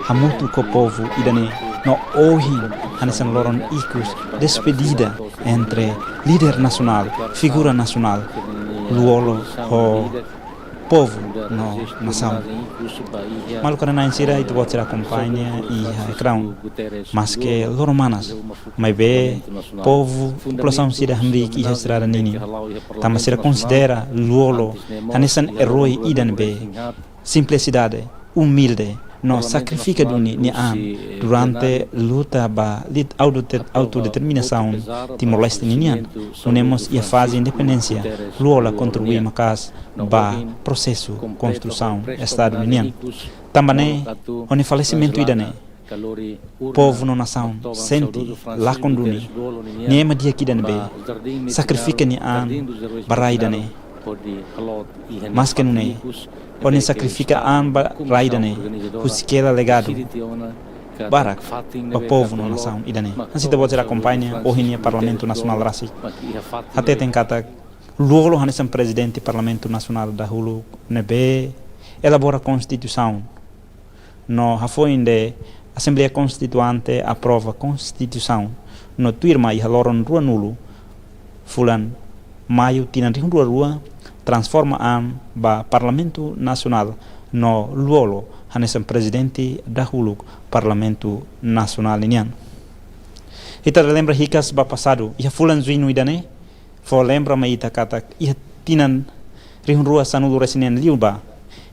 hamutu ko povo idane no ohin hanesan loron ikus despedida entre líder nacional, figura nacional, luolo ho povo no nação. Malu karena insira itu buat será companhia e crown, mas que loromanas, mas be povo população sira hamrik e estrada nini, tama sira considera luolo hanesan herói idan be simplicidade, humilde, no sacrifica duni ni an durante luta ba autodeterminação Timor-Leste ninian unemos ia fase independência luola contribuir macas ba processo construção estado ninian também onde falecimento idane povo no nação sente lá conduni niema dia kidan be sacrifica ni an baraidane mas que não onde sacrifica amba raidane huskela legado barak o povo na nação idane assim te botar acompanha o hinia parlamento nacional rasi até tem kata luolo hanesan presidente parlamento nacional da hulu nebe elabora constituição no hafoinde assembleia constituante aprova constituição no tuirma e haloron rua nulo fulan maio tinan rua transforma ba Parlamento Nacional no luolo hanesan presidente da hulu Parlamento Nacional inian. Ita lembra hikas ba passado ia fulan zuinu idane fo lembra ma ita kata ia tinan rihunrua sanulu resinen liuba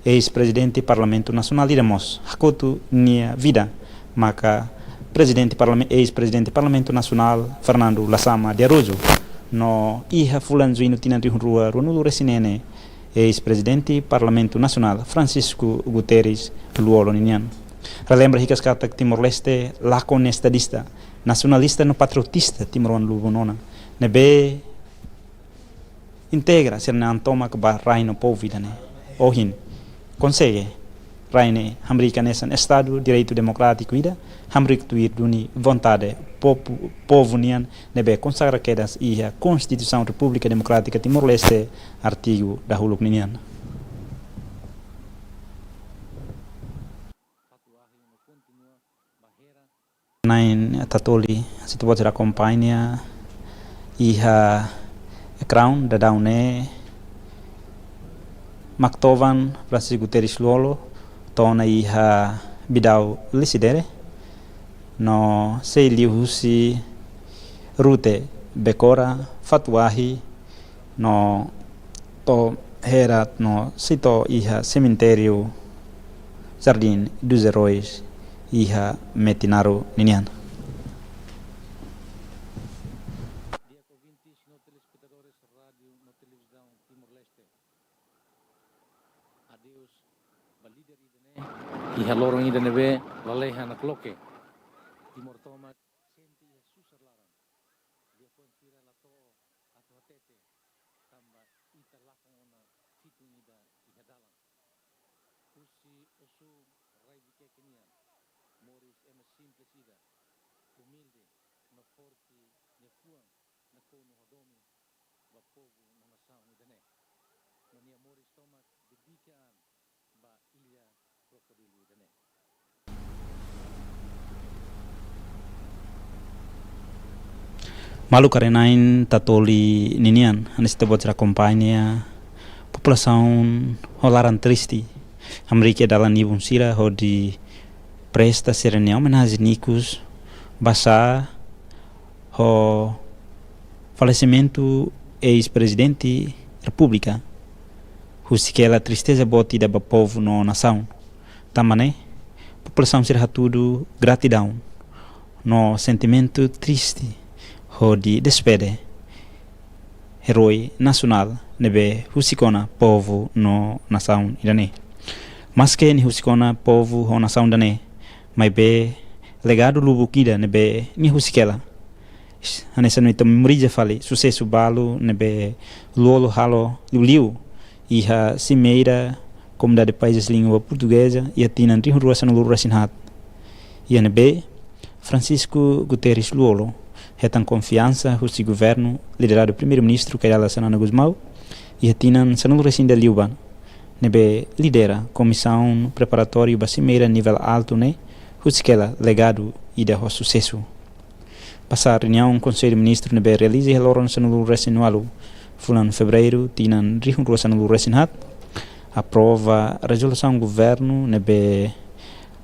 ex-presidente Parlamento Nacional iremos hakotu nia vida maka ex-presidente Parlamento Nacional Fernando Lassama de Arrojo no iha fulan zuinu tinan rihunrua runulu resinene ex-presidente Parlamento Nacional Francisco Guterres luolo ninian. Relembra hikas kata Timor-Leste lakon estadista nacionalista no patriotista Timoron lubonona nebe integra ser na antoma que ba raino povo idane ohin consegue raine hamrika nesan estado direito democrático ida hamrik tuir duni vontade povo nian nebe consagra quedas e a Constituição República Democrática Timor-Leste artigo da huluk nian. Nain tatoli situ buat acompanha e a crown da daune Maktovan Francisco Guterres luolo tona iha bidau lisidere no sei liusi rute bekora fatuahi no to herat no sito iha cemitério Jardim dos Heróis iha metinaro ninian. Iha lorong ida nebe laleha na kloke Timor Toma senti susar larang dia konfira lato atau hatete tamba ita lakang ona fitu ida iha dalang kusi osu rai dike kenian moris ema simple ida humilde na forti ne fuang na kono hodomi ba povo na nação idane no nia moris Toma dedikaan ba ilha crocodilo idane. Malu karenain tatoli ninian anis te buat acompanha população holaran triste amrike dalan ibun sira ho di presta serenia homenagem nicos basa ho falecimento ex-presidente república husikela tristeza boti da povo no nação tamane população sira tudo gratidão no sentimento triste ho di despede herói nacional nebe husikona povo no nação idane mas que ni husikona povo ho nação dane mai be legado lubukida nebe ni husikela anessa noite memoriza fale sucesso balo nebe lolo halo liu iha cimeira comunidade de países língua portuguesa e atina tri rua sanu lura sinhat e nebe Francisco Guterres luolo retan confiança o governo liderado primeiro-ministro Kairala Sanana Gusmao e atinan sanul recinda liuban nebe lidera comissão preparatória ba cimeira nível alto né Huskela legado e de sucesso. Passar reunião Conselho Ministro nebe realize loron sanulu resinualu fulan fevereiro tinan rihun rua sanulu resinhat aprova resolução governo nebe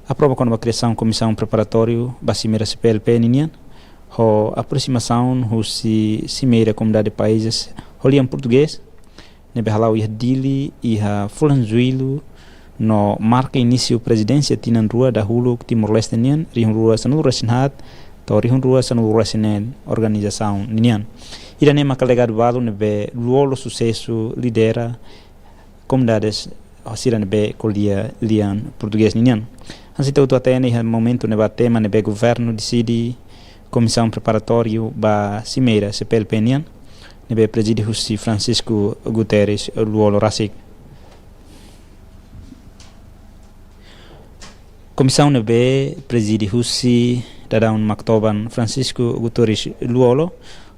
aprova quando a criação comissão preparatório basimera CPLP ninian ho aproximação husi cimeira comunidade de países holiam português nebe halau ia dili ia fulan zuilu no marca início presidência tinan rua da hulu Timor-Leste ninian rihun rua sanulu resinhat rihun rua sanulu resinen organização ninian irane makalegado balu nebe luolo sucesso lidera comunidades hosira nebe colia lian português ninian assim tu até nesse momento nebe tema nebe governo decide comissão preparatório ba cimeira CPLP ninian nebe preside husi Francisco Guterres luolo rasik comissão nebe preside husi Dadaun Maktoban Francisco Guterres luolo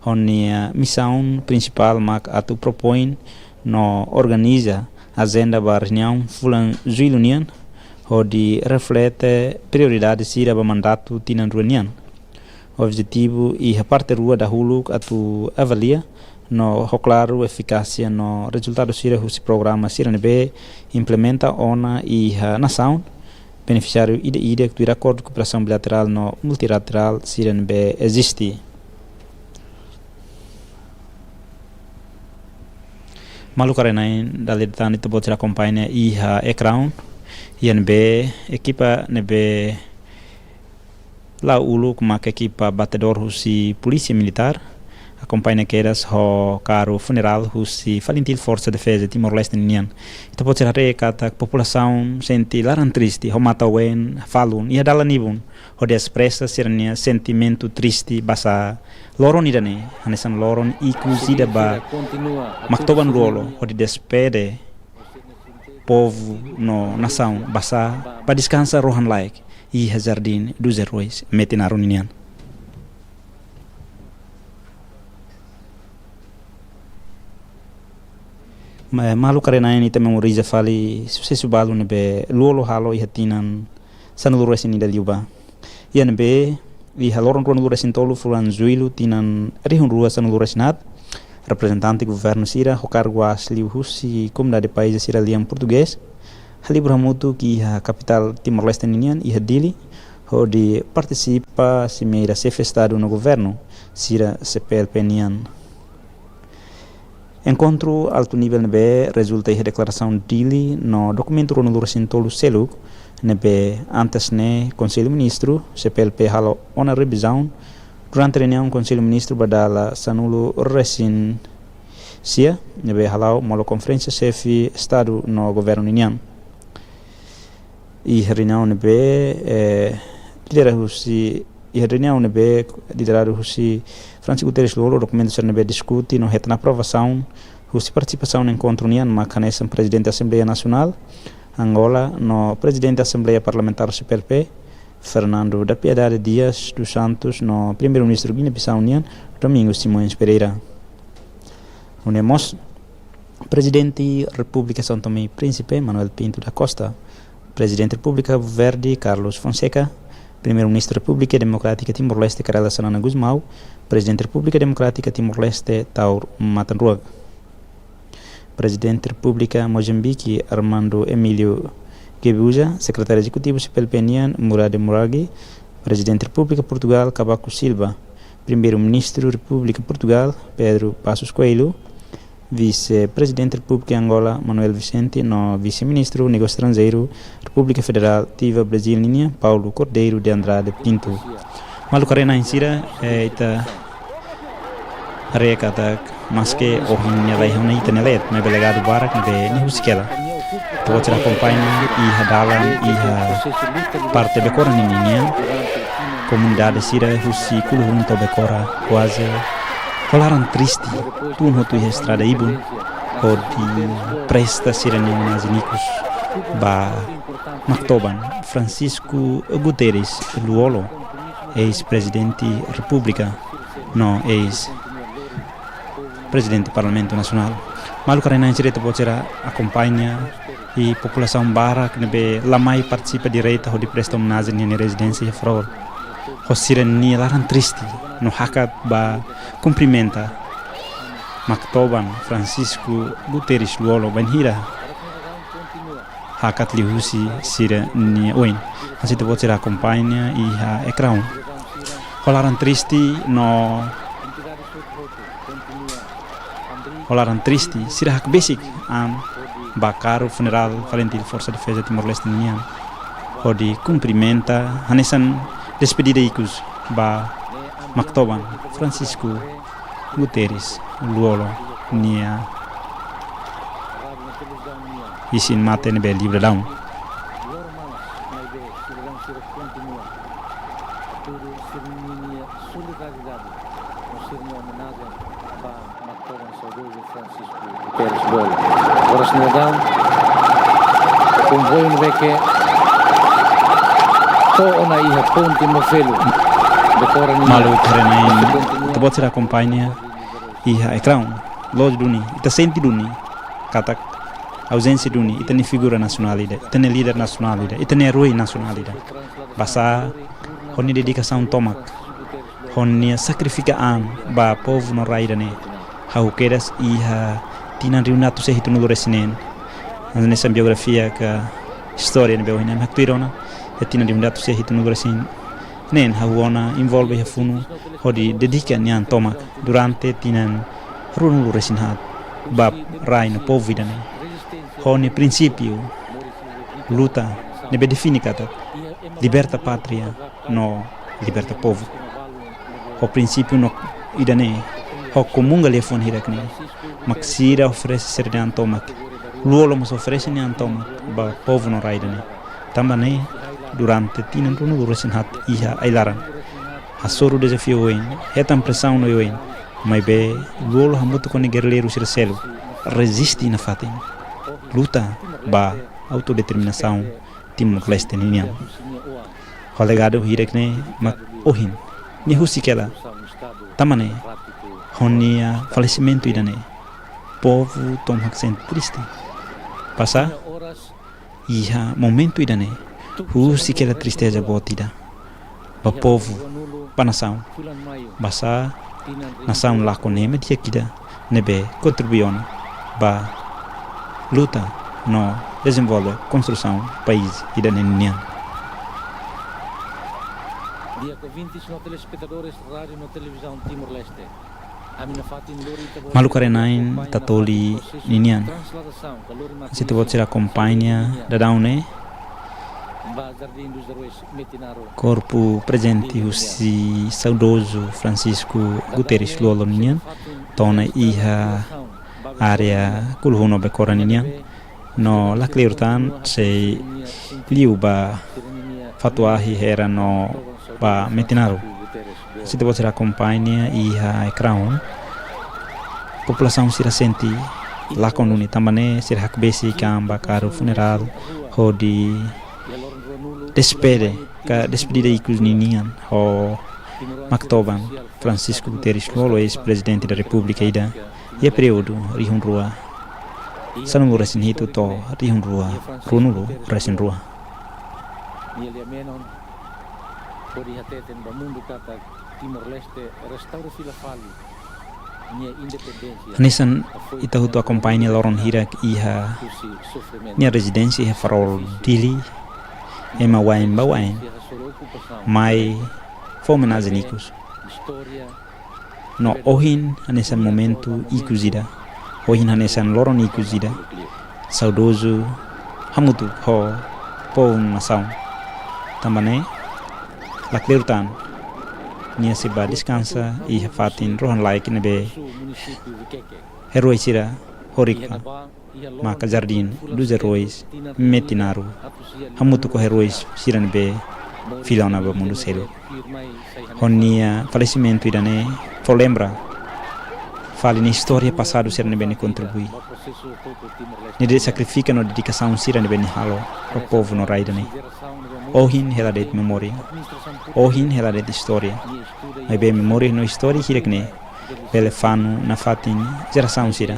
honia missão principal mak atu propõe no organiza agenda ba reunião fulan juilunian onde reflete prioridades sira ba mandato tinan reunião objetivo e a parte rua da hulu atu avalia no claro eficácia no resultado sira o programa sira nebe implementa ona e a nação beneficiário ide que do acordo de cooperação bilateral no multilateral sira nebe existe malu karena dali tani to botira companhia e a ecrã INB equipa nebe la ulu kuma equipa batedor husi polícia militar acompanha queiras ho caro funeral husi falintil força de defesa Timor-Leste ninian to botira recata população senti laran triste ho matawen falun ia dala nibun ho expressa sernia sentimento triste basa loron idane hanesan loron ikuzida ba maktoban rolo ho despede povo no nação basa ba descansa rohan like e jardim dos heróis metinaron ninian malu karena ini te memoriza fali sucesso balu nebe luolo halo i hatinan sanulu resin da liuba ia nebe i haloron kono resin tolu fulan zuilu tinan rihun rua sanulu resinat representante governo sira hokargo asli husi comunidade de países sira liam português hali bramutu ki ha capital Timor-Leste ninian i hadili ho di participa cimeira chefe estado no governo sira CPLP nian encontro alto nível nebe resulta em declaração dele no documento no Lurasin Tolu Seluk nebe antes ne Conselho Ministro CPLP halo ona revisão durante a reunião Conselho Ministro badala sanulo resin sia nebe halo molo conferência chefe estado no governo ninian e reunião nebe lidera husi e reunião nebe liderado husi Francisco Guterres Luolo documento ser nebe discute no reta na aprovação husi participação no encontro nian macanesam presidente da Assembleia Nacional Angola no presidente da Assembleia Parlamentar CPLP Fernando da Piedade Dias dos Santos no primeiro-ministro Guiné-Bissau nian Domingos Simões Pereira unemos presidente República São Tomé e Príncipe Manuel Pinto da Costa presidente República Verde Carlos Fonseca primeiro-ministro República Democrática Timor-Leste Carela Sanana Gusmão presidente República Democrática Timor-Leste Taur Matanruag presidente República Moçambique Armando Emílio Guebuza secretário executivo CPLP nian Murade Muragi presidente República Portugal Cavaco Silva primeiro-ministro República Portugal Pedro Passos Coelho vice-presidente República Angola Manuel Vicente no vice-ministro Negócio Estrangeiro República Federal Tiva Brasil ninia Paulo Cordeiro de Andrade Pinto malu karena insira ita rekata maske ohinya vai hona ita nelet me delegado barak be ni huskela to outra acompanha e hadalan e parte bekora ninia comunidade sira husi kulhun to bekora quase falaram triste tu no tu estrada ibun por di presta sirene nazinicos ba Maktoban Francisco Guterres Luolo ex-presidente República no ex-presidente Parlamento Nacional malu karena cerita bocera acompanha e população barak nebe lamai participa direita ho di presta homenagem ni residência e farol ho sireni laran triste no hakat ba cumprimenta Maktoban Francisco Guterres Luolo Benhira hakat lihusi sira ni oin así te vou acompanha e a ecrã holaran triste no holaran triste sira hak basic am bakar funeral Valentil Força Defesa Timor-Leste nian ho di cumprimenta hanesan despedida ikus ba Maktoban Francisco Guterres Luolo nia isin mate nebe livre down Oras na down comboio neke to ona iha ponte mofelo malu karenain tebot sira acompanha iha ecrã loj duni ita senti duni katak ausência duni ita ni figura nacionalida ita ni líder nacionalida ita ni herói nacionalida basa honi dedicação tomak honi sacrifica ba povo no raida ne hau quedas iha tinan riunatu se hitu nulure sinen nessa biografia ka história ne beu ina makpirona e tinan riunatu se hitu nulure sin nen hauona involve ha funu hodi dedica nian tomak durante tinan runulure sin hat bab rai no povo vidane honi princípio luta nebe defini kata liberta patria no liberta povo o princípio no idane ho comunga le fon hirakni maksira oferece serdan tomak luolo mos oferece nian tomak ba povo no raidane tambane durante tinan runu resin hat iha ailaran asoro desafio wen etam pressão no wen mai be luolo hamuto con guerreiro selo resiste na fatin luta ba autodeterminação Timor-Leste nian legado hirekne mak ohin ni husikela tamane honia falecimento idane povo tom haksen triste passa iha momento idane husikela tristeza botida ba povo panação basa nação lá com neme dia kida nebe contribuiona ba luta no desenvolve construção país idane nian. Dia que 20 telespectadores rádio na televisão Timor-Leste. Malu karenain tatoli ninian. Situ bot sira acompanha da daune. Corpo presente o si saudoso Francisco Guterres Luolo ninian. Tona iha area kulhuno bekora ninian. No la cleurtan se liuba fatuahi era no ba metinaro. Situ bot sira acompanha iha ecrã população sira senti lá com uni também sira hakbesi kam bakar funeral hodi despedida ikus ninian ho Maktoban Francisco Guterres Luolo ex-presidente da República ida e período rihun rua sanungu resin hitu to rihun rua runulu resin rua pode hateten ba mundo kata Timor-Leste restaura fila fali nia independência nisan ita hutu acompanha loron hirak iha nia residência iha farol dili ema wain bawain mai fomenazin ikus no ohin hanesan momento ikuzida ohin hanesan loron ikuzida saudoso hamutu ho poun nação tambane la cleurtan nia seba descansa e fatin rohan like nebe heroi sira horika maka jardim dos heróis metinaru hamutu ko heróis sira nebe filona ba mundo selo honia falecimento idane fo lembra fale na história passado sira nebe ne contribui ne de sacrifica no dedicação sira nebe ne halo pro povo no raidane ohin hela det memória ohin hela det história mas bem memória no história hirekne pele fanu na fatin geração sira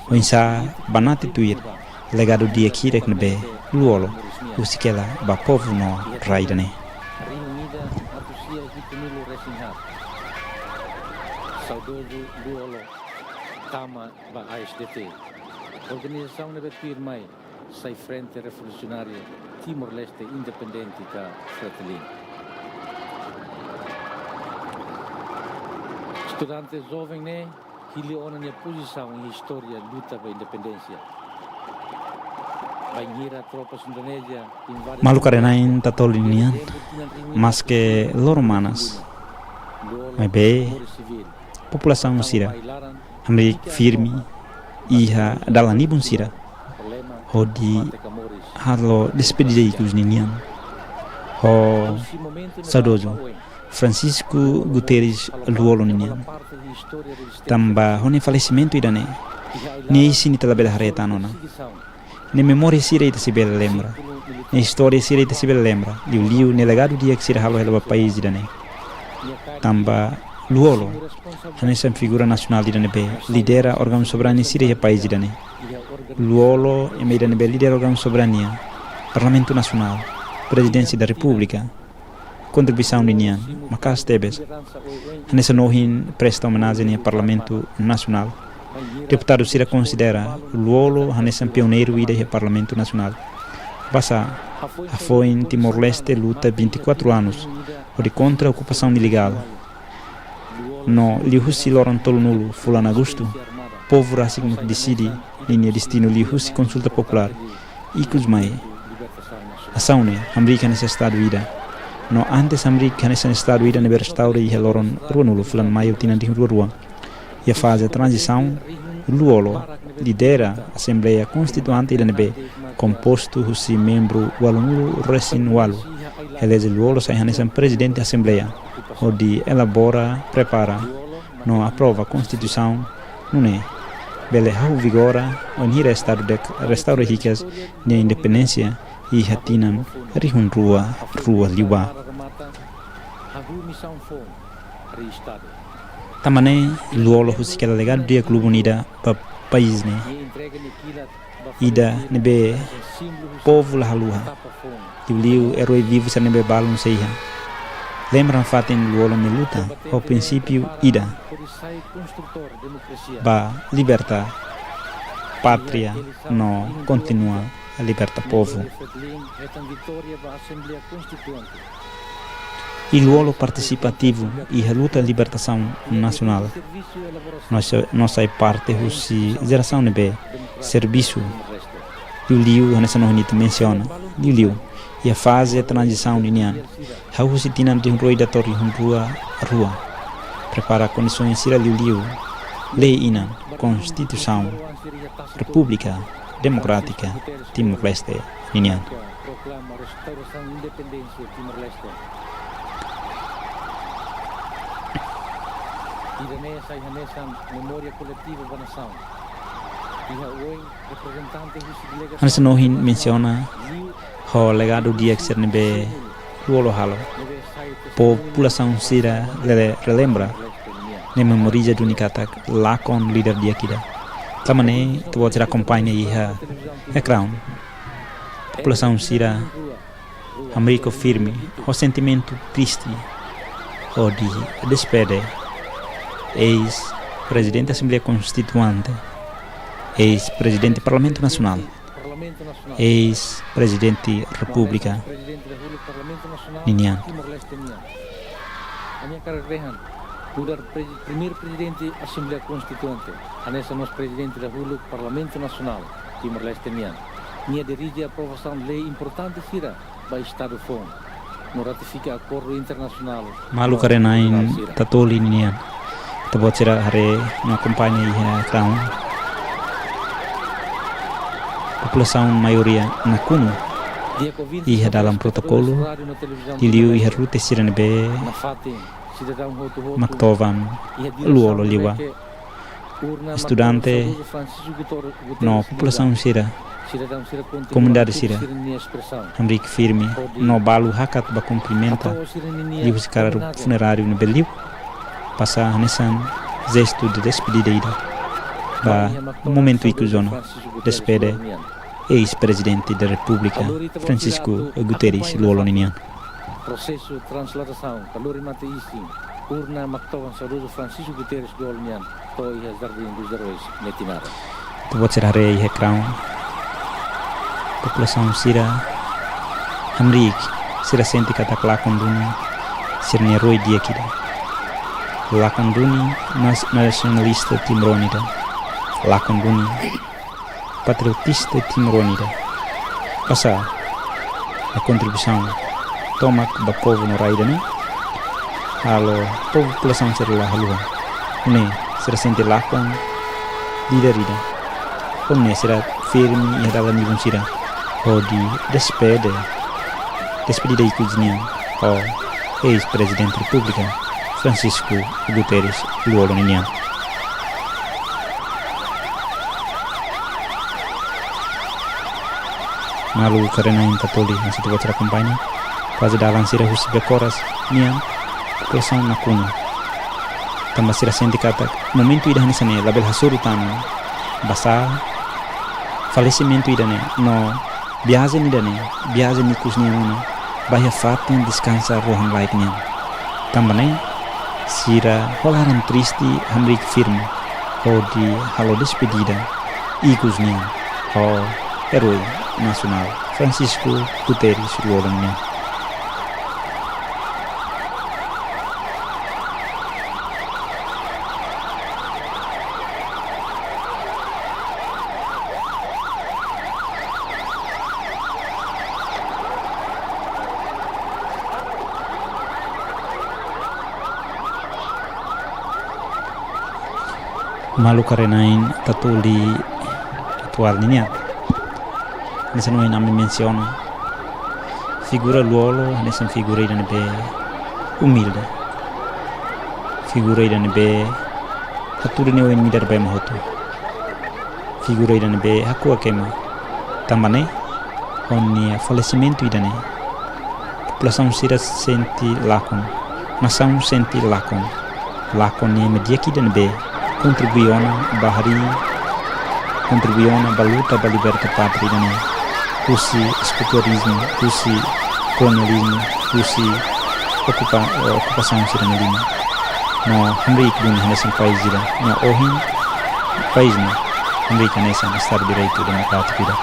o insa banati tuir legado dia kirek nebe luolo usikela ba povo no raidane. Reunida atusia hipunilu resinhat. Saudoso luolo tama ba ASDT. Organização nebe firmai sai Frente Revolucionária Timor-Leste Independente ka Fretilin. Estudante jovem né que leona minha posição em história luta pela independência. Banheira tropas Indonésia invade Maluku arenain tatolinian mas que loro manas mas be população sira hamri firme iha dalanibun sira hodi halo despedida ikus ninian ho saudoso Francisco Guterres luolo ninian tamba hone falecimento idane ni sini tala bela hareta nona ne memória sira ita se bela lembra ne história sira ita se bela lembra liu ne legado dia que sira halo helba país idane tamba luolo hane sem figura nacional idane be lidera órgão soberano sira ya país idane luolo e meidane be lidera órgão soberania parlamento nacional presidência da república contribuição de Nian, Macas Tebes, nessa nohin presta homenagem ao Parlamento Nacional. Deputado Sira considera Luolo nessa pioneiro ida ao Parlamento Nacional. Basta foi em Timor-Leste luta 24 anos, onde contra a ocupação ilegal. No Liuhusi Loran Tolunulo, Fulano Augusto, povo racing decide linha destino Liuhusi consulta popular. Ikusmai, a saune, América nesse estado ida. No antes América nesse estado ida nebe restaura e loron ruanulo fulan maio tinan di rua. E a fase de transição, Luolo lidera a Assembleia Constituinte ida nebe composto husi membro walunulo resin walu. Elege Luolo sai nesse presidente da Assembleia, onde elabora, prepara, no aprova a Constituição, não é? Bele hau vigora, onde estado de restaura ricas de independência e hatinan rihun rua liwa. Tamane Luolo husikela legado dia Clube Unida pa país ne. Ida nebe povo la haluha. Liu herói vivo se nebe balon seiha. Lembram fatem Luolo ne luta ao princípio ida ba liberta pátria no continua a liberta povo. E Luolo participativo e a luta de libertação nacional. Nossa parte da geração nebe serviço. Liu nessa noite menciona. Liu e a fase de transição linear. How se tinan de roi da torre rua. Prepara condições sira Liu. Lei inan Constituição República Democrática Timor-Leste linear. Proclama restauração independência Timor-Leste. Idanea sai nessa memória coletiva da nação. Hansa nohin menciona ho legado dia que ser nebe Luolo halo. População sira relembra ne memoriza do Nikatak lakon líder dia kida. Tamane tu vou acompanha e crown. População sira Américo firme, o sentimento triste, o de despede, ex-presidente da Assembleia Constituinte, ex-presidente do Parlamento Nacional, ex-presidente da República, Ninian. Primeiro presidente da Assembleia Constituinte, anessa nosso presidente da República, Parlamento Nacional, Timor-Leste Nian. Nia dirige a aprovação de lei importante sira para Estado Fon. No ratifica acordo internacional. Malu karenain tatoli Ninian. Tabo tira hare no acompanha e crown. População maioria na kuno. E dalam protokolo diliu e rute siranebe maktovan Luolo liwa. Estudante no população sira comunidade sira América firme no balu hakat ba cumprimenta liu sekarang funerário no Beliu passa nessan gesto de despedida ida ba momento iku zona despede ex-presidente da República, Francisco Guterres Luoloninian. Processo transladação, kalori mate isi, urna maktawan saludo Francisco Guterres Luolonian, to ihas darbin dos derois netinara. Tubuat serare ihe crown. População sira Hamrik, sira senti katak lakon duni, sirnya roi dia kida. Lakon duni nacionalista timronida. Lakon duni patriotista timronida. Passa a contribuição tomak da povo no raidane. Halo população sira la halua. Une sira senti lakon liderida. Onne sira firme e dalam nibun sira. O di despedida ikujnian o ex-presidente da República Francisco Guterres Luoloninian. Malu karena yang katoli masih tubuh cara kampanye quase dalam sira husi bekoras nian população na cunha tambah sira senti kata momento ida hanisane label hasurutano basa falecimento idane no viagem idane viagem nikusnia no bahia fatin descansar rohan laiknya tambane sira holaran triste hamrik firme ho di halo despedida ikusnia ho herói nacional Francisco Guterres Luolonian. Malu karenain tatuli atual niya. Nessa noi nami menziona figura Luolo, nessa figura ida nebe humilde. Figura ida nebe haturi neo in midar be mahotu. Figura ida nebe hakua kema. Tambane onni falecimento ida ne. População sira senti lakon. Nação senti lakon. Lakon ne mediaki ida nebe contribuiona bahari contribuiona baluta ba liberta patria ida ne. Kusi esculturismo, kusi colonialismo, kusi ocupação sira nelima. No hamrik dun nesse país ida, no ohin país no hamrik nesse Estado de Direito Democrático ida.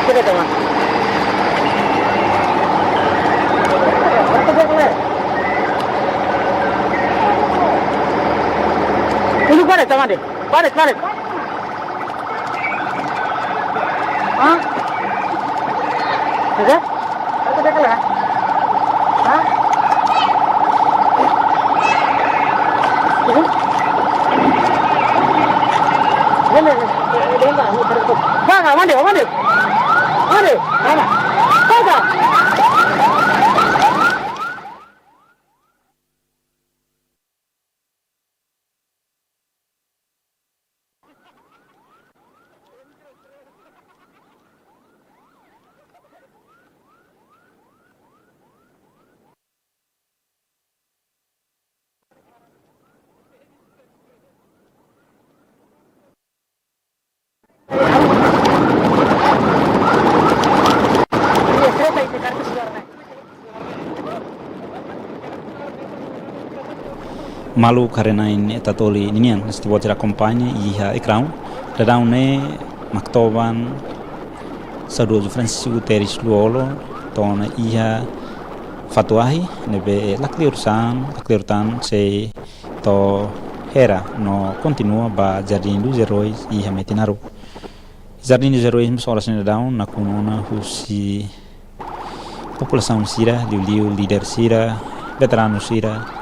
Kita teman. Ini pada teman deh. Pada. Hah? Ada? Aku dah kalah. Hah? Ini? Ini. Dia enggak mau terkut. Mana? Mana? Kau. Malu karena ini tatoli ninian setiap waktu acompanha iha ekran dadau ne maktoban Saudoso Francisco Guterres Luolo tona iha fatuahi nebe lakliurtan se to hera no continua ba Jardim dos Heróis iha Metinaro Jardim dos Heróis solas ne dadau na kunona husi população sira liu líder sira veterano sira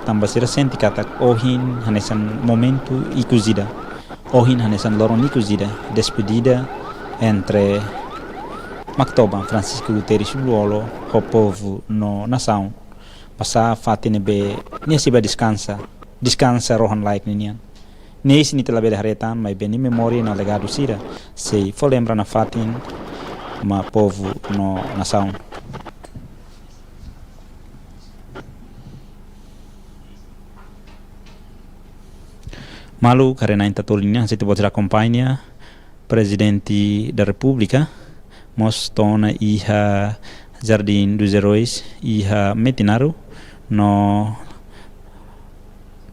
tambah sira senti kata ohin hanesan momento ikuzida ohin hanesan loron ikuzida despedida entre Maktoban Francisco Guterres Luolo o povo no nação passar fatine be nesiba descansa rohan like ninian nesi ni tela be haretan mai beni memória na legado sira se for lembra na fatin ma povo no nação. Malu karena inta tolinya se tibo acompanha presidente da república mostona iha Jardim dos Heróis iha Metinaro no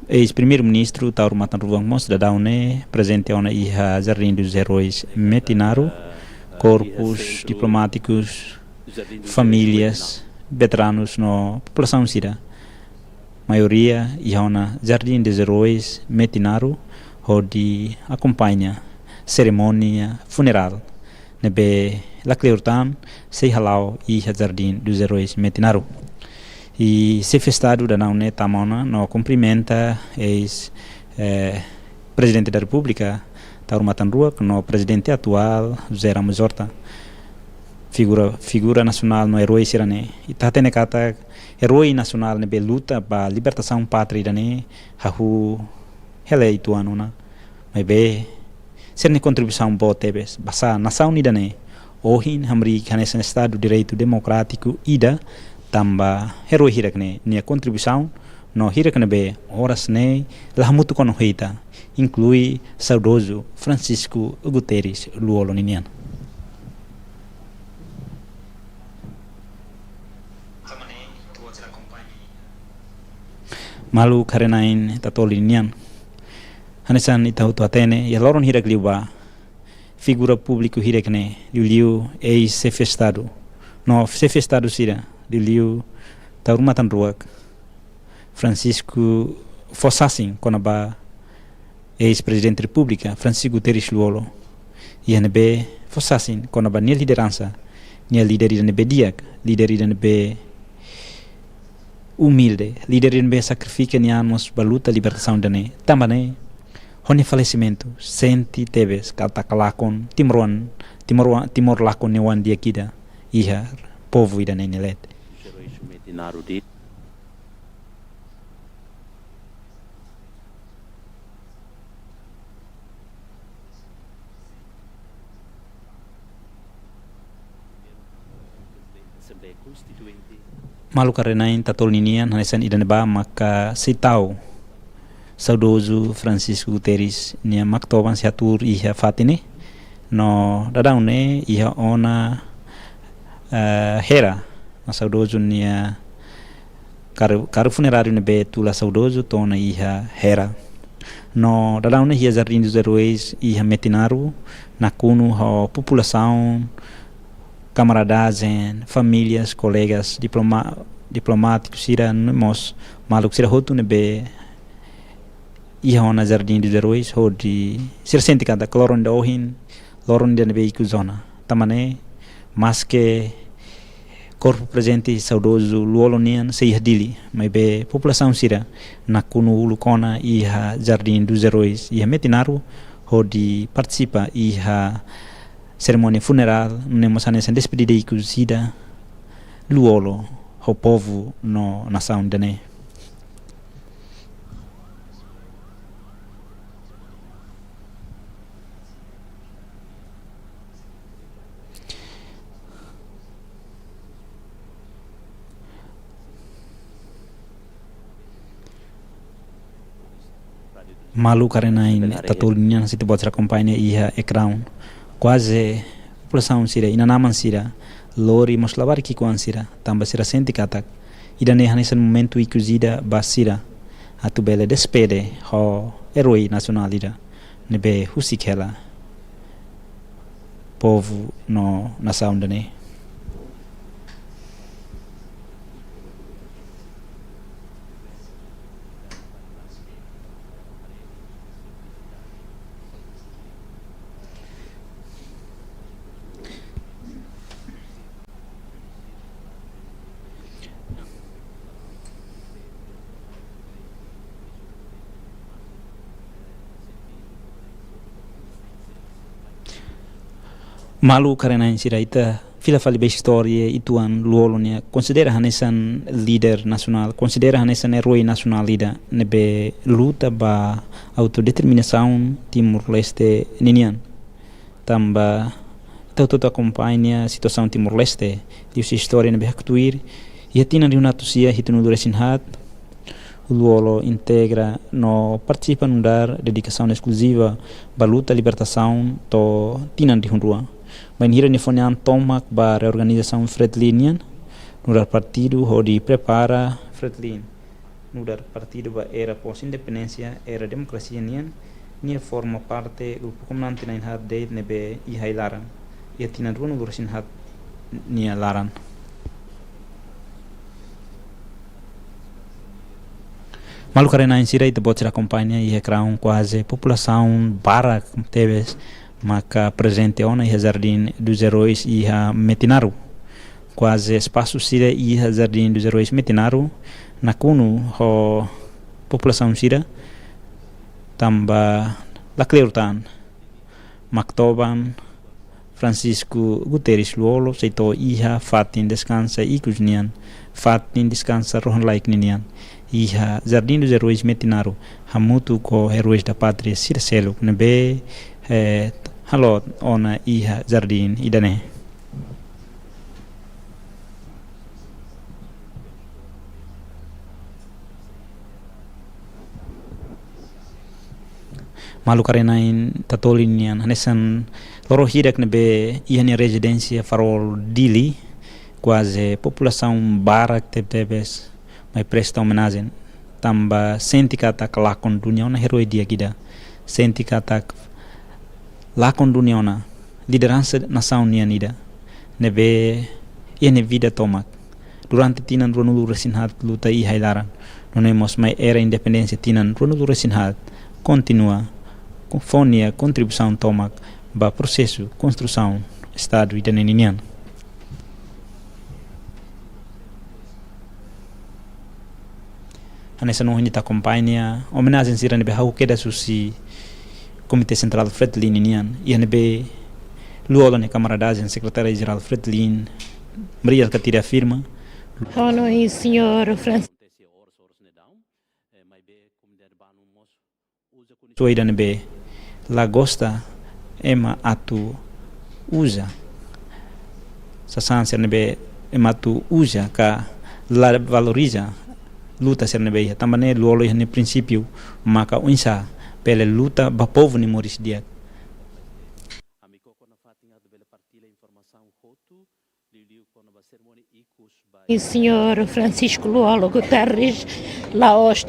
ex-primeiro-ministro Tauro Matanruang mos da daune presente ona iha Jardim dos Heróis Metinaro corpos diplomáticos famílias veteranos no população sira maioria iha Jardim dos Heróis Metinaro onde acompanha cerimônia funeral nebe lakleurtan sei halau iha Jardim dos Heróis Metinaro e se festado da naune tamona no cumprimenta ex presidente da república Tauro Matanruak no presidente atual José Ramos Horta figura nacional no herói sirane e tatene kata herói nacional nebe luta ba libertação pátria ne hahu hele itu anuna mai be serne contribuição boa tebes basa nação nida ne ohin hamri kanesan estado direito democrático ida tamba herói hirakne nia contribuição no hirakne be horas ne lahmutu kono heita inclui Saudoso Francisco Guterres Luolo ninian. Malu karenain tatolinian hanesan itau tuatene ya loron hirak liuba figura público hirakne liu ex-chefe estado no chefe estado sira liu Tauro Matanruak Francisco Fossassin konaba ex-presidente da república Francisco Guterres Luolo e nebe Fossassin konaba nia liderança nia líder nebe diak líder nebe humilde, líder bem sacrifica niamos baluta libertação dane, também hone falecimento, senti tebes kata kalakon timor lakon newan dia kida, iha povo ida nenelet. Malu karenain tatolinian hanesan idaneba maka sitau Saudoso Francisco Guterres nia maktoban siatur iha fatine no dadaune iha ona hera na Saudoso nia karu funerário nebe tula Saudoso tona iha hera no dadão hia Jardim dos Heróis e Metinaru na kuno a população, camaradagem, famílias, colegas, diplomáticos sira nemos maluk sira hotu nebe ia na Jardim dos Heróis hodi sira senti kada kloron da ohin loron de nebe iku zona tamane mas que corpo presente saudoso luolonian sei dili mas be população sira na kuno ulukona iha Jardim dos Heróis iha Metinaru hodi participa iha cerimônia funeral nemos anesan despedida iku sida luolo o povo no nação dane. Malu karena ini tatulinya situ buat companhia iha ekran quase população sira ina naman sira lori moslavar ki kuan sira tamba sira senti katak ida ne hanesan momento ikuzida basira atu bele despede ho herói nacional ida nebe husikela povo no nação dane. Malu karena sira ita fila fali be história ituan luolonia considera hanesan líder nacional considera hanesan herói nacional ida nebe luta ba autodeterminação Timor-Leste ninian tamba tota acompanha situação Timor-Leste e sua história nebe haktuir e tina de unatusia hitunu duresinhat luolo integra no participa num dar dedicação exclusiva ba luta libertação to tinan di hundua Banhira ni fonian tomak ba reorganização Fretilinian nudar partido hodi prepara Fretilin nudar partido ba era pós independência era democracia nian nia forma parte grupo comandante na inhad de nebe i hailaran ia tina runu dursin hat nia laran malu karena insira ita botira companhia e recraun quase população barak teves maka presente ona iha Jardim dos Heróis iha Metinaru quase espaço sira iha Jardim dos Heróis Metinaru na kuno ho população sira tamba lakleutan Mactoban Francisco Guterres luolo seito iha fatin descansa ikusnian fatin descansa rohan laik ninian iha Jardim dos Heróis Metinaru hamutu ko heróis da pátria sira selo nebe halo ona iha Jardim idane malu karenain tatolinian hanesan loro hidak nebe iha ni residência farol dili quase população barak tebes mai presta homenagem tamba senti kata lakon dunia ona heroi dia gida senti kata lakon dunia ona liderança nação nianida nebe ene vida tomak durante tinan ronulu resinhat luta i hailaran nonemos mai era independência tinan ronulu resinhat continua com fonia contribuição tomak ba processo construção estado idanenian anessa no hinita companhia homenagem sira nebe hau queda susi Comitê Central Fretilin nian INB luola ne camaradagem secretária-geral Fretilin Maria Catira afirma Hono e senhor Francisco Soida nebe lagosta ema atu usa sasanser nebe ema atu usa ka la valoriza luta ser nebe tambane luolo ne princípio maka unsa pela luta ba povo ni Moris dia amigo kona fatinga de bela partilha informação hotu liu kona ba cerimônia ikus O senhor Francisco Luolo Guterres, lá hoje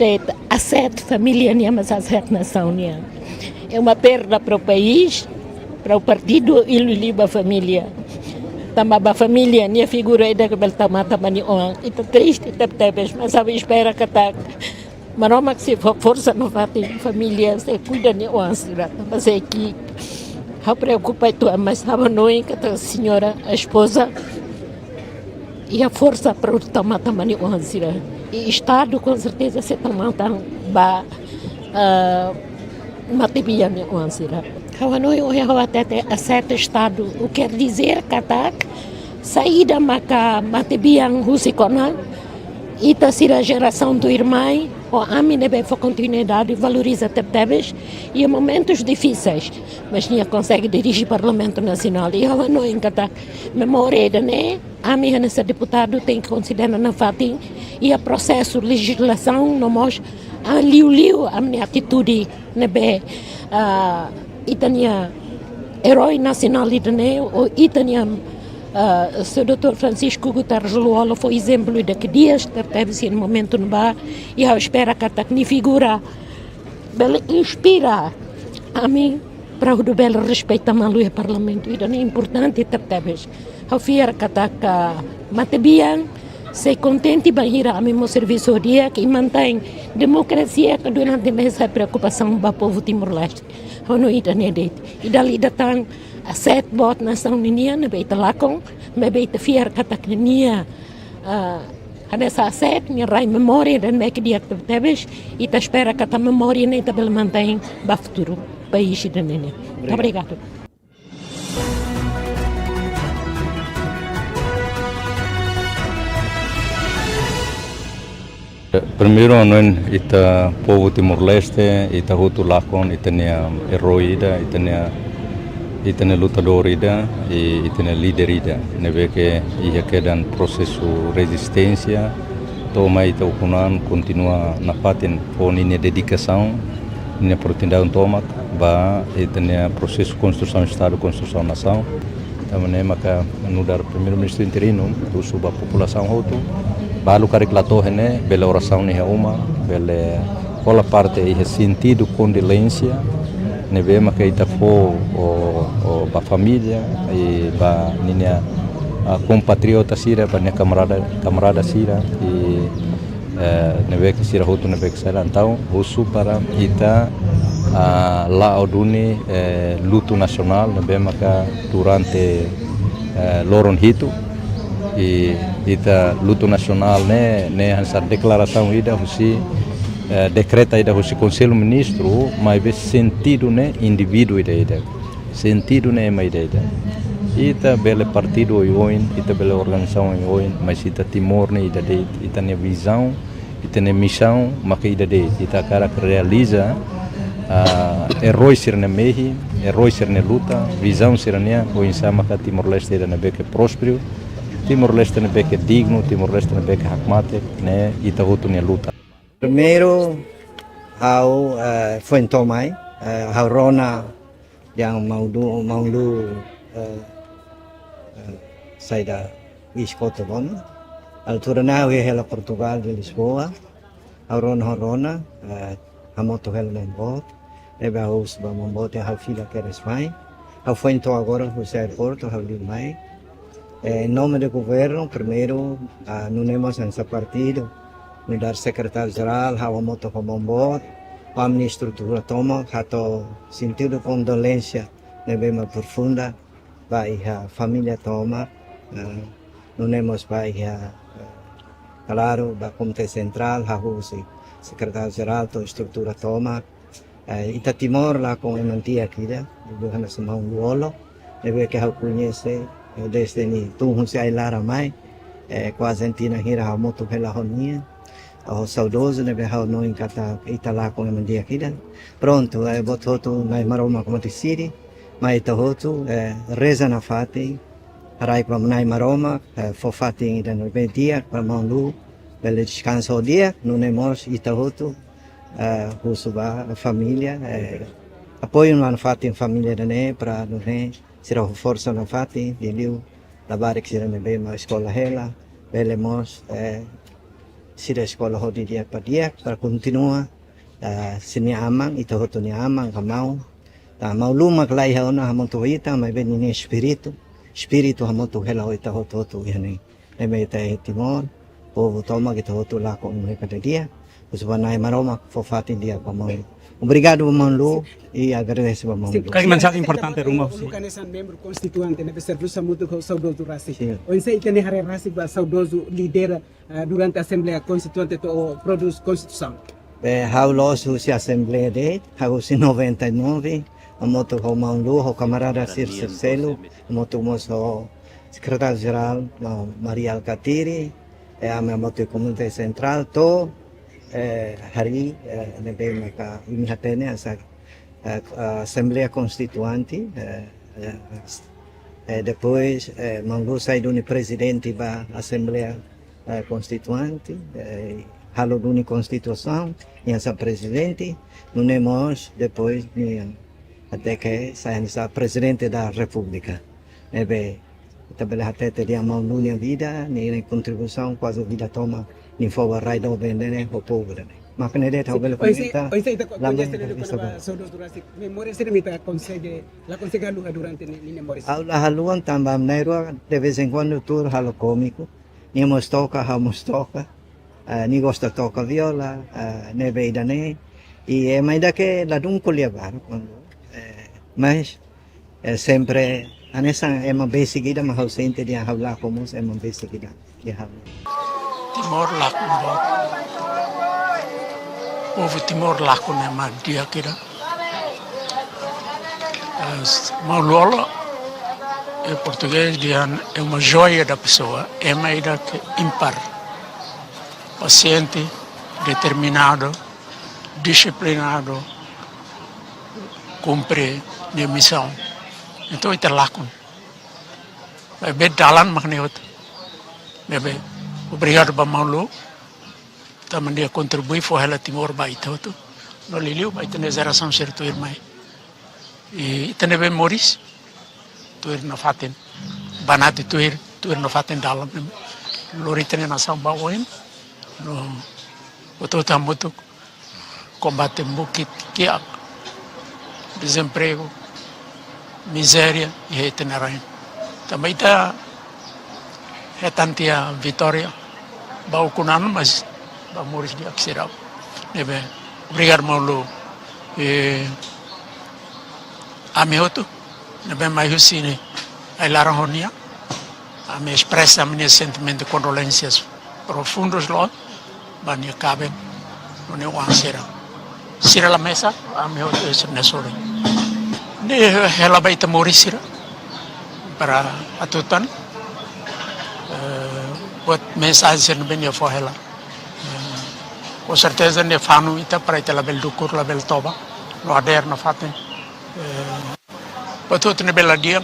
a 7 famílias, mas as 7 nações. É uma perda para o país, para o partido e para a família. Também a família, minha figura é da que ele está matando. E está triste, mas a espera que está. Mas não que se for força não vai ter família, se cuida de onde, mas é que eu preocupo tu, mas estava noite que a senhora, a esposa, e a força para o tomar também onde. E Estado com certeza se tomar ba matibia ne onde. Eu não eu até a certo estado, o quer dizer que a saída maca matibia rusicona e tá ser a geração do irmão, ou a mim deve for continuidade, valoriza tebes e em momentos difíceis, mas nem consegue dirigir o Parlamento Nacional. E eu não encata memória de né, a minha nessa deputado tem que considerar na fatin e a processo legislação não mostra a liu a minha atitude nebe itania herói nacional de né, ou itania o Sr. Dr. Francisco Guterres Luolo foi exemplo de que dias teve-se no momento no bar e eu espero que a figura ele inspira a mim para o belo respeito ao Parlamento. E é importante teve eu fiero que a matebian se contente de ir a meu serviço dia que mantém democracia que durante essa preocupação do povo Timor-Leste. Eu não ia nele. E dali datang a 7 bot nação ninia na beita lakong me beita fiar kata ninia ada sa 7 ni rai memória dan me que dia teves e ta espera que a memória nem tabel mantém ba futuro país da nene. Obrigado. Primeiro, ita povo Timor-Leste, ita hutu lakon, ita nia heroida, ita nia lutadorida e ita nia liderida. Neve que ia quedan processo resistência, toma ita ukunan continua na patin pon nia dedicação, nia protindaun tomak, ba ita nia processo construção Estado, construção nação. Também maka menudar primeiro-ministro interino do suba população hutu. Balu karik lato hene bela oração ni uma bela cola parte e sentido condolência neve maka ita fo o ba família e ba ninha compatriota sira ba minha camarada sira e neve que sira hutu neve que sira então usu para ita lá oduni luto nacional neve maka durante loron hitu e ita luto nacional né essa declaração ida husi decreta ida husi conselho ministro mas be sentido né indivíduo ida sentido né mais ida ita bele partido oin ita bele organização oin mas ita Timor né ita né visão ita né missão mas ida ita cara que realiza herói ser na mehi herói ser na luta visão ser né o insama que Timor-Leste ida né que próspero Timor-Leste é que digno, Timor-Leste é que hakmate, né? E tá outro na luta. Primeiro, ao foi tomai, ao rona yang mau sai da escota bona. Altura na eu ia Portugal de Lisboa, ao rona, a moto ela nem bot, leva os bambote a fila que eles vai. Ao foi então agora o aeroporto, ao Limai. Em nome do governo, primeiro, não temos nesse partido, me dar secretário-geral, a moto com bombot, a minha estrutura toma, a sentido condolência, bem profunda, vai a família toma, não temos vai claro, da Comitê Central, a secretário-geral, a estrutura toma, ita Timor lá com a mantia aqui, do Hanasumão Luolo, que eu conheço desde ni tu se ai lara mai com a Argentina hira a moto pela ronia o saudoso ne behau no in kata itala com a mandia aqui pronto bototo na maroma como te siri mai tohotu reza na fati rai para nai maroma fo fati da no dia para manlu bele descanso dia no nemos itahotu husuba a família apoio na fati família da ne para no ne será força na fati de liu labar que será bem na escola ela velemos si da escola ho dia para continua sini amang ito hoto ni amang kamau mau luma klai haona hamonto ita mai benini espírito hamonto hela ita hoto yani neme ita Timor povo toma que hoto lá com cada dia os vanai maroma fofati dia kamau. Obrigado, Mamlu, e agradeço, Mamlu. Que mensagem importante, Rumah? Organização membro constituinte na serviço muito saudoso Rasi. O sei que nem Rasi saudoso lidera durante a Assembleia Constituinte ou produz Constituição. How lost se Assembleia de, how se 99, a moto o Mamlu, o camarada Circe Celo, a moto o secretário-geral Maria Alcatiri, a minha moto comunidade central, to hari nebe maka imihatene asa Assembleia Constituinte depois Mamlu sai do presidente da Assembleia Constituinte halo do Constituição e essa presidente não temos depois até que sai essa presidente da República nebe também até teria Mamlu na vida nem contribuição quase vida toma ni forward right over nene ho povo nene makane de tau bele comenta hoy se conhece con saudoso Rasi memória se limita consegue la consegue lugar durante ni memória aula haluan tambam nairo de vez em quando tour halo cômico ni mostoka ni gosta toca viola nebe idane e mais da que la dunco levar quando mas sempre anessa é uma basic ida mas ausente dia habla como é uma basic ida que habla Timor lakon bot. Povo Timor lakon é uma dia kira. Maulolo em português é uma joia da pessoa, é uma ida ímpar, paciente, determinado, disciplinado, cumpre a missão. Então itu lakon. Bebe dalan makniot. Bebe obrigado para Mamlu, também dia contribui for ela Timor baita tu, no liliu baita na geração certo irmã, e também bem Moris, tu na faten, banati tu na faten dalam, lori tene na São Paulo, no outro tamuto combate bukit kiak, desemprego, miséria e itinerário, também tá é tantia Vitória, bau kunan mas ba Moris di Aksirau, nebe obrigado Mamlu, amihoto, nebe mai husine, ai laranhonia, me expressa minha sentimento de condolências profundos lá, bania cabe, no ne wansera, sira la mesa, amihoto es nesore, ne hela baita Moris sira, para atutan. Buat mensagem no bem for ela. Com certeza ne fanu ita para ita label dukur label toba, no ader na faten. Buat ne bela dia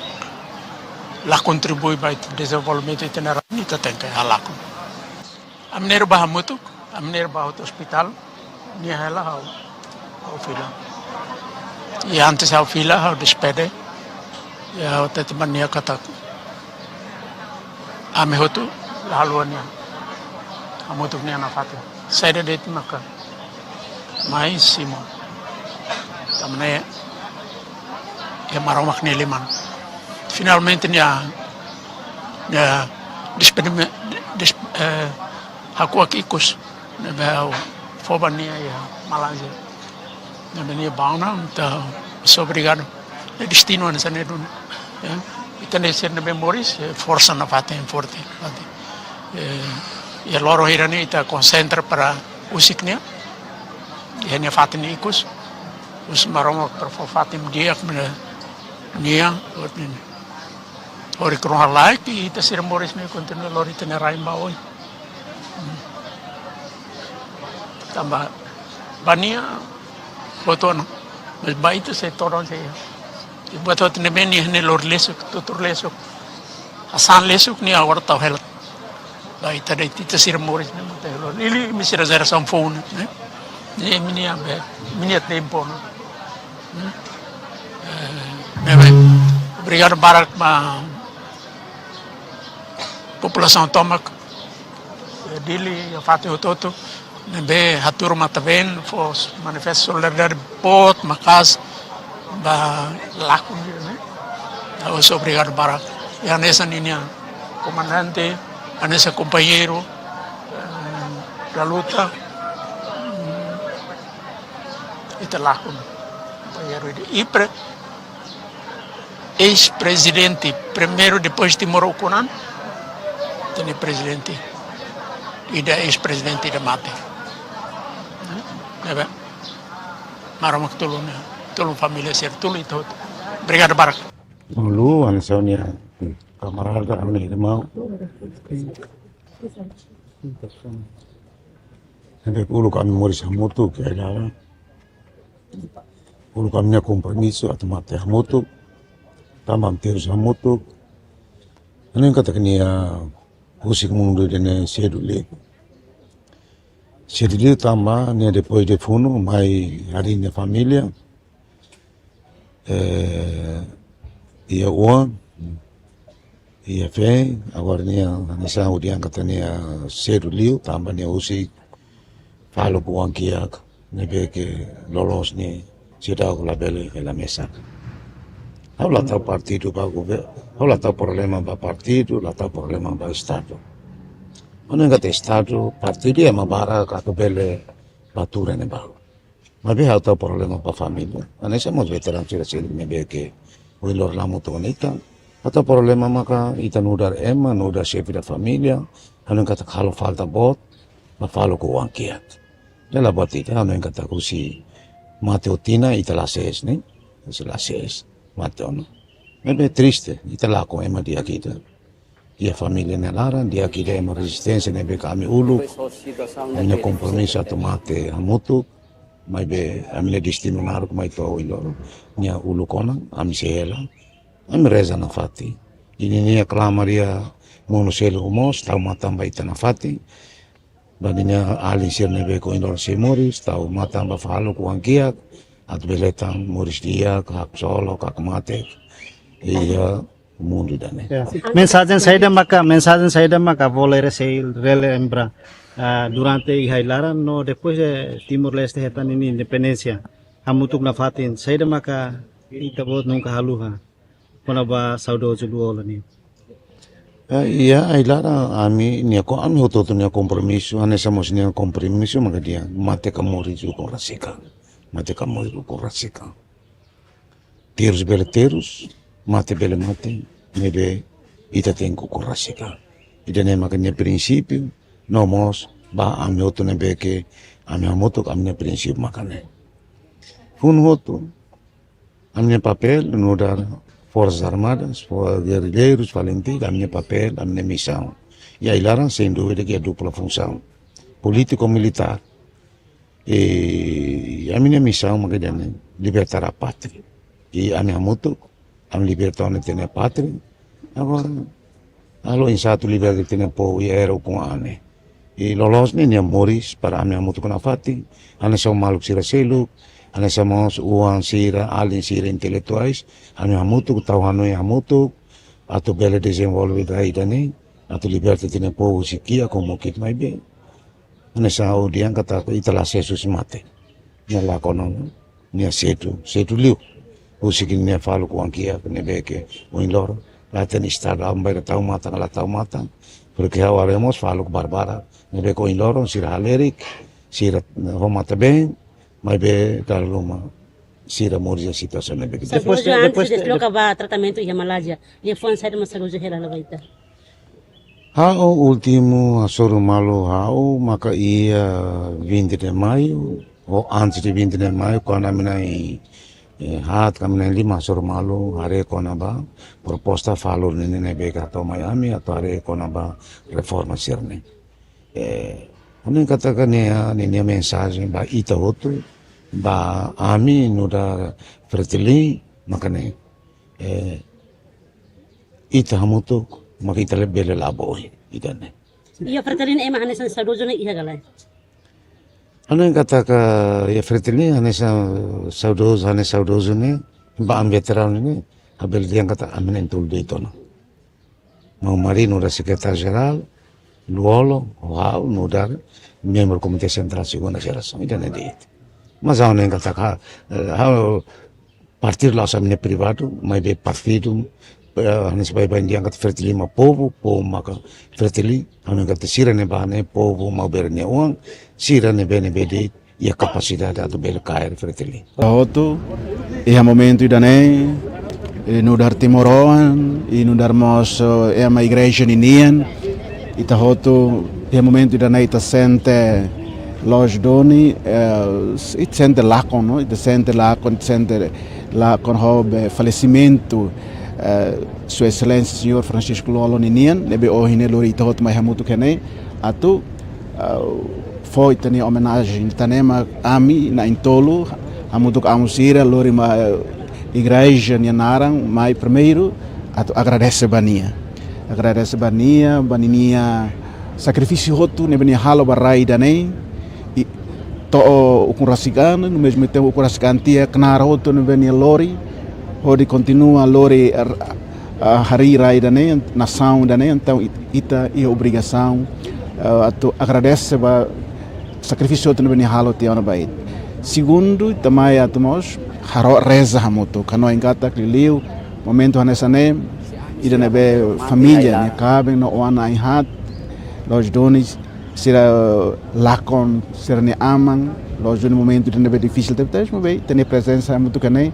la contribui para o desenvolvimento itinerário ita tem que halako. Amner bahamutuk, amner bahut hospital, ni ela ao fila. E antes ao fila ao despede, e ao tetemania kata. Amihotu haluannya amutuknya nafatu saya ada itu maka mais simo tamne é maromak neliman finalmente nia haku akikus nebau fobania ya Malaysia nebenia bauna então sou obrigado é destino nessa nedun itane ser nebe Moris força na fatem forte e loro hirani ita concentra para usiknya e ne fatem ikus us maromok para fatem dia nia ori kroha like ita ser Moris ne continua lori tene raimba oi tamba bania botono mas baita se toron se buat ne beni ne lor lesuk tutur lesuk asan lesuk ni agora tau hel baita de tita sir Moris ne mutelo lili misira zera sam phone ne ne minia be minia tempo no obrigado barak ma população tomak dili ya fati hototo nebe hatur mataven fos manifesto solidariedade pot makas ba lakun né eu obrigado para e nessa linha comandante a nesse companheiro da luta ita lakun companheiro e ex-presidente primeiro depois de Morocunan tem presidente e da ex-presidente da Mate né maramak tulung família ser tulo itu obrigado Barak Lu Ansonia camarada kami mau Sampai ulu kami mori samutu ke dalam ulu kami compromisso atau mate samutu tamam terus samutu ane kata kenia usik mundu dene sedule tama ne depois de funo mai harinha família ia uang ia fe agora nessa udian kata nia sedule tama ne usik falo buang kiak nebe ke lolos ni sida la bele la mesa habla tal partido para governo habla tal problema para partido la tal problema para estado ono ngate estado partido é mabara ka bele batura ne ba mabe ha tal problema para família anesa mo veteran sira sira nebe ke o lor la motonita ata problema maka ita nudar ema nudar chefe da família ano ngata khalo falta bot ma falo ko wankiat dela batita ano ngata kusi Mateotina ita la ses ne la ses Mateo, é triste, ita lá com ema dia kita, e a família nelara dia kita ema resistência nebe kami ulu, ema compromisso a tomate a moto, mas be a minha destino naru mai to iloro, nia ulu kona, ami sela, ami reza na fati, ini nia clamaria monoselo humos, tau matamba ita na fati, baninya alin sir nebe ko iloro semoris, tau matamba falo ku angkiak, at beletang moris dia kak solo kak mate iya mundo dane Mensagem saída maka volere sei rele embra durante ihailaran no depois de Timor-Leste hetan ini independência hamutuk na fatin saída maka itabot nunca haluha kona ba saudoso duola ni iya ailara ami nia ko ami hototo nia compromisso anesa mos nia compromisso maka dia mate kamori ju con rasika mate kamori con rasika terus bele terus mate bele mate nebe ita tenko con rasika ida ne maka nia princípio no mos ba ami hoto nebe ke ami amoto ami nia princípio makane fun hoto ami nia papel no dar Forças Armadas, guerrilheiros, valentios, a minha papel, a minha missão. E aí lá, sem dúvida, que é dupla função, político-militar. E a minha missão é libertar a pátria. E a minha moto, a libertar a pátria. Agora, alo insato libertar o povo e era com a ane. E lolos nem moris para a minha moto com a fati, ane são maluco siracelo, ane somos uang sira, alien sira intelectuais, ane hamutu, tau hanoi hamutu, atu bela desenvolve daí dani, atu liberta tine povo sikia como kit mai bem. Ane sa audian kata itala Jesus mate. Nia la konon, nia setu liu. Usikin nia falo ku ankia ne beke, o inlor, la ten estado ambai tau mata, porque haremos falo barbara, ne beko inlor, sira alerik, sira homata bem. Mas be taluma sira morja situação ne beke. Depois de deslocar tratamento em Malásia, e foi sair uma saúde geral lá vai. O último asoro malo maka ia 20 de maio ou antes de 20 de maio quando a mina kami na 5 asoro malo hare kona ba proposta falo nene beka to Miami atau hare kona ba reforma sirne Anin katakan ni mensagem ba ita outro ba ami no da fratelli makane ita hamuto makita le bele labo idane Iya fratelli ema hanesan saudoso na iya galay Anin kataka ya fratelli hanesan saudoso ne ba am veteran ne abel diang kata amin entul de ito no mau marino da secretário geral Luolo, Oau, Nudar, membro do Comitê Central Segunda Geração, e dane deit. Mas há nem kata partir lá sa privado, mas be partido, hanis bai bandiang kat fertili ma povo maka fertili, hanis kat sira ne bane povo ma berne uang, sira ne bene bede e a capacidade do bel cair fertili. Hotu, e momento idane, no dar Timoroan, e no darmos uma igreja ninian, e hotu, e momento idane ita sente los doni, it sente lacon, no? It sente lacon hobe falecimento, Sua Excelência Senhor Francisco Luolo Ninian, nebe ohine lori ita hotu mai hamutu kene, atu, foi tani homenagem tanema ami na intolo hamutuk amusira lori ma igreja nianarang mai primeiro agradece bania baninia sacrifício hotu ne bania halo barai danei to ukurasikan no mesmo tempo ukurasikan tia knara hotu ne bania lori hodi continua lori hari rai danei nação danei então ita e obrigação agradece ba sacrifício outro no halo tiana bait. Segundo, também atmos haro reza hamoto kano engata kliliu momento hanesane ida nebe família ne cabe no ona inhat los donis sira lacon sira ne amang los no momento de nebe difícil teptes mo bem ter presença muito canei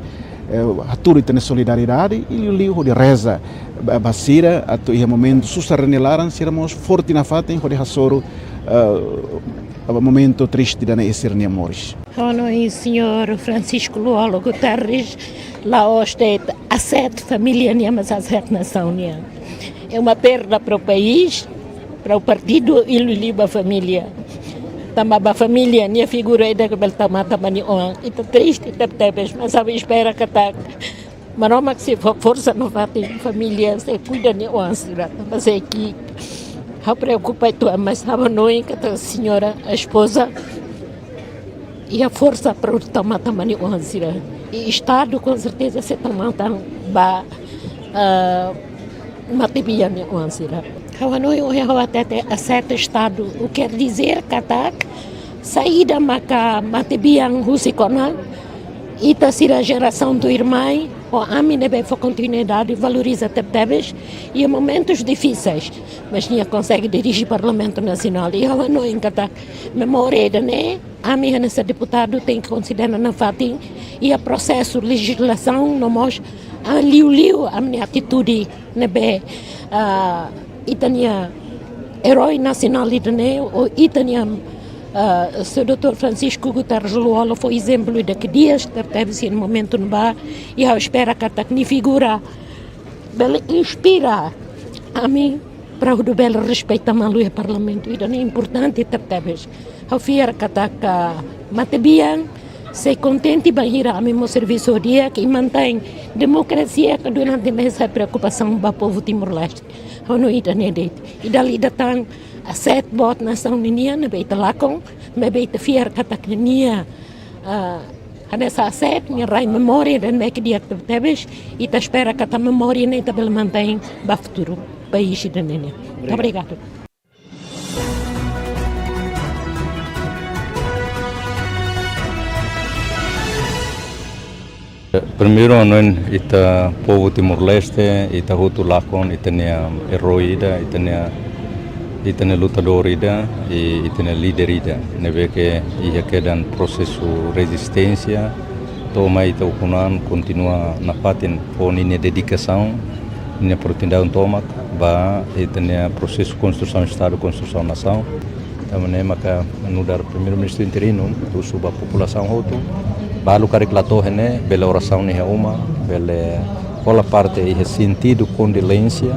haturi ter solidariedade e liu de reza basira atu e momento susarnelaran siramos forte na fatem de hasoro momento triste da essernia moris. Ono e senhor Francisco Luolo Guterres, lá hoje a 7 famílias niamas a 7 nações. É uma perda para o país, para o partido e a família. Também a família, minha figura é da que ele tamata mani on. Ita triste, ita tebes, mas a espera que tá. Mas não se força não vai ter família, se cuida de on, mas é que eu preocupa tu, mas a noite que a senhora, a esposa, e a força para o tomata mani on, e Estado com certeza se tomata ba matibia ni on, a noite eu até a 7 estado, o quer dizer que a saída maca matibia rusiconal, e tá a geração do irmão, a mim deve for continuidade, valoriza tebes e em momentos difíceis, mas nem consegue dirigir o Parlamento Nacional. E ela não encata memória da né, a mim nesse deputado tem que considerar na fatin e a processo de legislação não mostra a liu a minha atitude nebe itania herói nacional de né ou itania Sr. Dr. Francisco Guterres Luolo foi exemplo de que dias teve-se no momento no bar e eu espero que a figura ele inspira a mim para o belo respeito a o parlamento e é importante teve-se eu fier que a matebian se contente de ir a mesmo serviço dia que mantém democracia que durante essa preocupação do povo Timor-Leste eu não ia nele e dali datang a 7 bot nação ninia na beita lakong me beita fiar kata ninia nessa 7 minha rai memória dan me que dia tebes e ta espera que a memória nem tabel mantém ba futuro país da ninia. Muito obrigado. Primeiro non ita povo Timor-Leste ita hutu lakon itania heroida itane lutador ida e itane líder ida neve que ia quedan processo resistência toma ita ukunan continua na patin ponine dedicação ne protinda tomat ba itane processo construção estado construção nação tamane maka anudar primeiro ministro interino do suba população hutu balu caricato hene bela oração ne uma bela cola parte e sentido condolência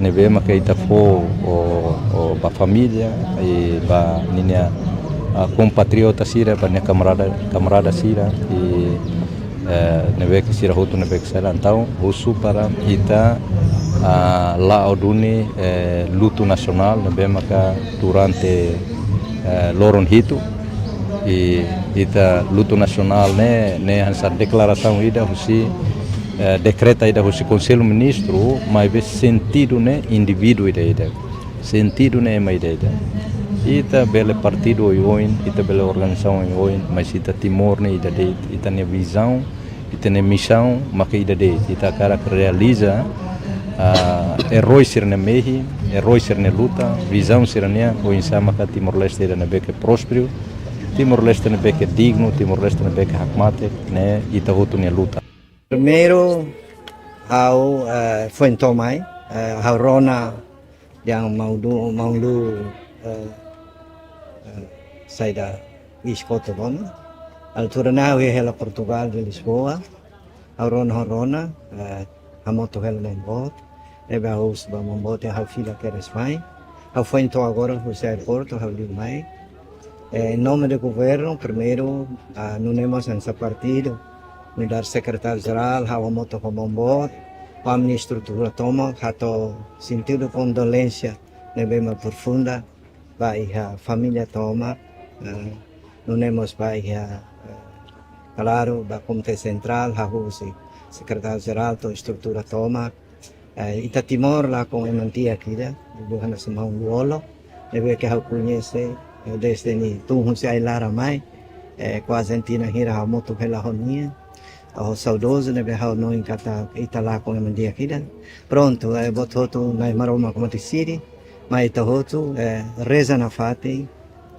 neve maka ita fo o ba família e ba ninha compatriota sira ba ne camarada sira e neve que sira hotu neve que sira então usu para ita lá oduni luto nacional neve maka durante loron hito e ita luto nacional ne essa declaração ida husi decreta ida husi conselho ministro mas be sentido ne indivíduo ida sentido nem uma ideia. Ita bele partido oin, ita bele organização oin, mas ita timor ne ida deit, ita ne visão, ita ne missão, maka ida deit, ita cara que realiza herói ser na mehi, herói ser na luta, visão ser na oin sama ka Timor-Leste ida na beke próspero, Timor-Leste na beke digno, Timor-Leste na beke hakmate, ne ita hotu ne luta. Primeiro, ao Fuentomai, ao Rona yang maulu sai da Escota Rona, altura na hela Portugal de Lisboa, ao Rona, a moto hela lembot, ebe a us ba mambote a fila que eres mai, ao Fuento agora o aeroporto, ao Limai. Em nome do governo, primeiro, não temos esse partido, no dar secretário-geral, a moto com bombot, a ministro da toma, a sentido de condolência, bem profunda, vai a família toma, não temos vai claro, da Comitê Central, a secretário-geral, a estrutura toma, Ita Timor lá com a mantia aqui, do Hanassamão Luolo, deve que eu conhece desde ni tu se ai lara mai, com a Argentina hira a moto pela ronia, o saudoso deve hau no em kata ita lá com a mantia aqui, pronto, bototo na maroma como te siri, mas ita hotu reza na fati,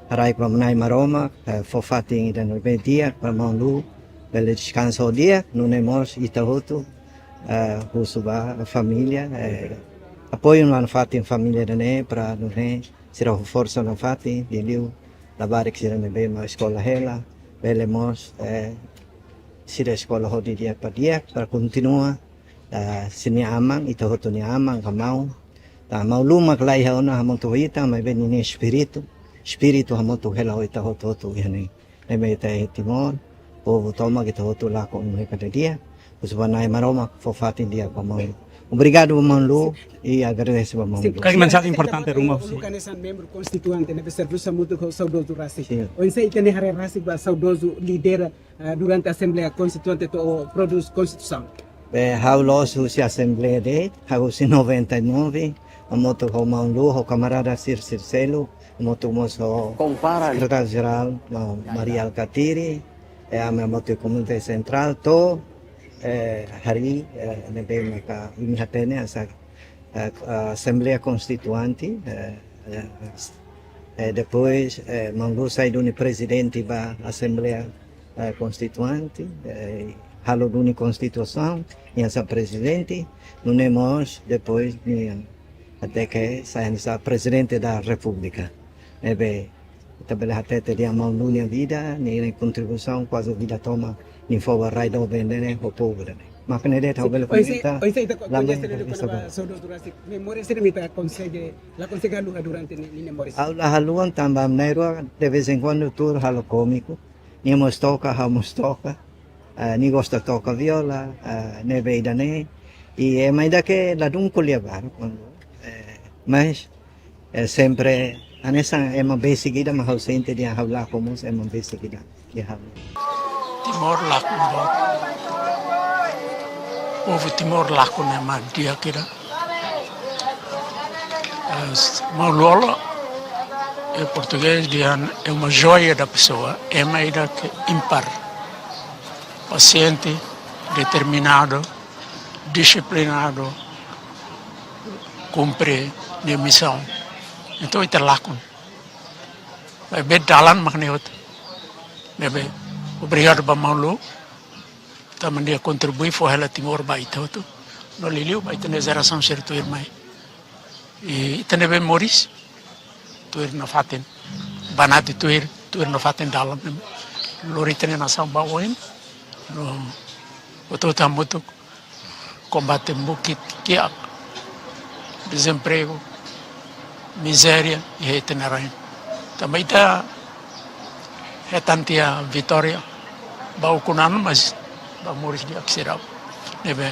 rai para na maroma, fofati ida no dia para manlu, bele descanso o dia, não nemos ita hotu Husuba, a família, apoio na fati família dane para não será força na fati, diliu, lavar que será bem na escola ela, belemos será escola hodi dia para continuar, sini amang ito hoto ni amang kamau, mau luma klai haona hamonto ita, mas bem ni espírito hamonto hela ita hoto yani, leme ita Timor, povo toma que hoto lá com um cada dia. Os banais maroma fofati dia como obrigado Manlu e agradeço a Manlu. Que mensagem importante rumah sih? Bukan membro konstituante nebe serviço muito com saudoso rasi. Onde se ikane hare rasi ba saudoso líder durante a Assembleia Constituinte to produz Constituição. Hauloso se Assembleia de, hauloso 99, a moto com Manlu, o camarada Circelo, a moto moço secretário-geral Maria Alcatiri, a minha moto Comitê Central, to hari nebe maka imihatene asa Assembleia Constituinte depois Manlu sai do presidente da Assembleia Constituinte halo do Constituição e essa presidente não temos depois até que sai essa presidente da República nebe também até teria Manlu na vida nem contribuição quase vida toma ni forward ride o vendene o povo dane makne de tau bele comenta la saudoso durante memória sermita consegue la consegue lugar durante ni memória aula haluan tambah nairo de vez em quando tour halo cômico ni mostoca ni gosta toca viola ne veidane e mais da que la dun colhevar quando mas sempre anessa é uma basic ida mas ausente de hablar como é uma basic ida que Timor lakon bot. Povo Timor lakon é uma dia que era. Maulolo em português é uma joia da pessoa, é uma ida que impar, paciente, determinado, disciplinado, cumpre a missão. Então itu lakon. Vai bed dalan makniot. Bebe. Obrigado para Manlu, também dia contribui foi ela Timor vai todo, no liliu vai ter geração certo irmã e tem bem Moris, tu na faten, banati tu na faten dalam, lori tem nação bawin, no outro tamuto combate bukit kiak, desemprego, miséria e itinerário, também tá tantia Vitória bau kunan mas bau Moris di Aksirau nebe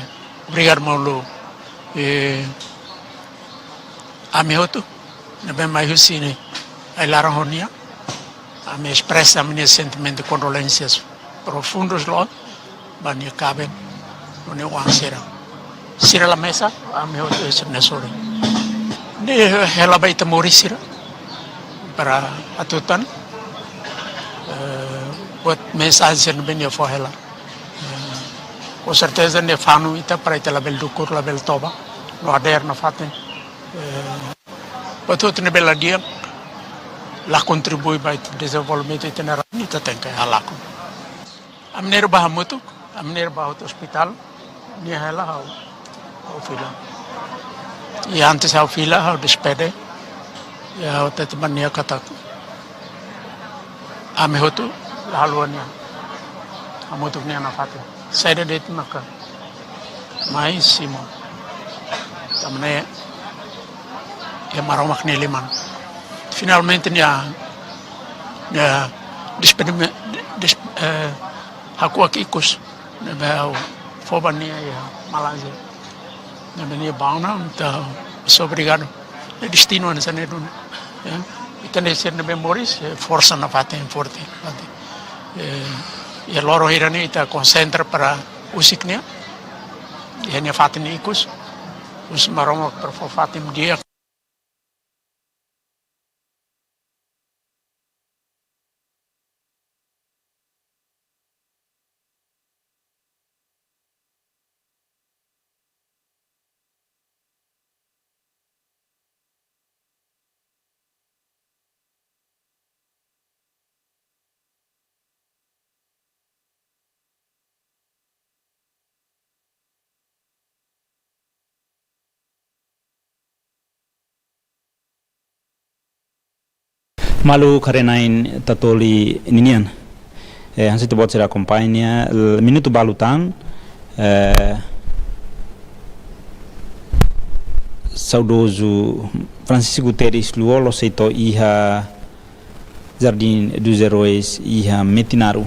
obrigado Manlu amihotu nebe mai husine ai laranhonia me expressa minha sentimento de condolências profundos lá bania caben no ne wansera sira la mesa amihotu es nesore Ni hela baita morisira para atutan. Buat mensagem no bem for hela. Com certeza ne fanu ita para ita label dukur label toba. No ader na faten. Patut ne bela dia la contribui para o desenvolvimento itinerário ita tem que halako. Amner bahamutuk, amner bahut hospital ni hela au fila. E antes ao fila ao despede e ao tetemania katak. Ame hotu laluannya. Amutuk ni anak fatin. Saya ada itu maka mais simo. Tamne ya maromak ni liman. Finalmente ni despede aku ikus ne bau fobania ya Malaysia. Na minha bauna, então, sou obrigado. É destino nessa neduna. Então, esse é memórias, força na fatem forte. E a loro irani está concentra para o siknia. E a fatem ikus, os maromos para fatem dia. Malu karenain tatoli ninian. Hansi tebot será companhia minuto balutan. Saudoso Francisco Guterres Luolo seito iha Jardim dos Heróis iha Metinaru.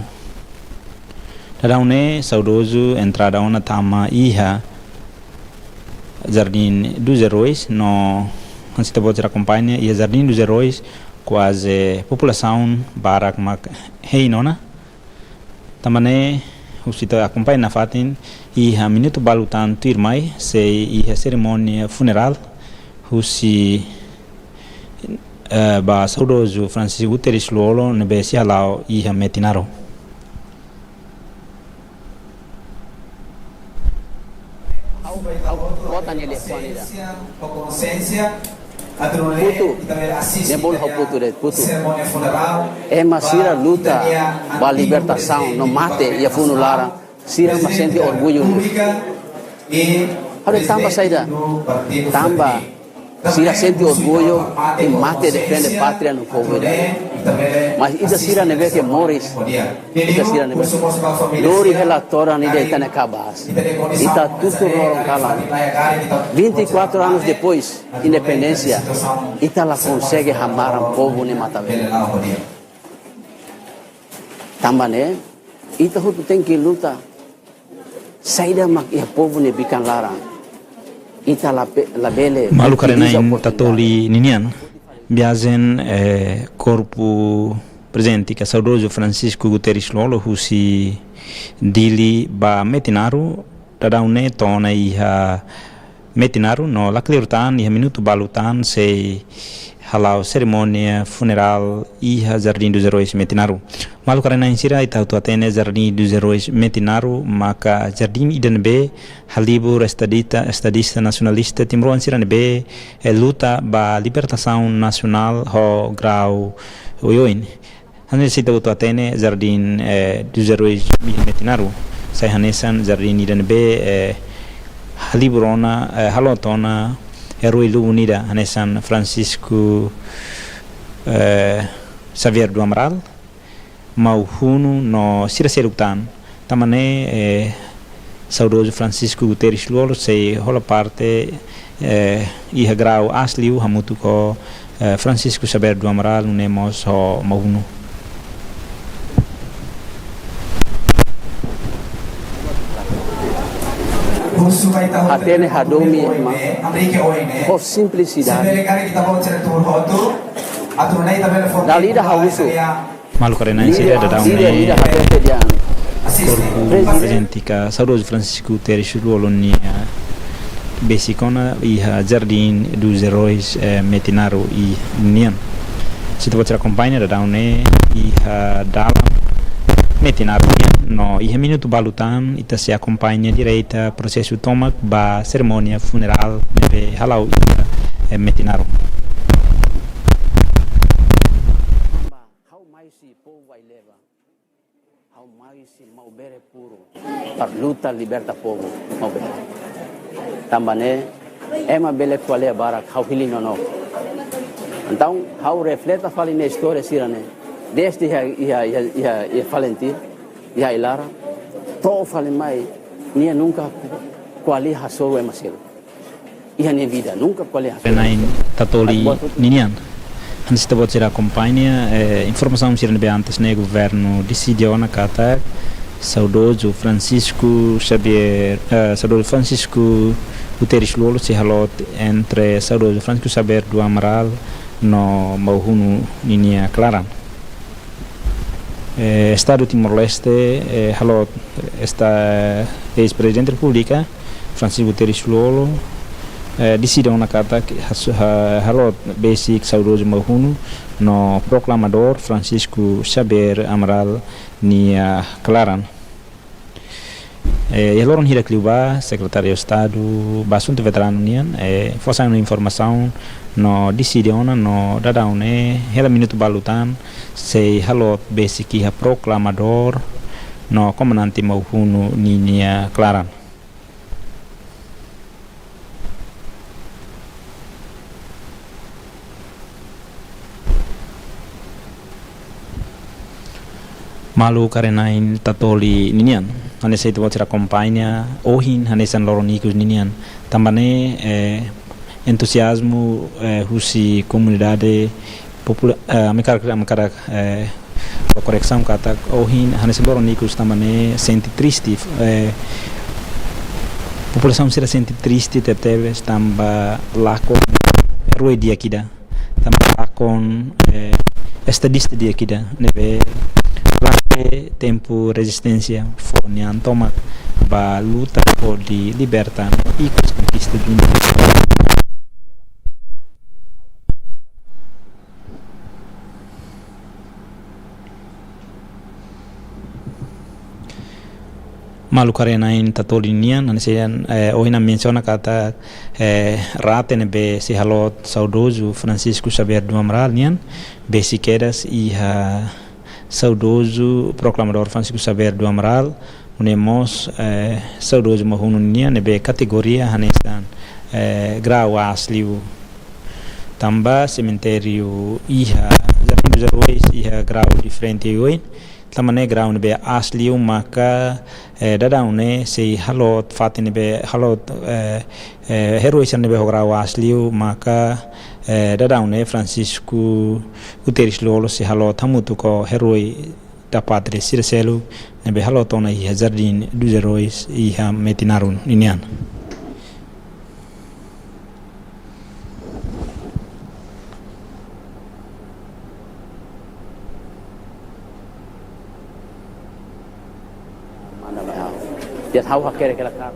Dadaune saudoso entrada ona tama iha Jardim dos Heróis no Hansi tebot será companhia iha Jardim dos Heróis quase população barak mak heinona tamane usita acompanha na fatin e a minuto balutan turmai sei e a cerimônia funeral usi ba saudoso Francisco Guterres Luolo nebe si halau e a Metinaro. Putu, nebol ho putu de putu. É masira luta para libertação, não mate e funulara. Sira mas sente orgulho. Ada tambah saida, tambah sira sente orgulho e mate defende pátria no povo. Mas ida sira neve que moris, ida sira neve. Dori relatora ni de tane cabas. Ita tudo lorong kalan. 24 anos depois, independência, ita la consegue amar um povo ne Matavele. Tambane, ita hutu tem que lutar. Saída mak ia povo ne bikan larang. Ita la bele. Malu karenain tatoli ninian. Biazen corpo presente que saudoso Francisco Guterres Luolo husi dili ba Metinaru tadaune tona iha Metinaru no laklirutan iha minuto balutan sei halau cerimônia funeral iha Jardim dos Heróis Metinaru. Malu karena insira ita tu atene Jardim dos Heróis Metinaru maka Jardim IDNB halibur estadista nacionalista timro insira nebe luta ba libertação nacional ho grau oyoin. Hanel sita tu atene Jardim dos Heróis Metinaru sai hanesan Jardim IDNB haliburona halotona Heroi Lu Unida hanesan Francisco Xavier do Amaral mau hunu no sira seruktan tamane saudoso Francisco Guterres Luolo sei hola parte iha grau asliu hamutu ko Francisco Xavier do Amaral unemos ho mau hunu. Atene hadomi por simplicidade. Dalida hausu. Malu karena insira da daune corpo presente ka saudoso Francisco Guterres Luolo nia Besicona e Jardim dos Heróis Metinaro e Nian. Se você acompanha da Daune e Dalam Metinaro Nian, no e minuto balutan e se acompanha direita processo tomak ba cerimônia funeral nebe halau e Metinaro. Luta liberta povo também é uma bela qualidade para how hilino no então how refleta fala na história sirane desde ia Valentim ia Ilara todo fala mais nem nunca quali hasoro é masel ia nem vida nunca quali hasoro nain tatoli ninian antes de você acompanha informação sirane antes né governo decidiu na kata saudoso Francisco Xavier, saudoso Francisco Guterres Lolo se halot entre saudoso Francisco Xavier do Amaral no Mauhunu Ninia Clara. Estado Timor-Leste halot esta ex-presidente da República Francisco Guterres Lolo decidiu na carta que halot basic saudoso Mauhunu no proclamador Francisco Xavier Amaral Nia Claran. E loron hira kliuba secretário de Estado basunto veterano nian fossa uma informação no decidiona no dadaune hela minuto balutan se halot basic ha proclamador no comandante Mauhunu Nia Claran. Malu karenain tatoli ninian hanesa itu você acompanha ohin hanesan loronikus ninian tambane entusiasmo husi comunidade popular amikara correção kata ohin hanesan loronikus tambane sente triste população se sente triste teve tamba lako roi dia kida tamba lakon estadista dia kida neve tempo resistência fone antoma ba luta por de libertar e conquista do mundo. Malu karena in tatolinian ansean oina menciona kata rate nebe se halot saudoso Francisco Xavier do Amaral nian besiqueras e saudoso proclamador Francisco Xavier do Amaral unemos saudoso Mauhunu Nia nebe categoria hanesan grau asliu tamba cemitério iha Jardim dos Heróis iha grau diferente oi tamane grau nebe asliu maka dadaune se halot fatin nebe halot heróis nebe grau asliu maka dadaune Francisco Guterres Lolo se halot hamutu ko heroi da pátria Circelo nebe halotona iha Jardim dos Heróis iha Metinaro ninian. Dia tahu hakere kala kar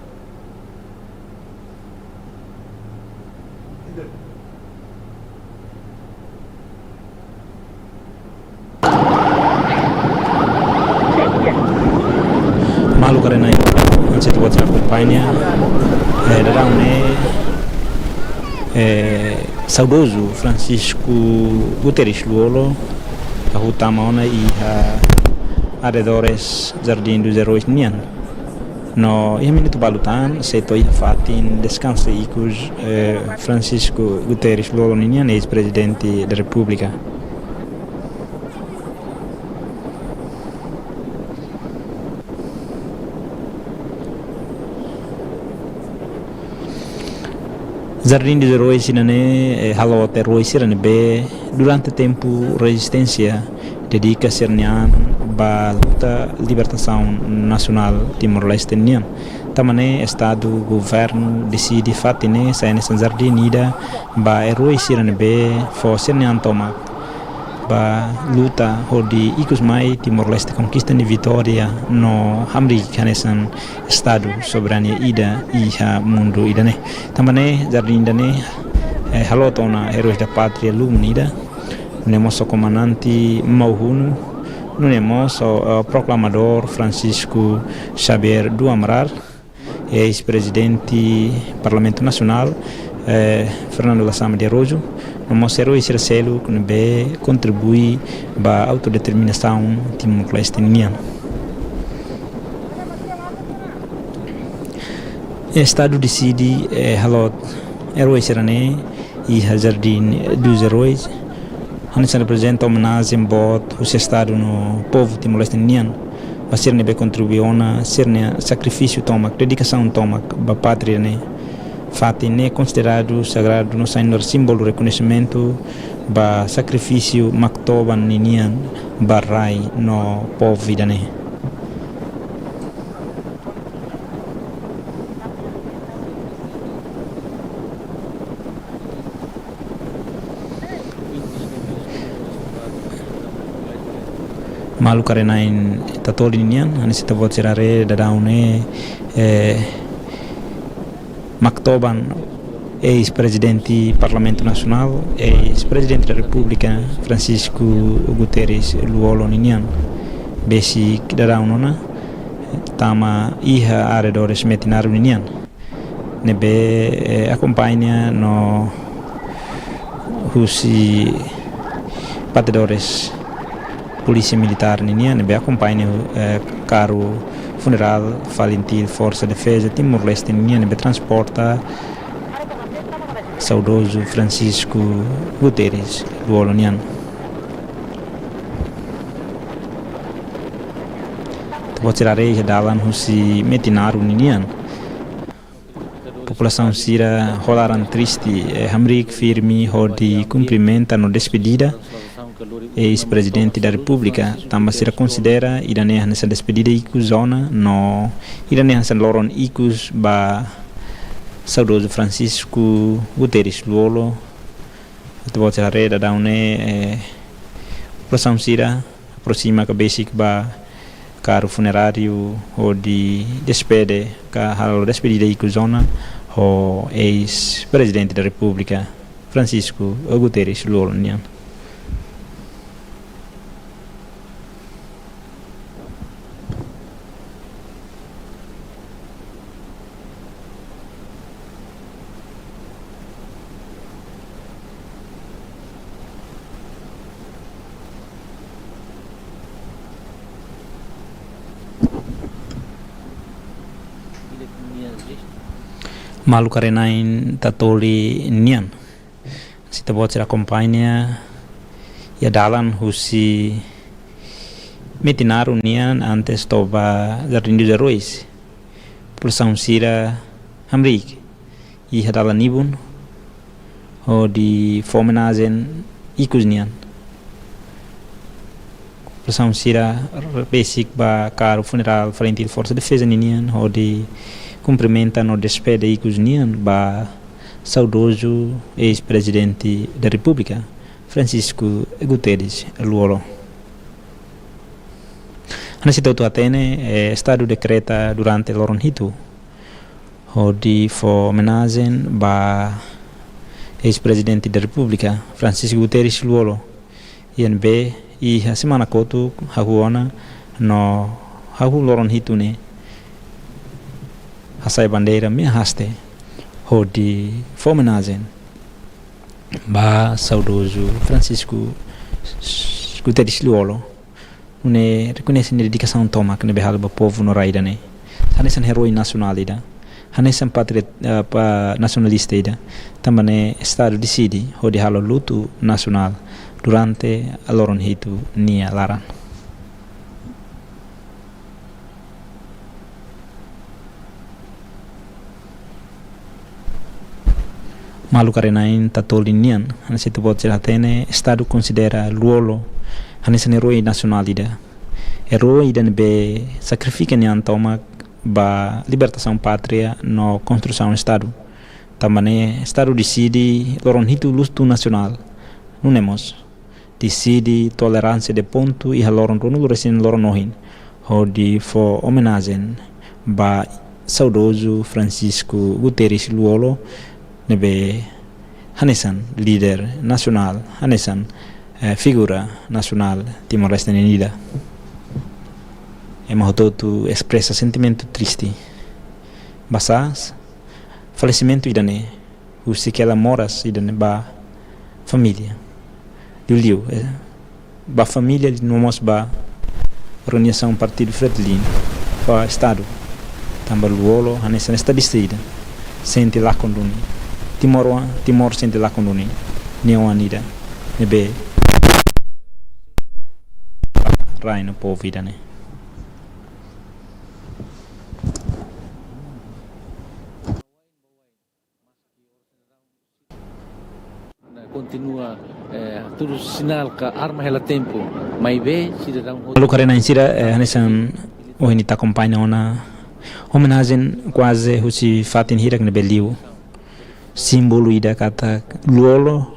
malu karena anse tu você acompanha dadaune saudoso Francisco Guterres Lolo a Rutamona e arredores Jardim dos Heróis nian no ia minuto balutan se toi fatin descansa icus Francisco Guterres Lolo nian ex-presidente da República. Jardim dos Heróis inane halot heróis irane be durante tempo resistência dedica sernian ba luta libertação nacional Timor-Leste nian tamane estado governo decide fatine saine san jardim ida ba heróis irane be fo sernian toma ba luta hodi ikus mai Timor-Leste conquista ni vitória no hamri kanesan estado soberania ida iha mundo ida ne tambane jardim dane halotona heróis da pátria lumnida nemos o comandante Mauhunu nemos o proclamador Francisco Xavier do Amaral ex-presidente Parlamento Nacional Fernando Lassama de Arrojo nós heróis selo que be contribui para a autodeterminação Timor-Leste niano. O Estado decide halot heróis serane e jardim dos heróis onde se representa homenagem bot o Estado no povo Timor-Leste niano para ser nebe contribuiona ser ne sacrifício toma dedicação toma para a pátria ne fati ne considerado sagrado no saindo símbolo reconhecimento ba sacrifício maktoban ninian barai no povo vidane malu karena in tatoli ninian ani sita vot serare dadaune Mactoban, ex-presidente do Parlamento Nacional, ex-presidente da República, Francisco Guterres Luolo Ninian, besi dará unona, tama iha arredores metinar Ninian, nebe acompanha no husi batedores polícia militar Ninian, nebe acompanha caro funeral Valentil Força Defesa Timor-Leste nebe transporta saudoso Francisco Guterres Luolo Nian. Vou tirar aí dalan husi metinaru ninian. População sira rolaran triste hamrik firme hodi cumprimenta no despedida ex-presidente da República também se considera irane nessa despedida iku zona no irane nessa loron ikus ba saudoso Francisco Guterres Luolo atau cara reda daune população sira aproxima que basic ba caro funerário ou de despede ka halo despedida iku zona o ex-presidente da República Francisco Guterres Luolo nian. Malu karenain tatoli nian sita bot ser acompanha ya dalan husi metinaru nian antes toba jardim dos heróis população sira hamrik e dalan ibun o di fomenazen ikus nian população sira basic ba caro funeral Valentil Força Defesa nian o di cumprimenta no despede ikus nian ba saudoso ex-presidente da República Francisco Guterres Luolo. Nesse todo atene estado decreta durante loron hitu hodi fo homenagem ba ex-presidente da República Francisco Guterres Luolo INB e a semana kotu hahuona no hahu loron hitu ne hasai bandeira me haste hodi homenagem ba saudoso Francisco Guterres Luolo une reconhece a dedicação toma que nebe halba povo no raida ne hanesan herói nacional ida hanesan nacionalista ida também estado decide hodi halo luto nacional durante a loron hitu nia laran. Malu karenain tatoli nian hanese tebot celatene estado considera Luolo hanese herói nacional ida herói ida nebe sacrifica nian toma ba libertação pátria no construção estado também estado decide loron hitu luto nacional nunemos decide tolerância de ponto e haloron ronul resin loronohin, onde for homenagem ba saudoso Francisco Guterres Luolo, nebe Hanesan, líder nacional, Hanesan, figura nacional Timor-Leste Unida. Hemos todo expressa sentimento triste. Basas, falecimento idane, usi que ela moras idane ba família. Liu, ba família de nomos ba organização partido Fretilin, ba estado. Tambah Luolo, Hanesan estadista ida, sente lá conduni. Timor sente lá conduni. Neoanida, nebe Raino povo idane. Continua tudo sinal que arma ela tempo, mas vê cidadão. Lalu karena insira Hanesan ini ta acompanha ona homenagem quase husi fatin hirak ne beliu simbolo ida kata Luolo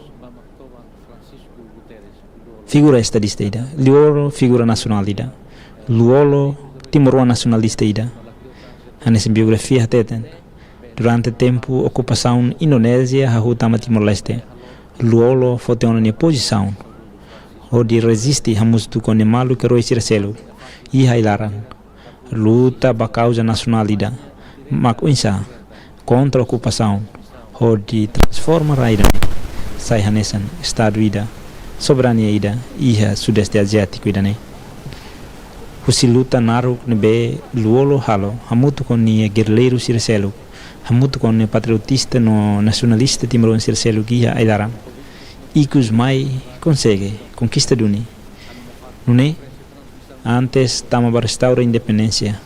figura estadista ida Luolo figura nacional ida Luolo Timor nacionalista ida Hanesan biografia hateten durante tempo ocupação Indonésia hahutama Timor-Leste Luolo foteona ni posição onde resiste hamustu com malu que roi sircelo e hailaran luta ba causa nacionalida makuinsa contra a ocupação onde transforma raida sai Hanesan estado ida soberania ida iha sudeste asiático ida ne husi luta naru nebe Luolo halo hamutu com ni guerreiro sircelo hamutu con patriotista no nacionalista Timor sircelo iha hailaran Icus mai consegue conquista duni nune antes tama ba restaura independência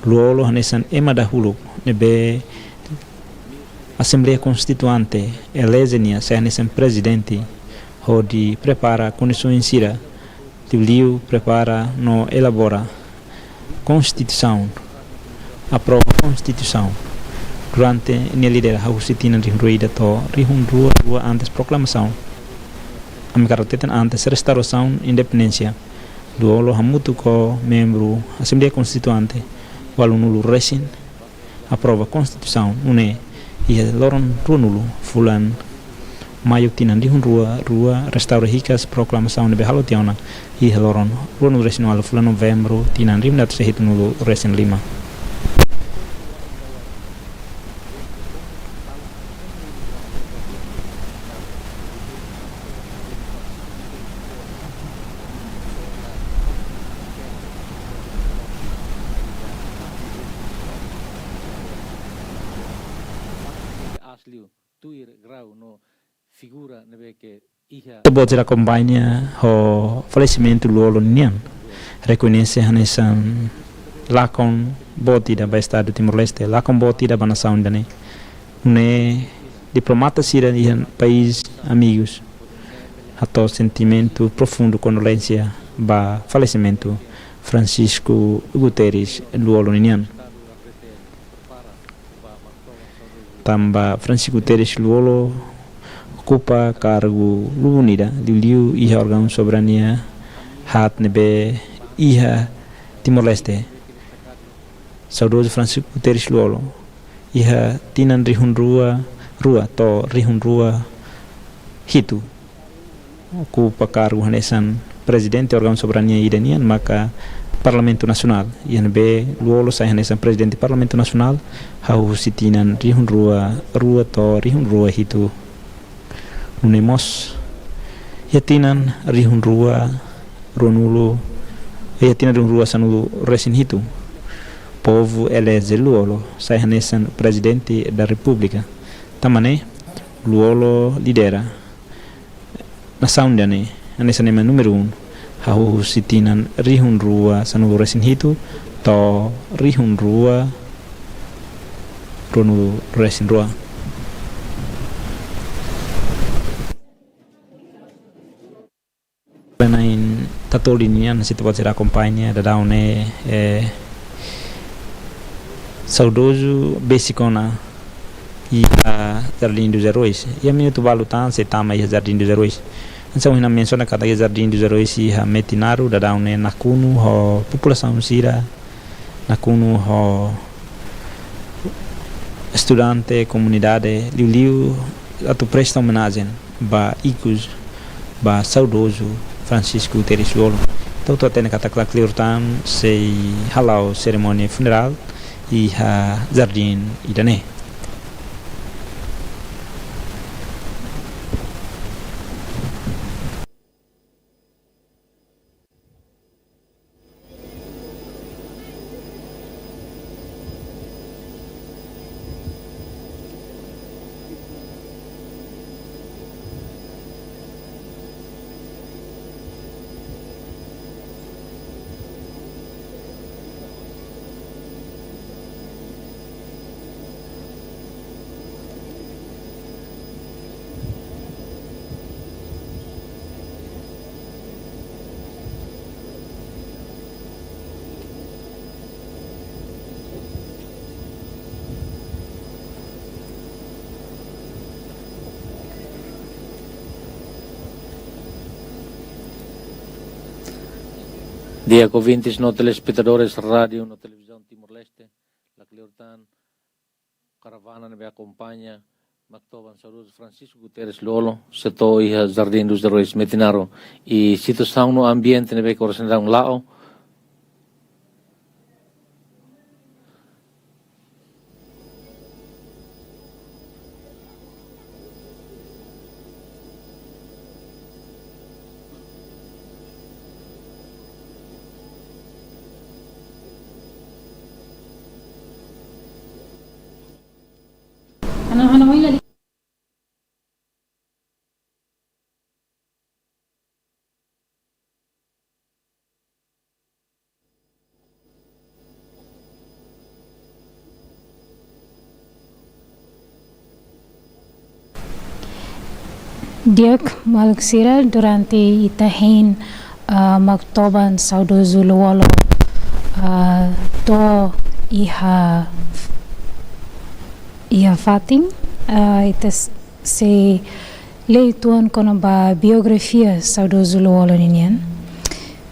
Luolo Hanesan ema dahulu nebe Assembleia Constituante elezenia se Hanesan presidente onde prepara condições sira Liu prepara no elabora Constituição aprova Constituição durante a lidera hausitina de ruída to rihun rua antes proclamação Amikaratetan antes restauração independência Luolo hamutu ko membro Assembleia Constituante walunulu resin aprova Constituição une ia loron runulu fulan mayo tinan dihun rua restaura hikas proclamação de behalotiona ia loron runulu resin walu fulan novembro tinan rimdat sehitunulu resin 5 Terbot acompanha o falecimento do Luolo Nian. Reconhece Hanesan lakon boti da estado Timor-Leste, lakon boti da nação dane. Ne diplomata sira di país amigos. Hato sentimento profundo condolência ba falecimento Francisco Guterres Luolo Nian. Tamba Francisco Guterres Luolo ocupa cargo lunida Liu iha órgão soberania hat nebe iha Timor-Leste saudoso Francisco Guterres Luolo iha tinan rihun rua to rihun rua hitu ocupa cargo Hanesan presidente órgão soberania idanian maka Parlamento Nacional iha nebe Luolo sai Hanesan presidente Parlamento Nacional hau sitinan rihun rua to rihun rua hitu Unemos yatinan rihun rua ronulu yatinan rihun rua sanulu resin hitu povo elege Luolo sai Hanesan presidente da República tamane Luolo lidera nação dane Hanesan ema número 1 hau sitinan rihun rua sanulu resin hitu to rihun rua ronulu resin rua in tatolinian si tempat será acompanha da daune saudoso Besicona e a Jardim dos Heróis e a minha tubalutan se tama e a Jardim dos Heróis Então, ina menciona kata Jardim dos Heróis e a Metinaro, da daune nakunu ho população sira, nakunu ho estudante, comunidade, liu atu presta homenagem ba Icus, ba saudoso Francisco Guterres Luolo. Então, tu até na kata Clacleurtan sei halau cerimônia funeral e a Jardim Idane. Dia ouvintes no telespectadores rádio no televisão Timor-Leste, la Cleurtan caravana me acompanha, Mactoban Saúde Francisco Guterres Luolo, setor e Jardim dos Heróis Metinaro e situação no ambiente ne que representam lá. Dirk Malksira durante itahin Mactoban saudoso Luolo to iha fating ita se leituan kono ba biografia saudoso Luolo ninian.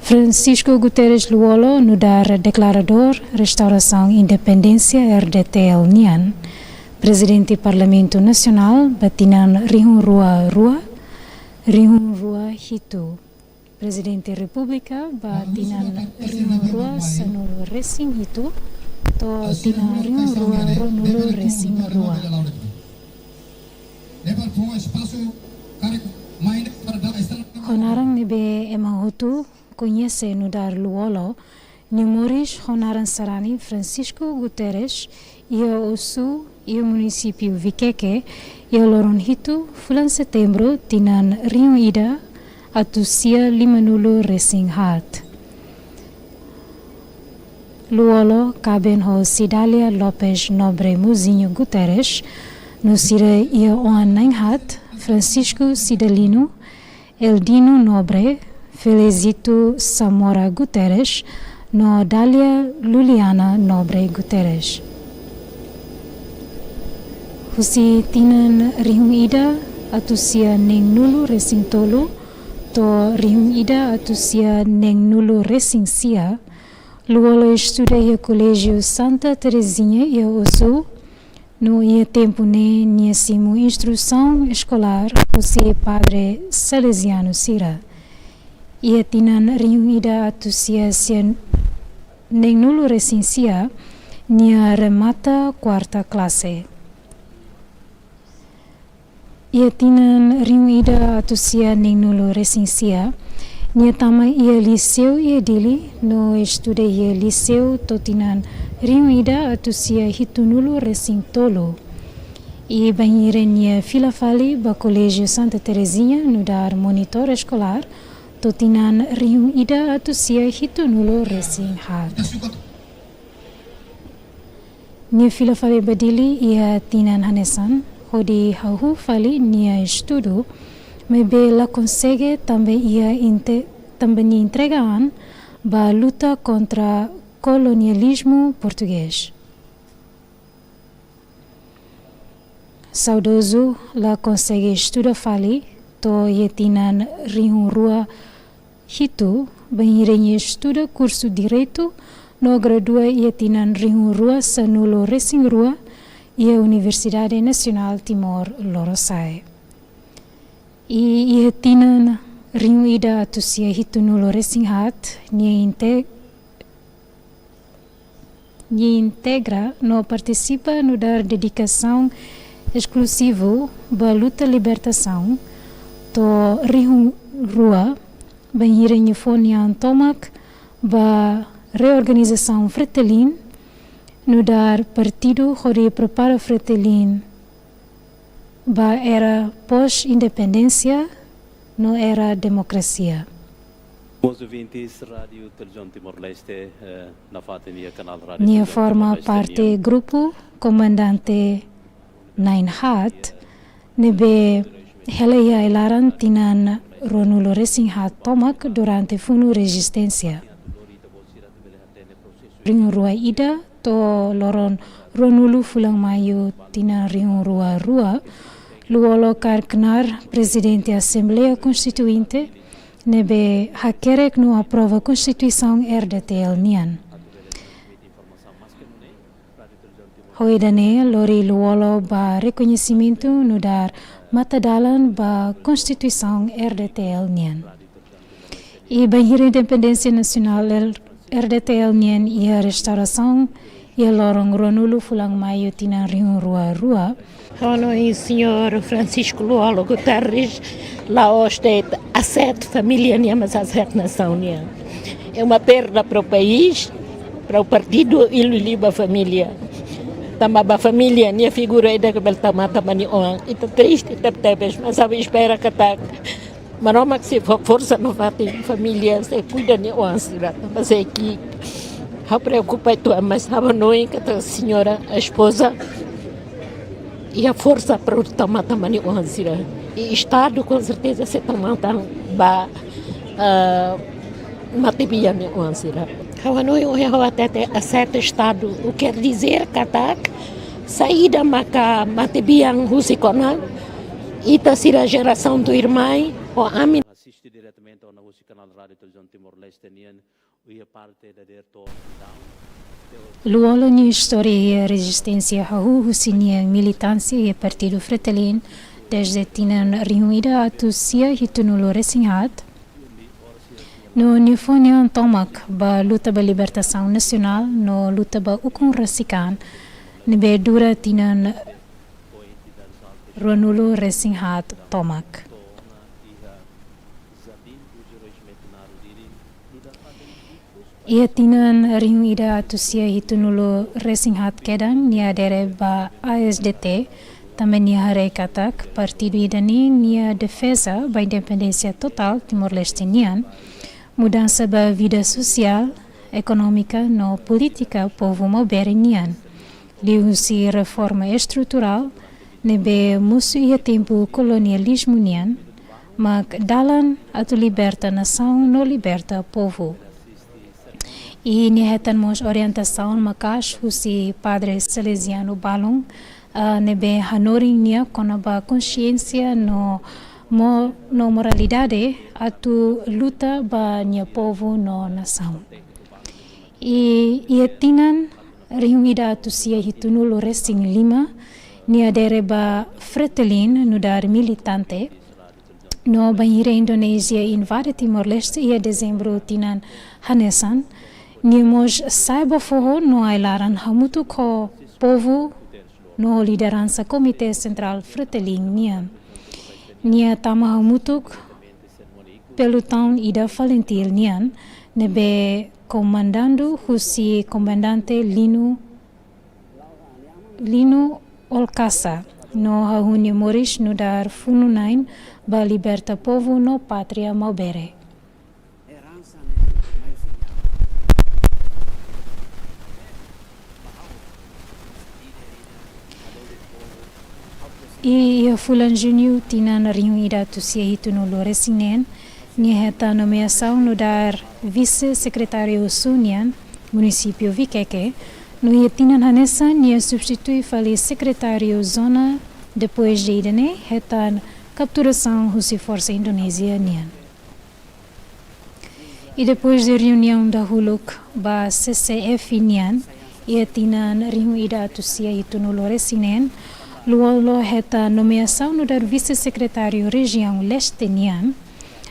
Francisco Guterres Luolo nudar declarador restauração independência RDTL nian. Presidente do Parlamento Nacional, Batinan Rihun Rua Hitu. Presidente da República, Batinan Rihun Rua Sanulu Racing Hitu, to Tinan Rihun Rua Ronulu Racing Rua. Honarang nebe emahutu conhece nudar Luolo, Nimoris Honaran Sarani Francisco Guterres, e o Sul e o município Viqueque e o Loronhito, fulan setembro, tinan Rio Ida, atusia limanulu Racing Heart. Luolo caben ho Cidália Lopes Nobre Muzinho Guterres, no sira e o Ananghat, Francisco Cidalino, Eldino Nobre, Felizito Samora Guterres, no Dália Luliana Nobre Guterres. Husi tinan Rihung Ida atusia neng nulu Racing Tolu, to Rihung Ida atusia neng nulu Racing Sia, Luolo estuda e Colégio Santa Terezinha e Osu, no ia tempo ne niasimu instrução escolar José Padre Salesiano Sira. Ia tinan Rihung Ida atusia sia neng nulu Racing Sia, nia remata quarta classe. Ia tinan Rio Ida atusia neng nulu Racing Sia, nia tama ia liceu ia dili, no estude ia liceu totinan Rio Ida atusia hitu nulu Racing Tolo. I banhire nia filafali ba Colégio Santa Terezinha no dar monitor escolar, totinan Rio Ida atusia hitu nulu Racing Heart. Nia filafali badili ia tinan hanesan, Hodi hauhu fali nia estudo, mebe la consegue também ia também entregaan ba luta contra colonialismo português. Saudoso la consegue estudo fali, to yetinan Rihung Rua Hitu, banhirenye estuda curso Direito, no gradua yetinan Rihung Rua Sanulo Racing Rua e a Universidade Nacional Timor-Leste. E yetinan Rihung Ida atusia Hitu nulo Racing Hat, integra no participa no dar dedicação exclusivo ba luta libertação to Rihung Rua banhirenye fonian tomak ba reorganização Fretilin no dar partido hori prepara Fretilin ba era pós-independência no era democracia. Os ouvintes Rádio Televisão Timor-Leste na Fatenia Canal Rádio. Nia forma parte grupo comandante Nainhat nebe helaya ilaran tinan Ronulo Racing Hat tomak durante funu resistência. Rihung Rua Ida to loron Ronulu Fulang Mayu tinan Rihung Rua Rua luolo karknar presidente Assembleia Constituinte nebe hakerek no aprova Constituição RDTL Nian. Hoidane lori luolo ba reconhecimento no dar matadalan ba Constituição RDTL Nian. E banhir independência nacional RDTL Nian e a restauração e a lorong Ronulu Fulang Mayu tinan Rihung Rua Rua. Ono e senhor Francisco Luolo Guterres lá hoje a 7 famílias mas a 7 nações. É uma perda para o país, para o partido e a família. Também a família, a figura é que belta mata mani on. Itu triste, mas sabe espera que tá. Mas não é que se for força não vai ter família, se cuida de on, mas é que a preocupa tu, mas sabe não é que a senhora, a esposa e a força para tomar também o ansira. E Estado com certeza se tomar ba matibia ne o ansira. Hawanoi o até a certo estado, o quer dizer katak saída maka matibiang husikona ita sira geração do irmão o amin. Assiste diretamente ao nosso canal Rádio Televisão Timor-Leste e a parte da Luolo ni história e resistência hahu husinia militância e partido Fretilin desde tinan Rihung Ida atusia hitunulo Racing Hat no nifonia tomak ba luta ba libertação nacional no luta ba ukung rasikan nebe dura tinan Ronulo Racing Hat tomak. Ia tinan Rihung Ida atusia hitunulo Racing Hat kedan nia dere ba ASDT também nia harei katak partido idani nia defesa ba independência total Timor-Leste nian mudança ba vida social, econômica no política povo mobere nian liusi reforma estrutural nebe musu ia tempo colonialismo nian mak dalan atu liberta nação no liberta povo. E nihetan mos orientação makas husi padre Salesiano Balong nebe hanoring nia konaba consciência no moralidade atu luta ba nia povo no nação. E tinan Rihung Ida atu sia hitunulo Racing 5 nia dere ba Fretilin no dar militante no banhira Indonésia invade Timor-Leste e dezembro tinan hanesan nimos saiba forro no ailaran hamutu ko povo no liderança Comitê Central Fretilin nia tama hamutuk pelotão Ida Valentil nian nebe comandando husi comandante Lino Olcasa no hahuni Moris no dar fununain ba liberta povo no pátria maubere. E fulan junho tinan Rihung Ida tusia hitunulo Racing nia heta nomeação no dar vice-secretário Sunian município Vikeke no tinan hanessa nia substitui fali secretário zona depois de idane hetan capturação Russa Força Indonésia nian. E depois da reunião da Huluk ba CCF nian, ia tinan rihu ida atusia itu no Loresinen, luolo heta nomeação no dar vice-secretário região leste nian,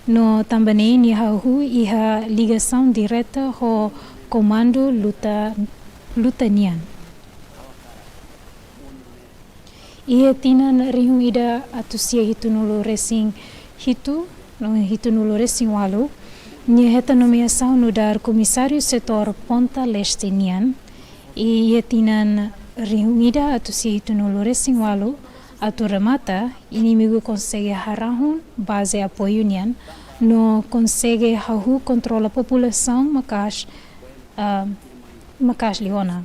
no também ni hahu iha ligação direta ho comando luta nian. Ia tinan rihu ida atusia itu no Loresing hitu no Loresing walu, ni heta nomeação no dar comissário setor Ponta Leste nian, e ia tinan rihu ida atusia itu no Loresing walu, atu remata inimigo consegue harahun base apoio nian, no consegue hahu controla população makas liona.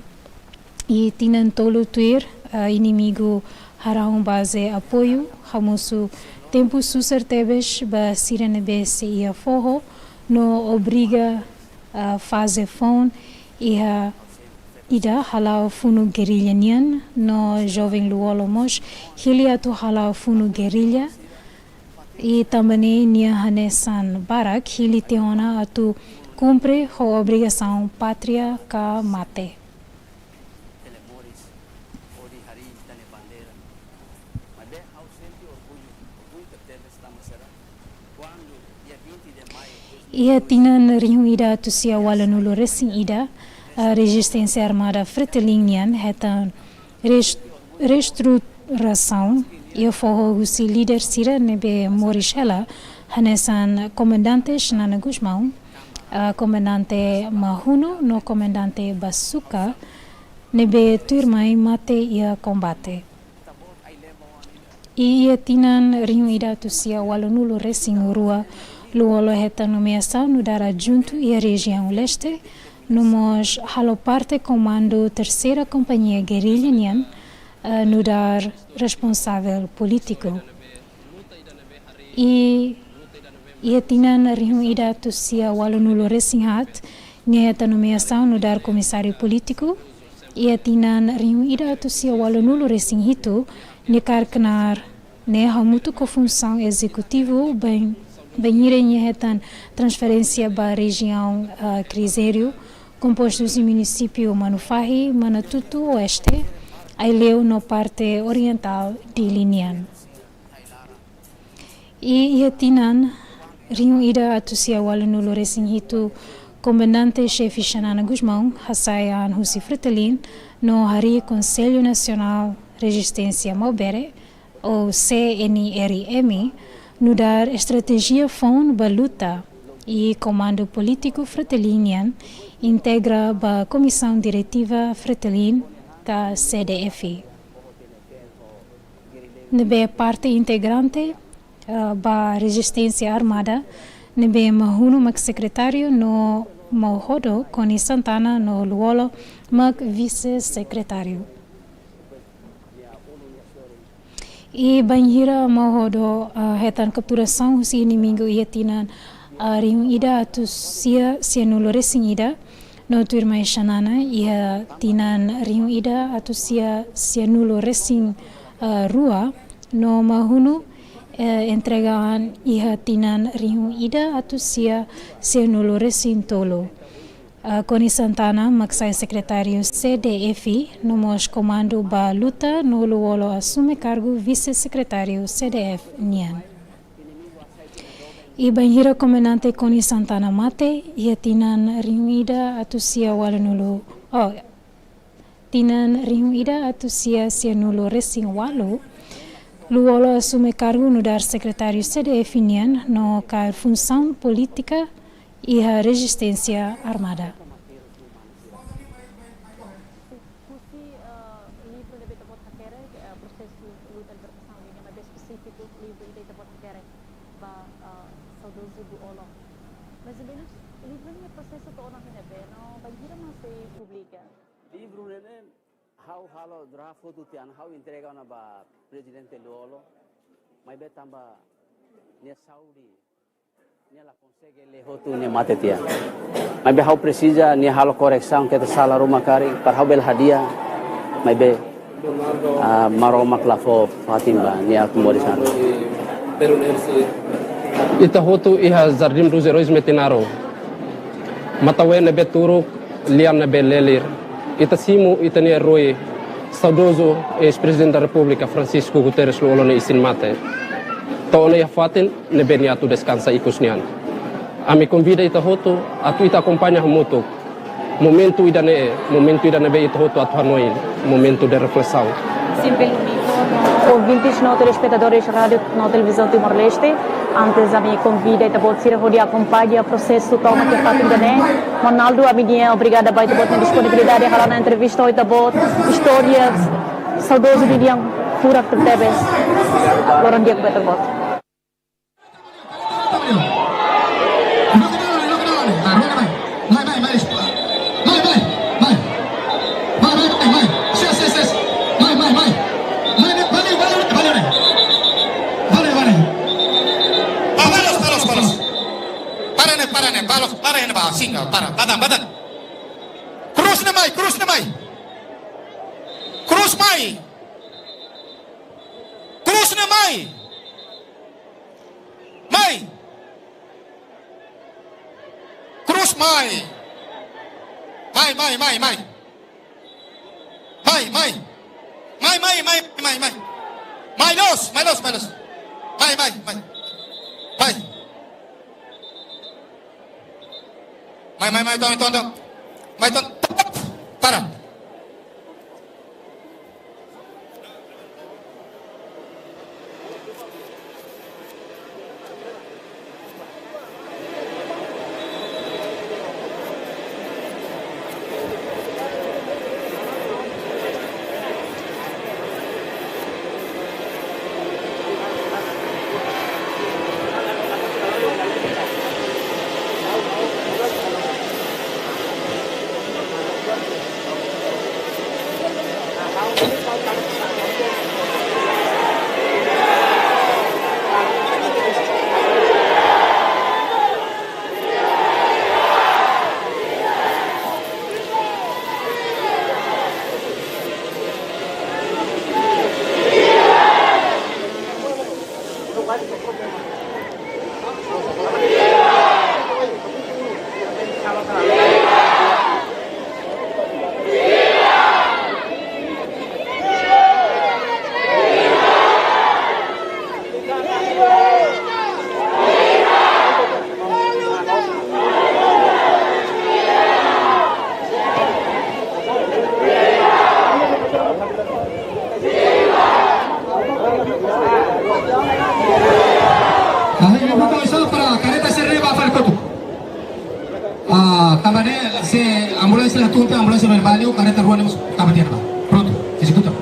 E tinan tolu tuir inimigo harahun base apoio, hamusu tempo sucertebes ba sirenebe se ia forro, no obriga fazer fon ia ida halau funu guerrilha nian, no jovem luolo mos hili atu halau funu guerrilha, e também nia hanesan barak hili teona atu cumpre ho obrigação pátria ka mate. Ia tinan rihu ida atusia wala no Loresing ida, a resistência armada fretilinian heta reestruturação e forro husi líder sira nebe Morishela hanesan comandantes nana Gusmão, comandante Mahuno no comandante Basuka nebe turmai mate ia combate. E ia tinan rihu ida atusia wala no Loresing rua luolo heta nomeação no dar adjunto e a região leste, nomos halo parte comando terceira companhia guerrilha nian, no dar responsável político. E ia tinan rihu ida atusia walo no Loresing hat, ni heta nomeação no dar comissário político, ia tinan rihu ida atusia walo no Loresing hitu, ni karkenar ne hamutu ko função executivo bem Banhirem hetan transferência para a região Crisério, compostos do município Manufahi, Manatutu Oeste, Aileu no parte oriental de Linian. E Iatinan, riu ida atusia wala no Loresing hitu, comandante-chefe Xanana Gusmão, Hassayan Husi Fretelin, no Hari Conselho Nacional Resistência Mobere, ou CNRM, no dar estratégia FON ba luta e comando político Fretelinian integra ba comissão diretiva Fretelin ka CDF. Nebe parte integrante ba resistência armada, nebe Mahuno mak secretário no Mauhodo Coni Santana no Luolo mak vice-secretário. E banhira Mauhodo hetan capturação husi inimigo ia tinan riung ida atu sia no Loresing ida no turmai Xanana ia tinan riung ida atu sia no Loresing rua no Mahuno entregaan ia tinan riung ida atu sia no Loresing tolo. Coni Santana, maksai secretário CDF, nomos comando ba luta no Luolo assume cargo vice-secretário CDF nian. E banhira comandante Coni Santana mate, ia tinan riuida atusia wala nulo, tinan riuida atusia no Loresing walu, Luolo assume cargo no dar secretário CDF nian no car função política e a resistência armada. Livro nele, how halo draft tu tian how entrega na ba presidente Luolo, mas be tamba ne Saudi la consegue le hotu ne mate tia. Mas be how precisa ne halo correção que sala ruma kari para how bel hadia, mas be maro maklafo Fatima ne akumori sana. Ita hotu iha Jardim dos Heróis Metinaro. Matawe na beturuk, liam na belelir. Ita simu ita ni herói saudoso ex-presidente da República Francisco Guterres Luolo na isin mate. Toona ia fatin ne beniatu descansa ikusnian. Ami convida ita hotu atu ita acompanha mutu. Momento ida ne be ita hotu atu Hanoi, momento de reflexão. Ouvintes no telespectadores rádio na televisão Timor-Leste, antes a minha convida e a ser rodear acompanha o processo toma que fato internet. Ronaldo, a minha obrigada by the bot disponibilidade hala na entrevista e bot história saudoso de yang pura que tebes. Loron dia better bot. Singa, badan. Cruz na mai. Cruz mai. Cruz na mai. Cruz mai. Mai dos. Para. Ambulância la tumpa, ambulância no valeu, careta rua nemos cabadia. Pronto, executa.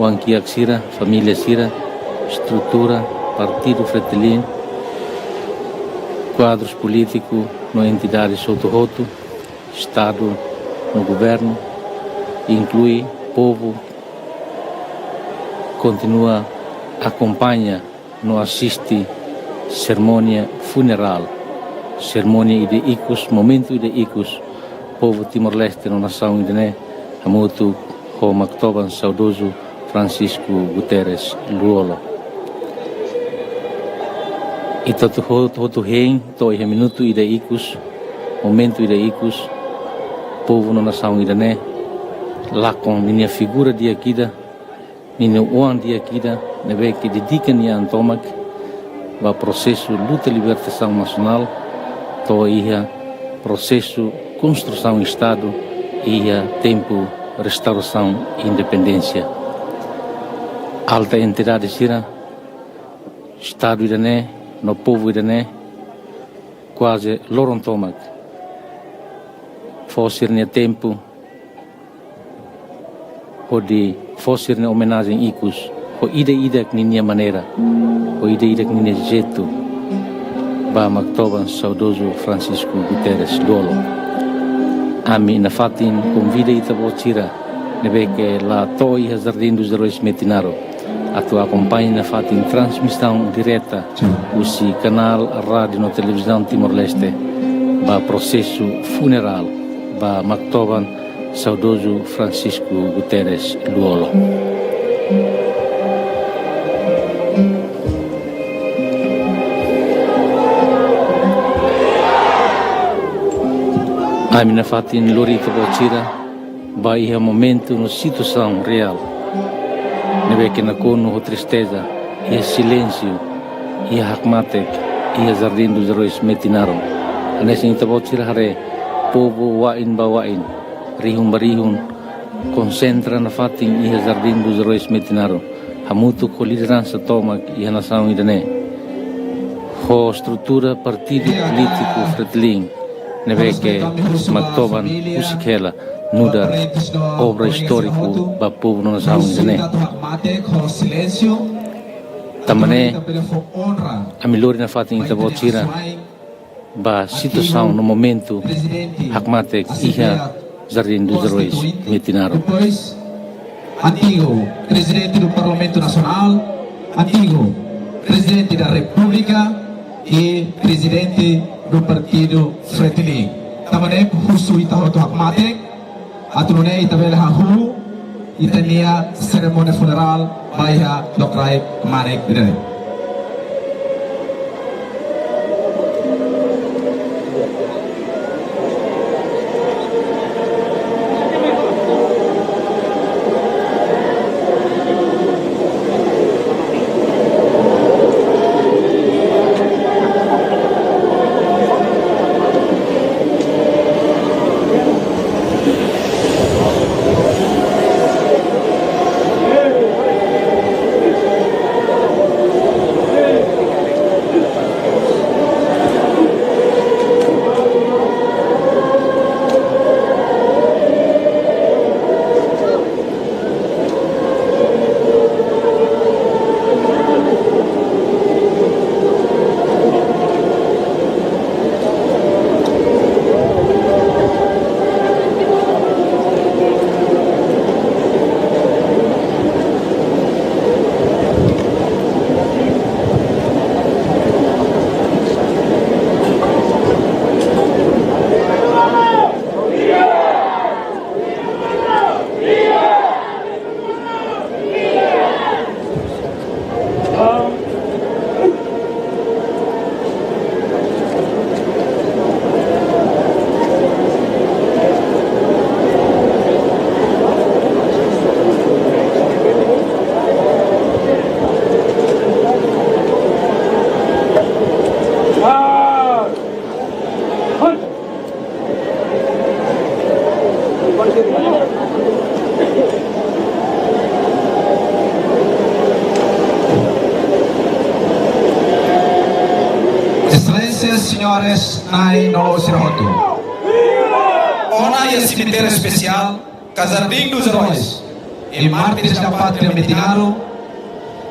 Wankiak Sira, família Sira, estrutura, partido Fretilin, quadros políticos na entidade Soto-Roto, Estado no governo, inclui povo, continua, acompanha, não assiste cerimônia funeral, cerimônia de icos, momento de icos, povo Timor-Leste na nação indígena, a muito o Mactoban saudoso Francisco Guterres Luolo. E todo rei, todo minuto e de icos, momento e de icos, povo na nação indígena, lá com minha figura de aquida, minha oan de aquida, neve que dedica minha antomac, va processo luta e libertação nacional, to ia processo construção Estado, ia tempo restauração e independência. alta entidade sira, Estado irané, no povo irané, quase loron tomak. Fossirne tempo, onde fossirne homenagem icus, o ida que ninha maneira, o ida que ninha jeito, ba Mactoban saudoso Francisco Guterres Lolo. Ami na fatin convida ita botira, nebe que la toi Jardim dos Heróis Metinaro, a tua acompanha na fatin transmissão direta, usi canal rádio na televisão Timor-Leste, ba processo funeral, ba Mactoban saudoso Francisco Guterres Luolo. A minha fatin lorita botira vai é momento no situação real. Nebe que na cono tristeza e silêncio e a hakmatek e a Jardim dos Heróis Metinaro. Nesse ita botira hare povo wain bawain rihun barihun concentra na fatin e a Jardim dos Heróis Metinaro. Hamutu com liderança tomak e a nação irané. Ho estrutura partido político fretilin. Neve que Mactoban usikela nudar obra histórico ba povo na nação irané. Tamane a melhor na fatin ita botira ba situação no momento hakmatek iha Jardim dos Heróis Metinaro. Antigo presidente do Parlamento Nacional, antigo presidente da República e presidente do Partido Fretilin. Tamane husu itahoto hakmatek, atrune itabela hahu, itania cerimônia funeral baiha dokrai manek bidane. Senhores, nai no sirhoto. Ona e cemitério especial, Jardim dos Heróis, e mártires da pátria Metinaro,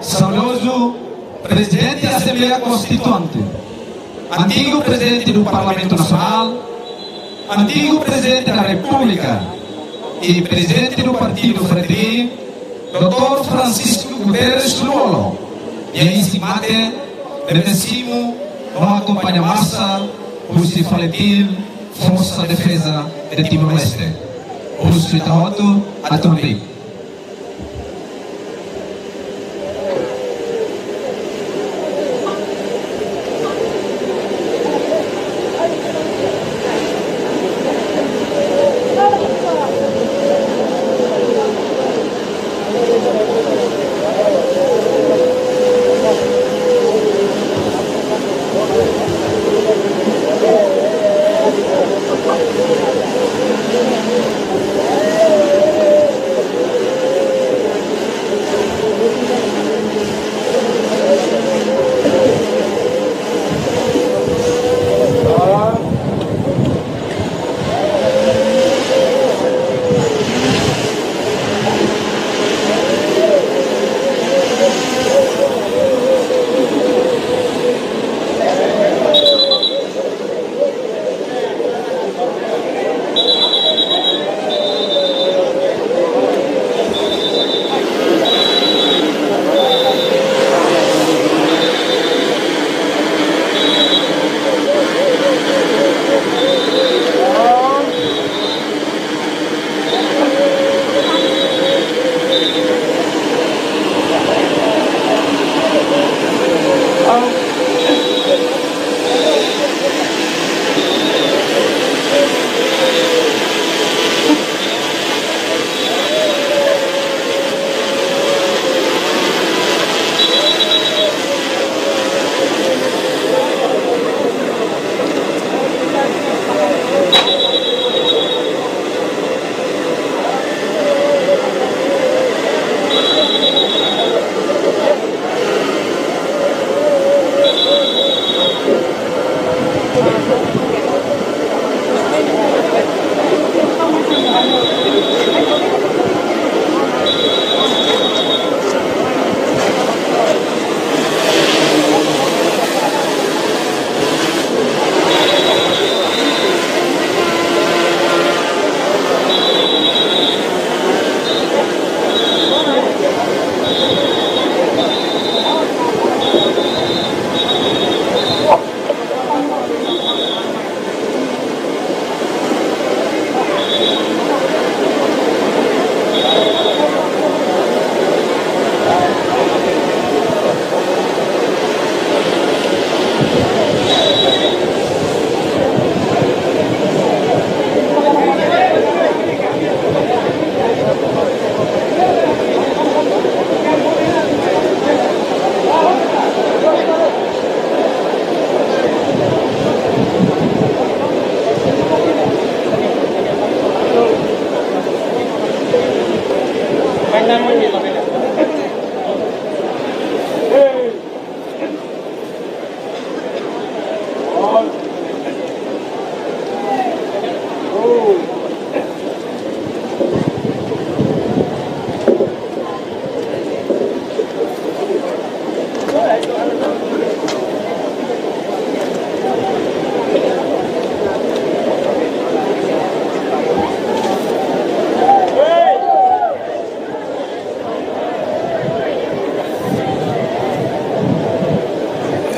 saudoso presidente da Assembleia Constituinte, antigo presidente do Parlamento Nacional, antigo presidente da República e presidente do Partido Fretilin, Dr. Francisco Guterres Luolo, e em Simate, Benecimo, não acompanha massa, Russi Faletil, Força de Defesa de Timor-Leste. Russi Itahoto, Atombi.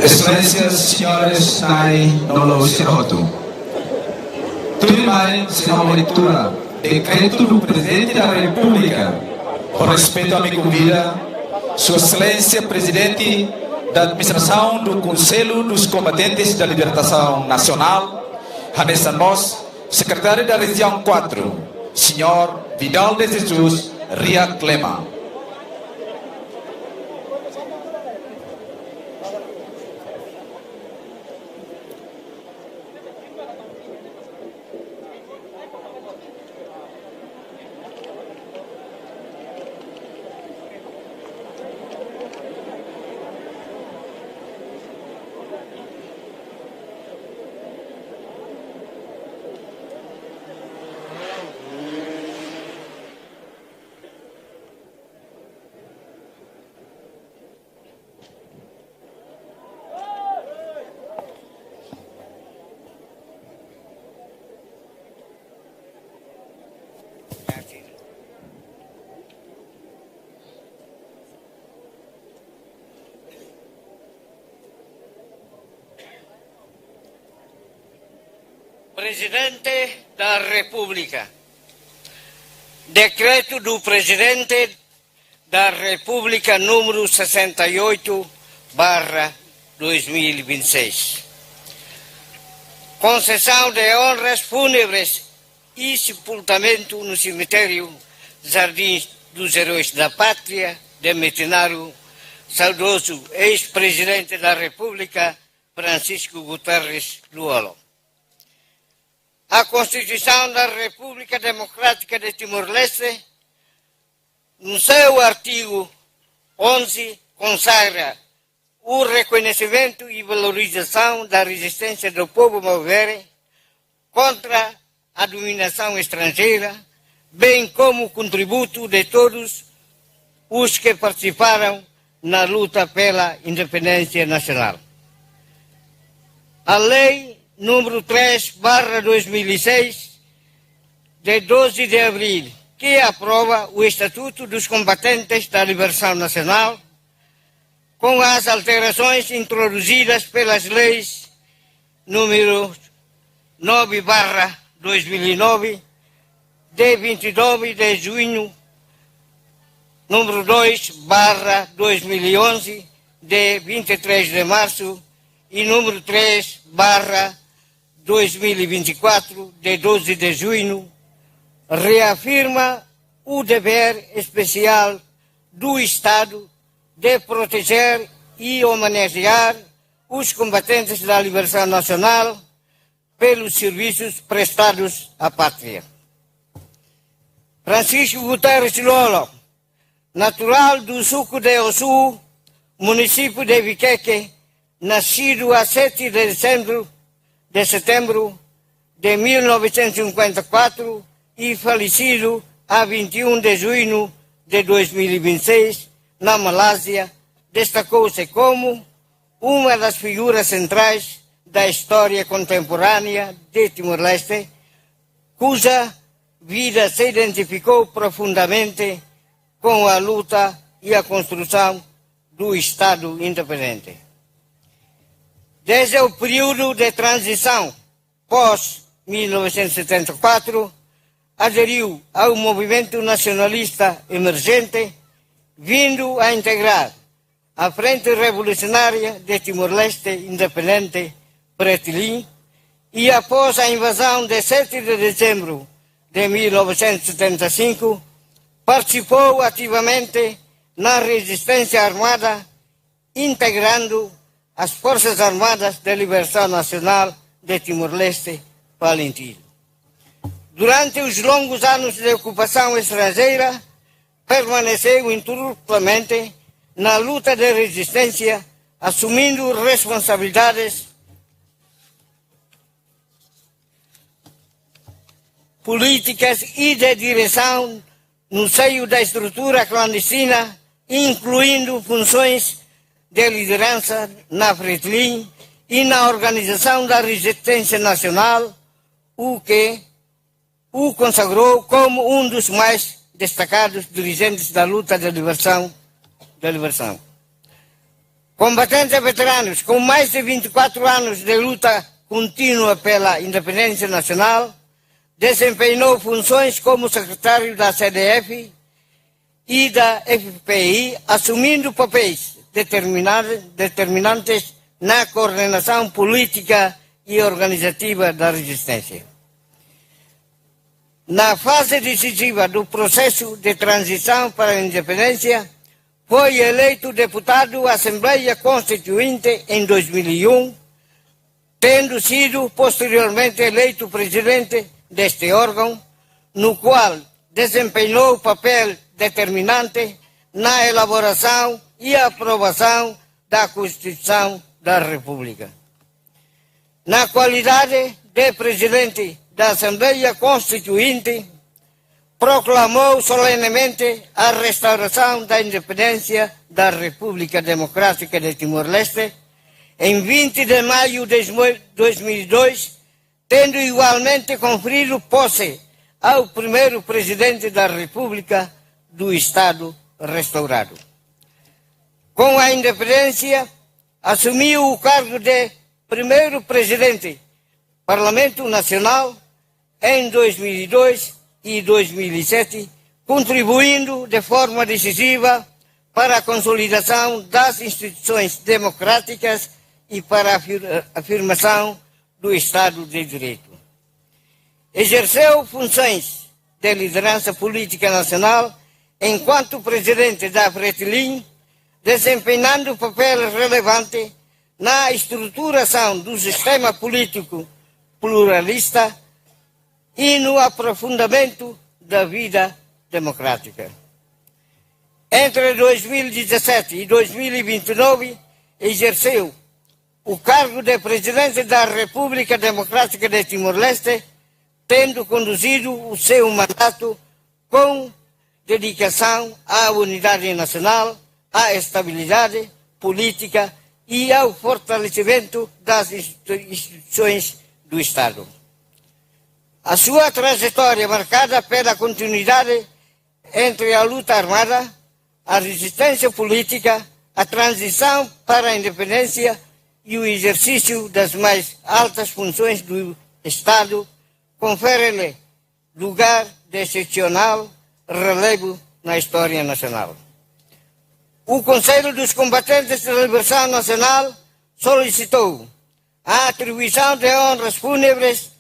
Excelências, senhores, Nai Nolo Siroto. Tudo bem, será uma leitura. Decreto do Presidente da República. Com respeito à minha convida, Sua Excelência, Presidente da Administração do Conselho dos Combatentes da Libertação Nacional, Hannes Moss, Secretário da Região 4, Senhor Vidal de Jesus Ria Clema. Presidente da República. Decreto do Presidente da República número 68/2026. Concessão de honras fúnebres e sepultamento no cemitério Jardins dos Heróis da Pátria de Metinaro, saudoso ex-presidente da República Francisco Guterres Luolo. A Constituição da República Democrática de Timor-Leste, no seu artigo 11, consagra o reconhecimento e valorização da resistência do povo maoré contra a dominação estrangeira, bem como o contributo de todos os que participaram na luta pela independência nacional. A Lei número 3/2006, de 12 de abril, que aprova o Estatuto dos Combatentes da Liberação Nacional, com as alterações introduzidas pelas leis número 9/2009, de 29 de junho, número 2/2011, de 23 de março, e número 3/2024, de 12 de junho, reafirma o dever especial do Estado de proteger e homenagear os combatentes da liberação nacional pelos serviços prestados à pátria. Francisco Guterres Luolo, natural do Suco de Osu, município de Viqueque, nascido a 7 de setembro de 1954 e falecido a 21 de junho de 2026, na Malásia, destacou-se como uma das figuras centrais da história contemporânea de Timor-Leste, cuja vida se identificou profundamente com a luta e a construção do Estado independente. Desde o período de transição pós-1974, aderiu ao movimento nacionalista emergente, vindo a integrar a Frente Revolucionária de Timor-Leste Independente, Pretilin, e após a invasão de 7 de dezembro de 1975, participou ativamente na resistência armada, integrando as Forças Armadas de Liberação Nacional de Timor-Leste, Palentino. Durante os longos anos de ocupação estrangeira, permaneceu ininterruptamente na luta de resistência, assumindo responsabilidades políticas e de direção no seio da estrutura clandestina, incluindo funções de liderança na Fretilin e na Organização da Resistência Nacional, o que o consagrou como um dos mais destacados dirigentes da luta de liberação. Combatentes veteranos com mais de 24 anos de luta contínua pela independência nacional, desempenhou funções como secretário da CDF e da FPI, assumindo papéis determinantes na coordenação política e organizativa da resistência. Na fase decisiva do processo de transição para a independência, foi eleito deputado à Assembleia Constituinte em 2001, tendo sido posteriormente eleito presidente deste órgão, no qual desempenhou papel determinante na elaboração e aprovação da Constituição da República. Na qualidade de presidente da Assembleia Constituinte, proclamou solenemente a restauração da independência da República Democrática de Timor-Leste em 20 de maio de 2002, tendo igualmente conferido posse ao primeiro presidente da República do Estado restaurado. Com a independência, assumiu o cargo de primeiro presidente do Parlamento Nacional em 2002 e 2007, contribuindo de forma decisiva para a consolidação das instituições democráticas e para a afirmação do Estado de Direito. Exerceu funções de liderança política nacional enquanto presidente da Fretilin, desempenhando papel relevante na estruturação do sistema político pluralista e no aprofundamento da vida democrática. Entre 2017 e 2029, exerceu o cargo de presidente da República Democrática de Timor-Leste, tendo conduzido o seu mandato com dedicação à unidade nacional, à estabilidade política e ao fortalecimento das instituições do Estado. A sua trajetória, marcada pela continuidade entre a luta armada, a resistência política, a transição para a independência e o exercício das mais altas funções do Estado, confere-lhe lugar de excepcional relevo na história nacional. O Conselho dos Combatentes da Liberação Nacional solicitou a atribuição de honras fúnebres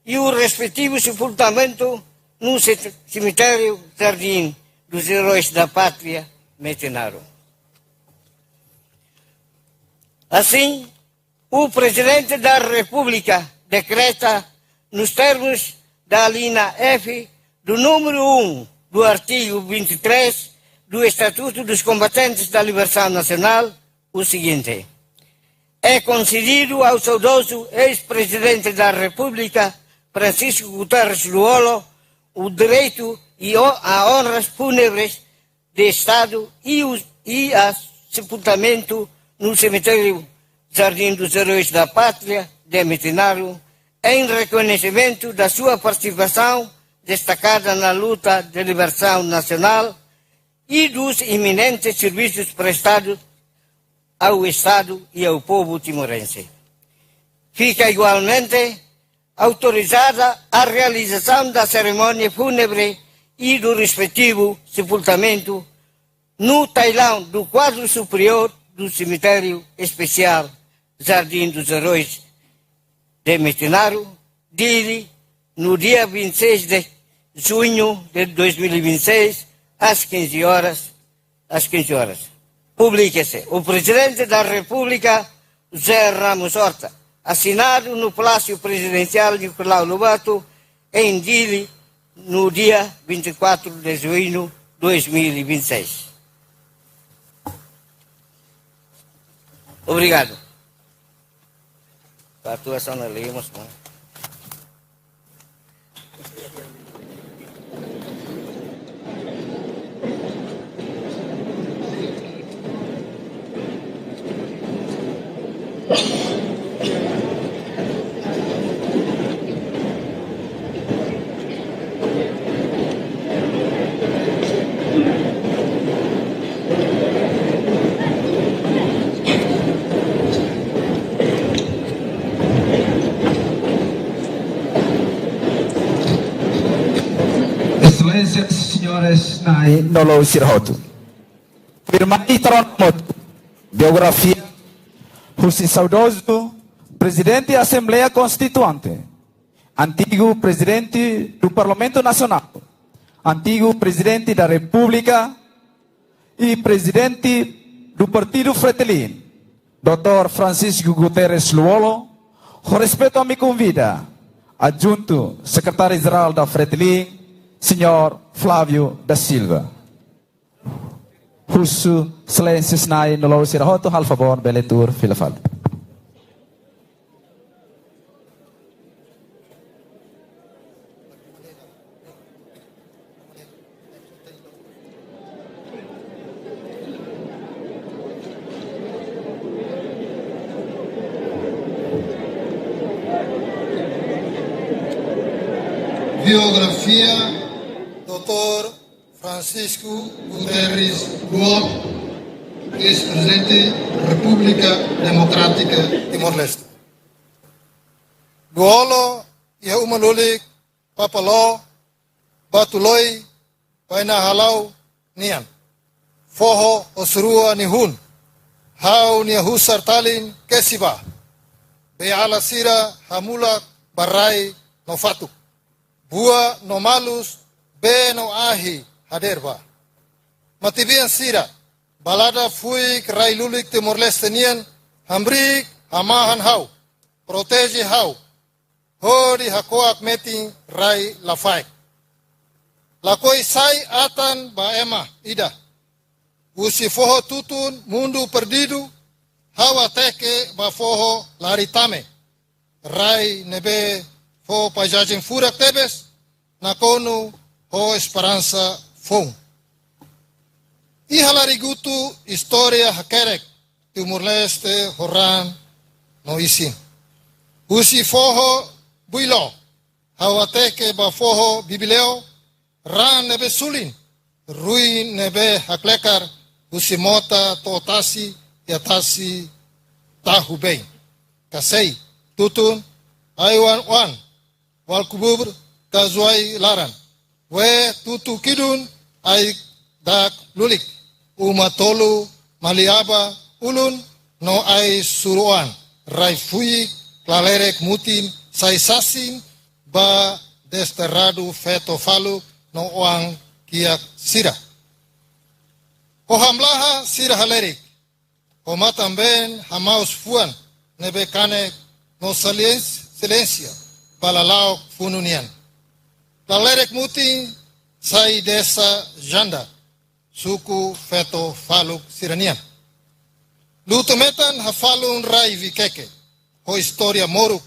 e o respectivo sepultamento no cemitério Jardim dos Heróis da Pátria, Metinaro. Assim, o Presidente da República decreta, nos termos da linha F do número 1 do artigo 23 do Estatuto dos Combatentes da Liberação Nacional, o seguinte: é concedido ao saudoso ex-presidente da República, Francisco Guterres Luolo, o direito a honras fúnebres de Estado e a sepultamento no cemitério Jardim dos Heróis da Pátria de Metinaro, em reconhecimento da sua participação destacada na luta de liberação nacional e dos iminentes serviços prestados ao Estado e ao povo timorense. Fica igualmente autorizada a realização da cerimônia fúnebre e do respectivo sepultamento no tailão do quadro superior do cemitério especial Jardim dos Heróis de Metinaro, Dili, no dia 26 de junho de 2026, às 15 horas. Publica-se o Presidente da República, José Ramos Horta, assinado no Palácio Presidencial Nicolau Lobato, em Dili, no dia 24 de junho 2026. Obrigado. A atuação na lei, mas bom. Excelências, senhores, nai nolo sirhotu. Firmai taronmot biografia Husi saudoso presidente da Assembleia Constituinte, antigo presidente do Parlamento Nacional, antigo presidente da República e presidente do Partido Fretilin, Dr. Francisco Guterres Luolo. Com respeito a me convida, adjunto secretário-geral da Fretilin, Senhor Flávio da Silva. Husu silêncios nai nolou sirahoto hal favor beletur filafal. Biografia Dr. Francisco Guterres Luolo, ex-presidente da República Democrática Timor-Leste. Luolo ia umalulik papalo batuloi paina halau nian. Foho osrua nihun. Hau nia husar talin kesiba. Beala sira hamulak barai no fatuk. Bua no malus be no ahi haderba. Matibian sira balada fui rai lulik Timor-Leste nian hambrik hamahan hau protege hau hori hakoak meting rai lafai. Lakoi sai atan baema ida. Usi foho tutun mundu perdidu hawa teke ba foho laritame. Rai nebe ho paisagem furak tebes na konu ho esperança fon. Ihalarigutu história hakerek Timor-Leste horan no isin. Usi foho builo hawateke ba foho bibileo ran nebe sulin ruin nebe haklekar usi mota totasi yatasi tahu bein. Kasei tutun aiwan wan wal kubur kazuai laran we tutu kidun ai dak lulik umatolu maliaba ulun no ai suruan rai fui klalerek mutin sai sasin ba desterrado feto falu no oang kiak sira Ohamlaha sira halerik omatamben hamaus fuan nebekane no silência balalau fununian. Lalerek muti sai desa janda suku feto faluk siranian. Lutumetan hafalun rai vikeke ho historia moruk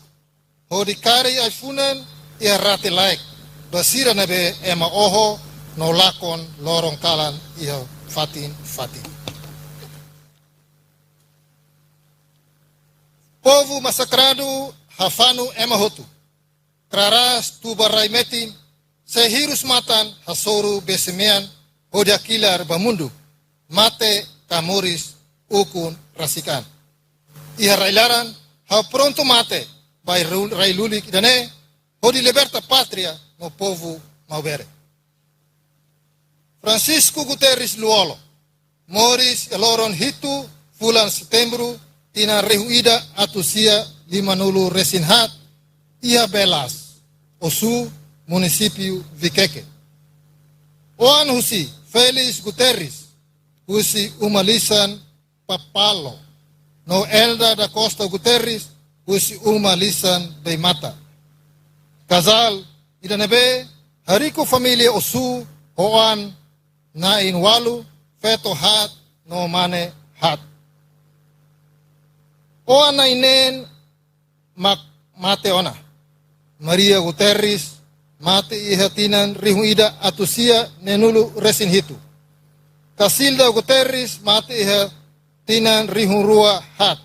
ho dikari ai funan ia rati laik basira nebe ema oho no lakon lorong kalan ia fatin. Povo massacrado hafanu ema hotu. Kraras tubarai metin sehirus matan hasoru besemean hodiakilar bamundu mate kamuris ukun rasikan. Ia railaran ha pronto mate by rai lulik dane hodi liberta patria no povo maubere. Francisco Guterres Luolo moris eloron hitu bulan Setembro tina rehuida atusia limanulu resinhat ia belas osu município Vikeke. Oan husi Felix Guterres husi umalisan papalo no Elda da Costa Guterres husi umalisan beimata. Casal idanebe hariku familia osu oan na in walu feto hat no mane hat. O ana inen mate ona. Maria Guterres mate ihatinan rihuida atusia nenulu resin hitu. Casilda Guterres mate ihatinan rihurua hat.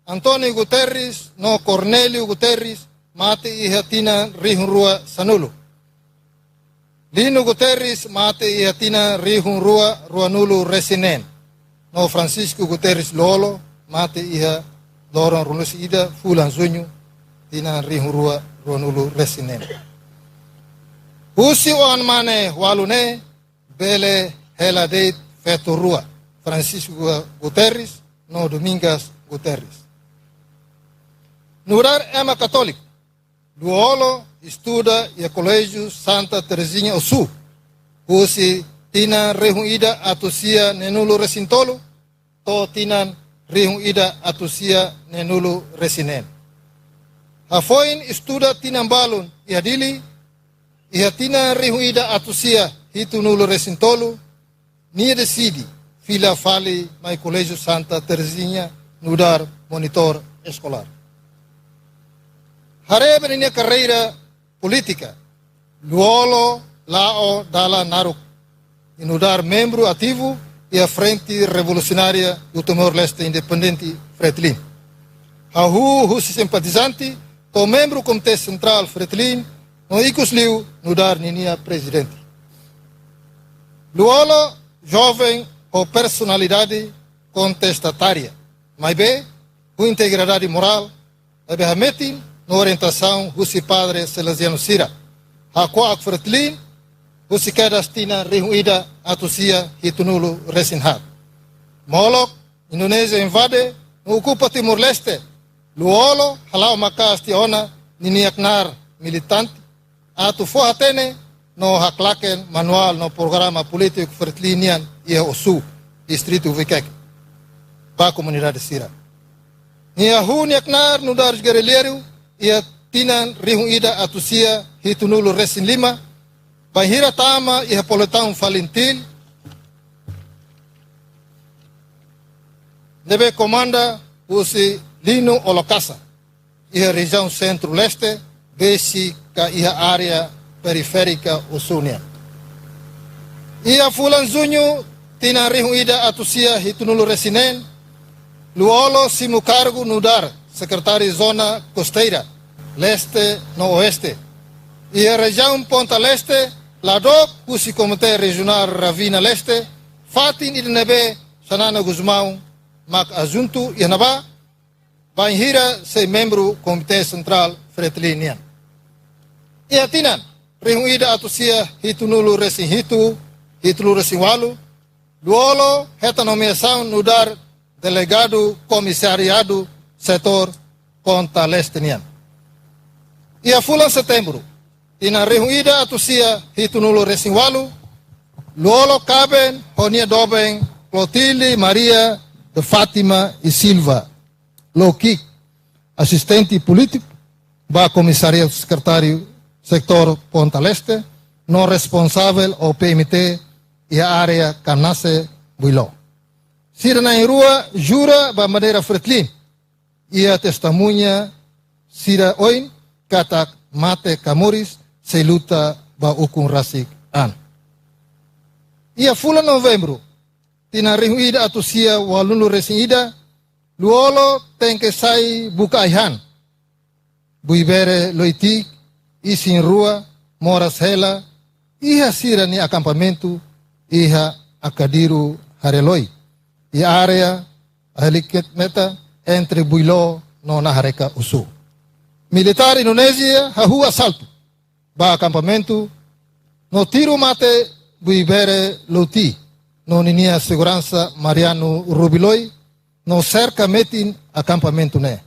Antonio Guterres no Cornelio Guterres mate ihatinan rihurua sanulu. Lino Guterres mate ihatinan rihurua ruanulu resinen. No Francisco Guterres Lolo mate iha Loron Runus Ida Fulan Zunyu tina rihurua ruanulu resinen. Usi oan mane walune bele hela deit feturua Francisco Guterres no Domingas Guterres. Nurar ema católico, luolo estuda e colégio Santa Teresinha Osu, usi tina rehuida atusia nenulu resintolo, to tinan rehuida atusia nenulu resinen. Afoin estuda tinan balon e adili, e tina rehuida atusia hitu nulu resintolo, ni decidi fila fali mai colégio Santa Teresinha nudar monitor escolar. Haré minha carreira política, luolo lao dala naruk, inudar membro ativo e a frente revolucionária do Timor-Leste independente Fretilin. Ahu simpatizante, to membro do Comitê Central Fretilin, no icosliu nudar ninia presidente. Luolo jovem ou personalidade contestatária, mas bem, com integridade moral, aberrametin na orientação Husi Padre Salesiano Sira. Hakwa Fretlin, Husi Kedastina Rihuida Atusia Hitunulo Resinhat. Molok, Indonésia invade, ocupa Timor-Leste. Luolo, Halau Makas Tiona, Niniaknar militante. Atu Fohatene, no Haklaken manual no programa político Fretlinian e Osu, distrito Vikek. Ba comunidade Sira. Niahu Niaknar no dar guerrilheiro, ia tinan rihuida atusia hitunulu resin lima, bahira tama ia poletão falintil, nebe comanda usi Lino Olocasa, ia região centro-leste, besi ka ia área periférica usunia. Ia fulan zunyu tinan rihuida atusia hitunulu resinen, luolo simu cargo nudar, secretário Zona Costeira, Leste no Oeste. E a região Ponta Leste, Ladok, Cusi Comitê Regional Ravina Leste, Fatin Idnebe, Sanana Guzmão, Mac Azuntu e Nabá, Banhira, ser membro Comitê Central Fretilinian. E a Tinan, reunida atusia Hitunulu Resin Hitu, Hitulu Resin Walu, Luolo, reta nomeação no dar delegado comissariado setor Ponta Leste-nian. E a fulan setembro, tina reunida atusia Hitunulo Resinwalu, luolo caben, honia doben, Clotilde Maria de Fátima e Silva, Loki, assistente político, ba comissário secretário sector Ponta Leste, não responsável ao PMT e a área Canase Builó. Sira na rua, jura ba madeira Fretlin, ia testemunha Sira Oin, katak mate Camoris, se luta ba ukun rasik an. Ia fula novembro, tina rehuida atusia walunu resinida, luolo tem que sai buka aihan, buibere loitik, isin rua, moras hela, iha sira ni acampamento, iha akadiru hareloi. E a área heliket meta entre Builó no Nahareka Usu. Militar Indonésia hahu assalto. Ba acampamento no tiro mate buibere luti. No ninia segurança Mariano Rubiloi no cerca metin acampamento ne.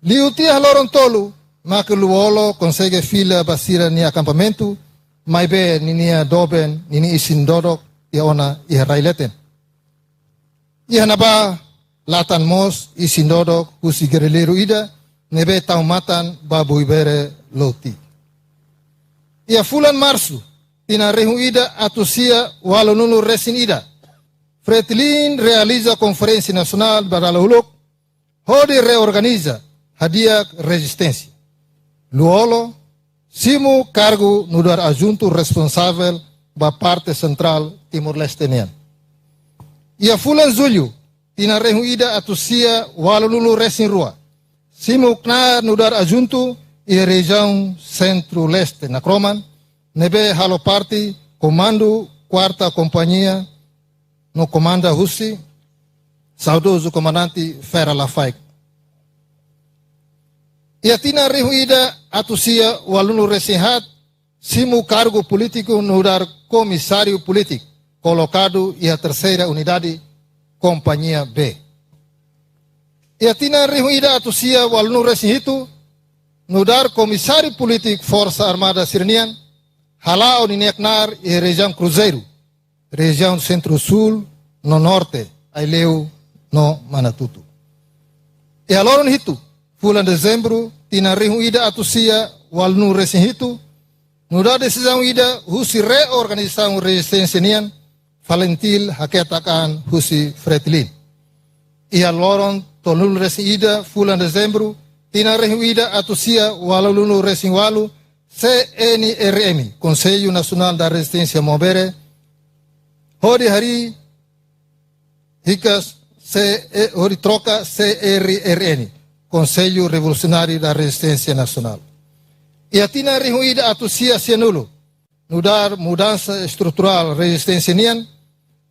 Liuti haloron tolu make luolo consegue fila basira ni acampamento maibe ninia doben nini isin dodok iona ihraileten. Ihanaba latan mos isindodok husi guerrilheiro ida nebe taumatan babuibere loti. Ia fulan março tina reunida atusia walonunu resinida. Fretilin realiza conferência nacional Badalahuluk, onde reorganiza hadiah resistência. Luolo, simu cargo no dar adjunto responsável da parte central Timor-Leste. E a fulan julho, tina reunida atusia walonunu resinrua. Simu knar no dar adjunto e região centro-leste na Croman, nebe halo parte comando quarta companhia no comanda Russi, saudoso comandante Fera Lafaik. E a tina reunida atusia o aluno recém-hat, simu cargo político no dar comissário político, colocado e a terceira unidade, companhia B. E a tina reunida atusia o aluno recém-hito, no dar comissário político Força Armada Sirnian, halao ni neknar e região Cruzeiro, região Centro-Sul, no Norte, Aileu, no Manatutu. E a loron hito, fulan dezembro, tina reunida atusia wal nu resin hito, no dar decisão ida, husi reorganização resistência nian, falentil haketakan husi fretilin. E a loron tolul resin ida, fulan dezembro, tina reunida atusia wal nu resin walu, CNRM, Conselho Nacional da Resistência Mobere, hori hari hikas hori troca CRRN, Conselho Revolucionário da Resistência Nacional. E a tina reunida atusia cianulo, no dar mudança estrutural resistência nian,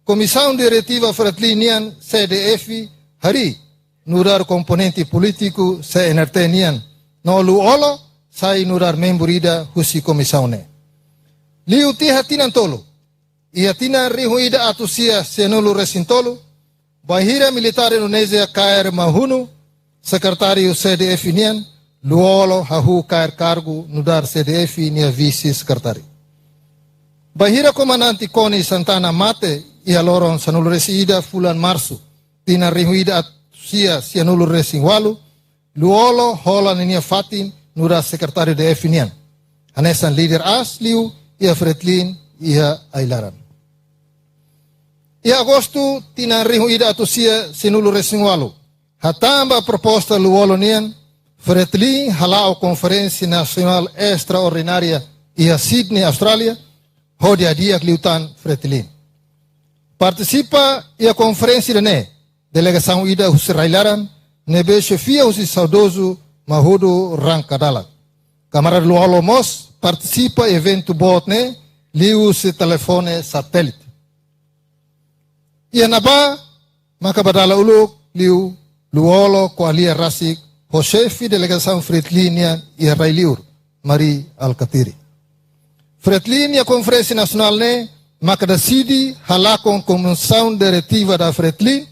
Comissão Diretiva Fretilinian CDF, hari, no dar componente político CNRT nian, no luolo, sai no dar membro ida husi comissão ne. Liu tiha tinan tolo, e a tina reunida atusia cianulo recintolo, Bahira Militar Indonesia KR Mahunu, secretário CDF nian, luolo hahu KR cargo no dar CDF nia vice-secretário. Bahira Comandante Coni Santana Mate e a loron sanulu resida fulan março, tina reunida atusia cianulo resinwalu, luolo hola nia fatin no dar secretário de F nian. Anesan líder Asliu e a Fretlin e a Ailaran. E agosto, tina reunida atusia sinulu resinwalu. Hatamba proposta luolo nian, Fretlin halao Conferência Nacional Extraordinária e a Sydney, Austrália, hodi adia liutan Fretlin. Participa e a conferência de ne, delegação ida Husirailaran, nebe chefia husi saudoso Mahudu Rankadala. Camarada luolo mos, participa evento botne, liu se telefone satélite. E anaba, maka badala uluk, liu, luolo, koalia rasik, ho chefe delegação Fretilin e Railiur, Marie Alcatiri. Fretilin e a Conferência Nacional ne, maka decidi halakon Comissão Diretiva da Fretilin,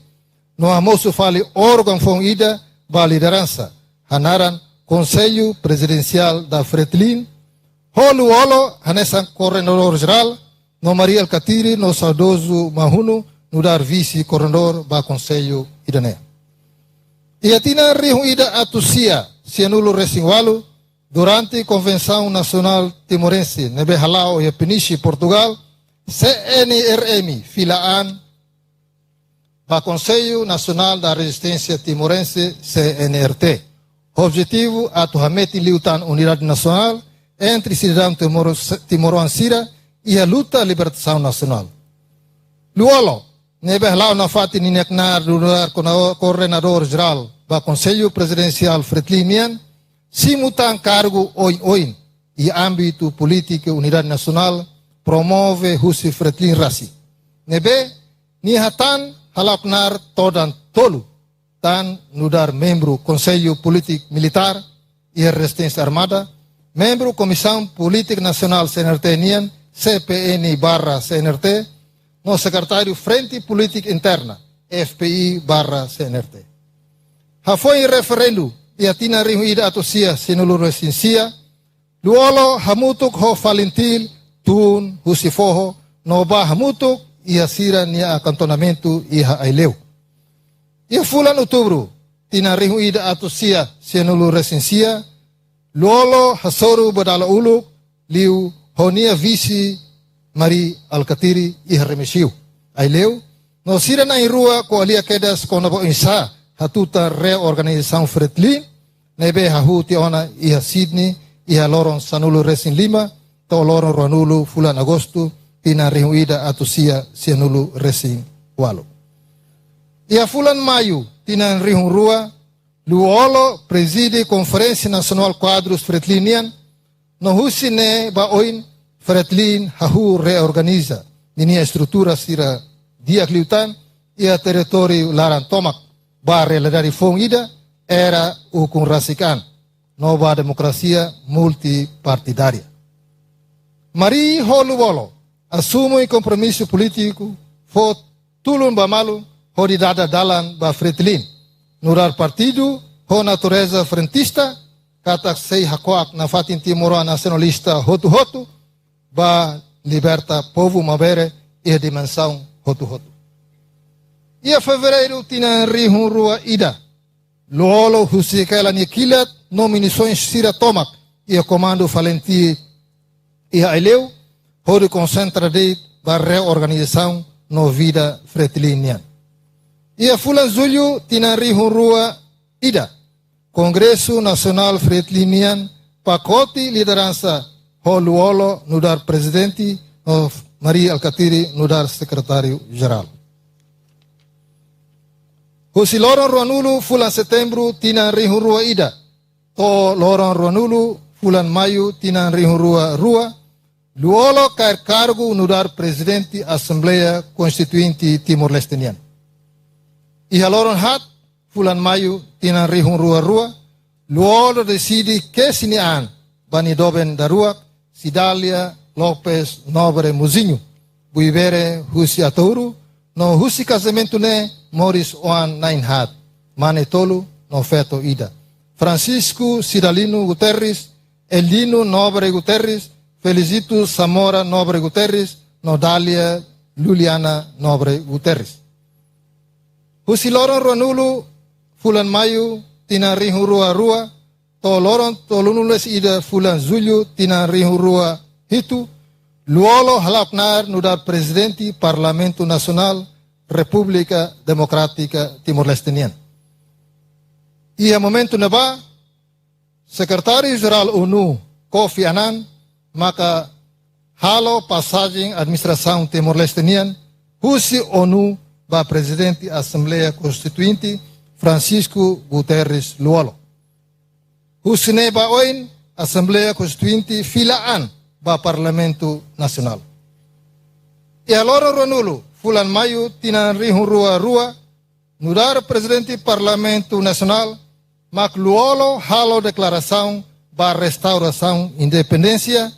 no amoso fale órgão fon ida, ba liderança, hanaran Conselho Presidencial da Fretilin, ho luolo, hanesan Coordenador Geral, no Maria Alcatiri, no saudoso Mahunu, no dar vice-coordenador ba Conselho Idané. E a tina reunida atusia cianulo resinwalu durante Convenção Nacional Timorense nebe halao e Peniche Portugal CNRM filaan ba Conselho Nacional da Resistência Timorense CNRT. Objetivo atu hameti liutan unidade nacional entre cidadão Timor-Ansira e a luta à libertação nacional. Luolo nebe halao na fati nineknar lugar coordenador geral ba Conselho Presidencial Fretilinian, simutan cargo oin e âmbito político unidade nacional promove husi Fretilin rasi. Nebe nihatan halaknar todan tolu tan nudar membro Conselho Político Militar e Resistência Armada, membro Comissão Política Nacional CNRT nian, CPN/CNRT, no secretário Frente Política Interna, FPI/CNRT. Hafoi referendo e a tina reunida atusia sinulu resinsia, luolo hamutuk ho falintil tun husifoho no ba hamutuk e a sira nia acantonamento e a aileu. E a fulan outubro, tina reunida atusia sinulu resinsia, luolo hasoru badala ulu liu honia vice Mari Alkatiri iha remesiu. Aileu, no sira na irua ko alia kedas ko na bo insa hatuta reorganização Fretlin, nebe hahuti ona iha Sydney, iha loron Sanulu Racing Lima, to loron Ranulu fulan Agosto, tina rihuida atusia Sianulu Racing Walo. Iha fulan Maio, tina rihun rua, Luolo preside Conferência Nacional Quadros Fretlinian, no husine baoin Fretlin hahu reorganiza, nini estrutura sira dia kliutan, ia território Larantomak, ba realidade fongida, era o rasikan, nova democracia multipartidária. Mari Holuolo assume compromisso político, fo tulun bamalu, hodidada dalan ba Fretlin, nurar partido, ho natureza frentista, katak sei hakoak na fatin timoro nacionalista hotu-hotu, ba liberta povo mabere e dimensão hotu-hotu. Ia fevereiro tina rihun rua ida, luolo husikela nikilat nominações sira tomak, ia comando valenti ia aileu, hori concentra de ba reorganização no vida fretilinian. Ia fulan julho tina rihun rua ida, Congresso Nacional Fretlinian, pacote liderança Holuolo nudar presidente of Maria Alkatiri nudar secretário-geral. Husi loron Ruanulu fulan setembro tina rihun rua ida, to loron Ruanulu fulan Maio tina rihun rua, luolo cair cargo nudar presidente Assembleia Constituinte Timor-Lestenian. Iha loron hat fulan Maio tina rihun rua, luolo decide que sinian bani doben daruak, Sidalia Lopes Nobre Muzinho, buibere husi atouru, no husi casamento ne Morris Oan Nainhat, Manetolu no feto ida. Francisco Sidalino Guterres, Elino Nobre Guterres, Felicito Zamora Nobre Guterres, Nodalia Luliana Nobre Guterres. Husi loron Ruanulu, fulan Maio, tina rihun rua, to loron tolunules ida fulan julho, tina rihun rua hitu, luolo halapnar nudar presidente Parlamento Nacional República Democrática Timor-Lestenian. Ia momento neba, Secretário-Geral ONU Kofi Annan, maka halo passagem administração Timor-Lestenian, husi ONU ba presidente Assembleia Constituinte Francisco Guterres Luolo. Husine ba oin Assembleia Constituinte filaan ba Parlamento Nacional. E alora Ruanulu, fulan Maio tina rihun rua, nudar presidente Parlamento Nacional, mak luolo halo declaração ba restauração independência,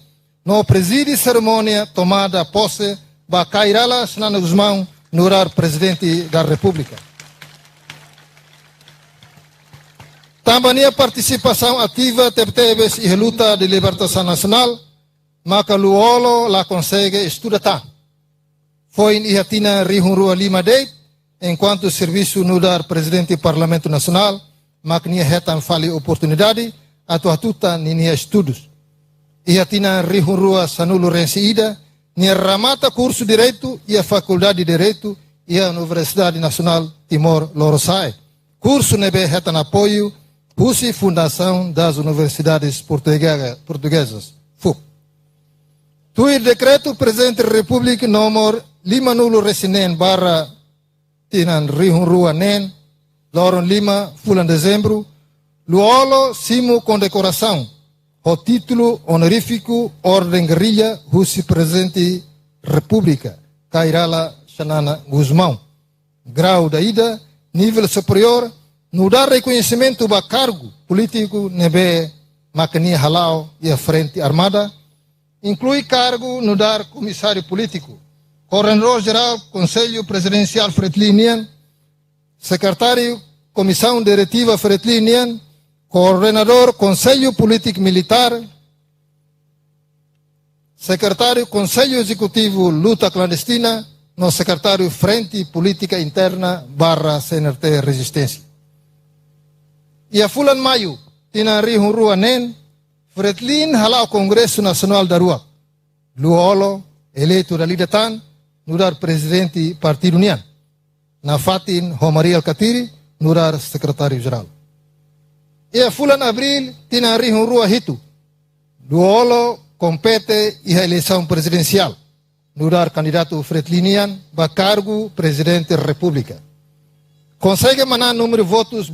no preside cerimônia tomada posse ba Kairala Senana Guzmão, nudar presidente da República. Também a participação ativa teve e luta de libertação nacional, maka luolo la consegue estudar. Foi em Ihatina rihun rua lima deit, enquanto serviço nudar presidente do Parlamento Nacional, maka nia hetan fali oportunidade, atuatuta nia estudos. Ihatina rihun rua Sanulu Racing ida, nia ramata curso direito e a faculdade de direito e a Universidade Nacional Timor-Leste. Curso nebe hetan apoio Husi Fundação das Universidades Portuguesas, FUP. Tui decreto Presidente da República nomor 5 Resinen barra tinan rihun rua nen, loron 5 fulan dezembro, luolo simu condecoração, o título honorífico Ordem Guerrilha Husi Presidente República, Kairala Senana Guzmão. Grau da ida, nível superior, no dar reconhecimento do cargo político nebe macania halal e a frente armada, inclui cargo no dar comissário político, coordenador-geral Conselho Presidencial Fretlinian, secretário Comissão Diretiva Fretlinian, coordenador Conselho Político Militar, secretário Conselho Executivo Luta Clandestina, no secretário Frente Política Interna barra CNRT Resistência. E a fulan Maio, tina rihun rua nen, Fretlin halau Congresso Nacional da Rua, luolo eleito da Lidatan, nudar presidente Partido União. Na Fatin Romaria Alcatiri, nudar secretário-geral. E a fulan abril, tina rihun rua hitu. Duolo compete e a eleição presidencial. Nudar candidato Fretlinian, ba cargo presidente da República. Consegue manar número de votos,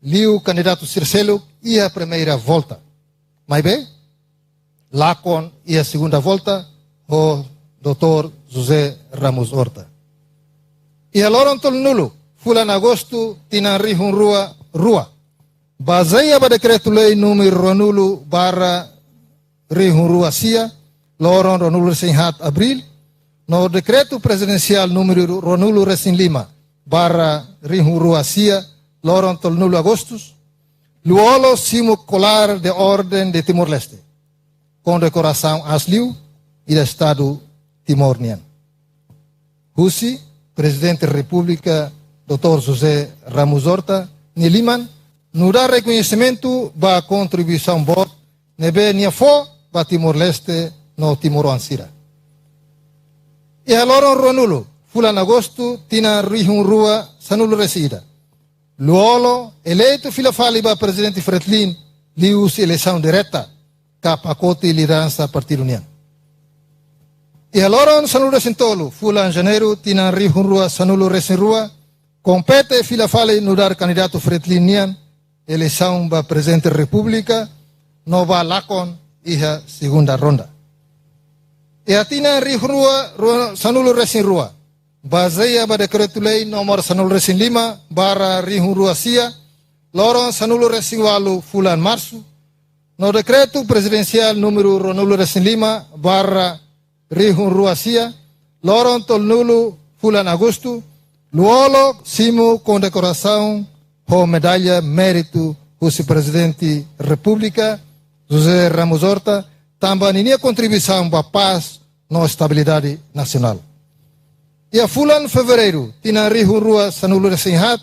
liu candidato Circelo e a primeira volta. Mas bem, lá com e a segunda volta, o Dr. José Ramos Horta. E a Loron nulo, fulan agosto, tina rihun rua. Baseia ba decreto-lei número nulo barra rihun rua sia, Loron nulo resinhat abril, no decreto presidencial número nulo resin lima, barra rihun rua sia, Loron nulo agostus, luolo simo colar de ordem de Timor-Leste, com decoração asliu e do Estado Timor-Nian. Husi, Presidente da República, Dr. José Ramos Horta, Niliman, no dá reconhecimento da contribuição bot, nebe nia fo, ba Timor-Leste, no Timor-Ansira. E a Loron Ronulo, fulan agosto, tina rihun rua, sanulo resida. Luolo, eleito filafali ba Presidente Fretlin, lius eleição direta, capacote liderança Partido União. E a Loron sanulo resintolo, fulan janeiro, tina rihun rua, sanulo resinrua, compete filafali no dar candidato Fretlin Nian, eleição ba Presidente da República, nova lacon iha segunda ronda. E a tina rihun rua, sanulo resinrua, baseia ba decreto-lei nomor sanulo resin lima, barra rihun rua sia, Loron sanulo resin walu fulan março, no decreto presidencial número nulo resin lima, barra rihun rua sia, Loron nulo fulan agosto, luolo simo com decoração com medalha mérito o Presidente da República, José Ramos Horta, também ninia contribuição para a paz na estabilidade nacional. E a fulan fevereiro, tina rihun rua sanulo resinhat,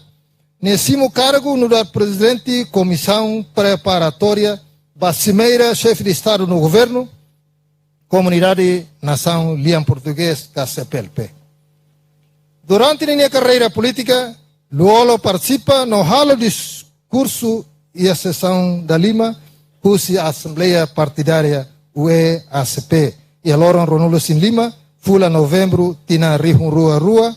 nesimo cargo no da Presidente Comissão Preparatória da cimeira chefe de Estado no governo, Comunidade Nação Liam Português, KCPLP. Durante minha carreira política, Luolo participa no halo discurso e a sessão da Lima, cuja Assembleia Partidária UE-ACP e a Loron Ronulo Sin Lima, fula novembro, tina rihun rua,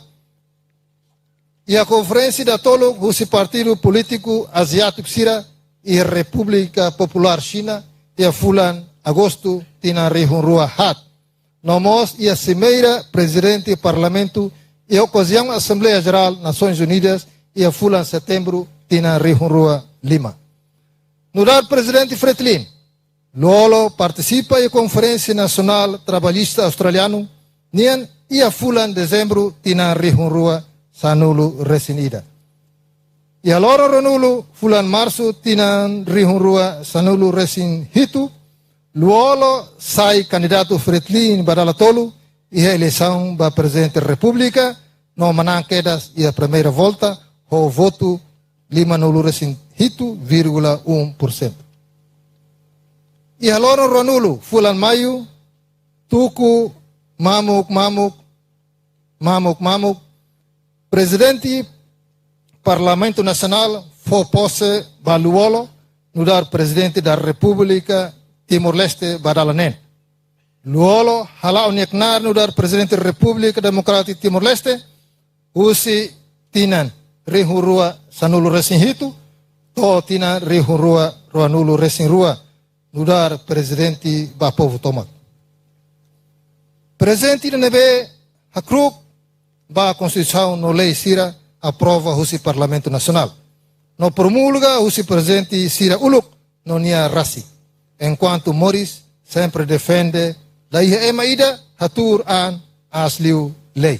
e a Conferência da Tolo, cujo Partido Político Asiático Sira e República Popular China, e a fulan agosto, tina rihun rua hat. Nomos e a cimeira Presidente do Parlamento e a ocasião Assembleia Geral Nações Unidas e a fulan setembro, tina rihun rua Lima. No dar Presidente Fretlin, Luolo participa em Conferência Nacional Trabalhista Australiano, Nian e a fulan dezembro, tina rihun rua sanulo resinida. E a Loron Ronulo, fulan março, tina rihun rua sanulo resin hitu, Luolo sai candidato Fretlin Badalatolo e a eleição da Presidente da República, no manang quedas e a primeira volta, o voto lima nulo resin hitu, 1%. E a Loron Ronulo, fulan maio, tuku mamuk, Presidente Parlamento Nacional, foi posse Baluolo, no dar Presidente da República Timor-Leste Badalanen. Luolo halau nieknar no dar Presidente da República Democrática Timor-Leste, usi tinan rihun rua sanulo resin hitu, to tinan rihun rua nulo resin rua, no dar Presidente ba povo tomat. Presidente da nebe hakruk ba Constituição no lei Sira aprova o Parlamento Nacional. No promulga o Presidente Sira Uluk no nia rasi. Enquanto Morris sempre defende da emaida hatur an asliu lei.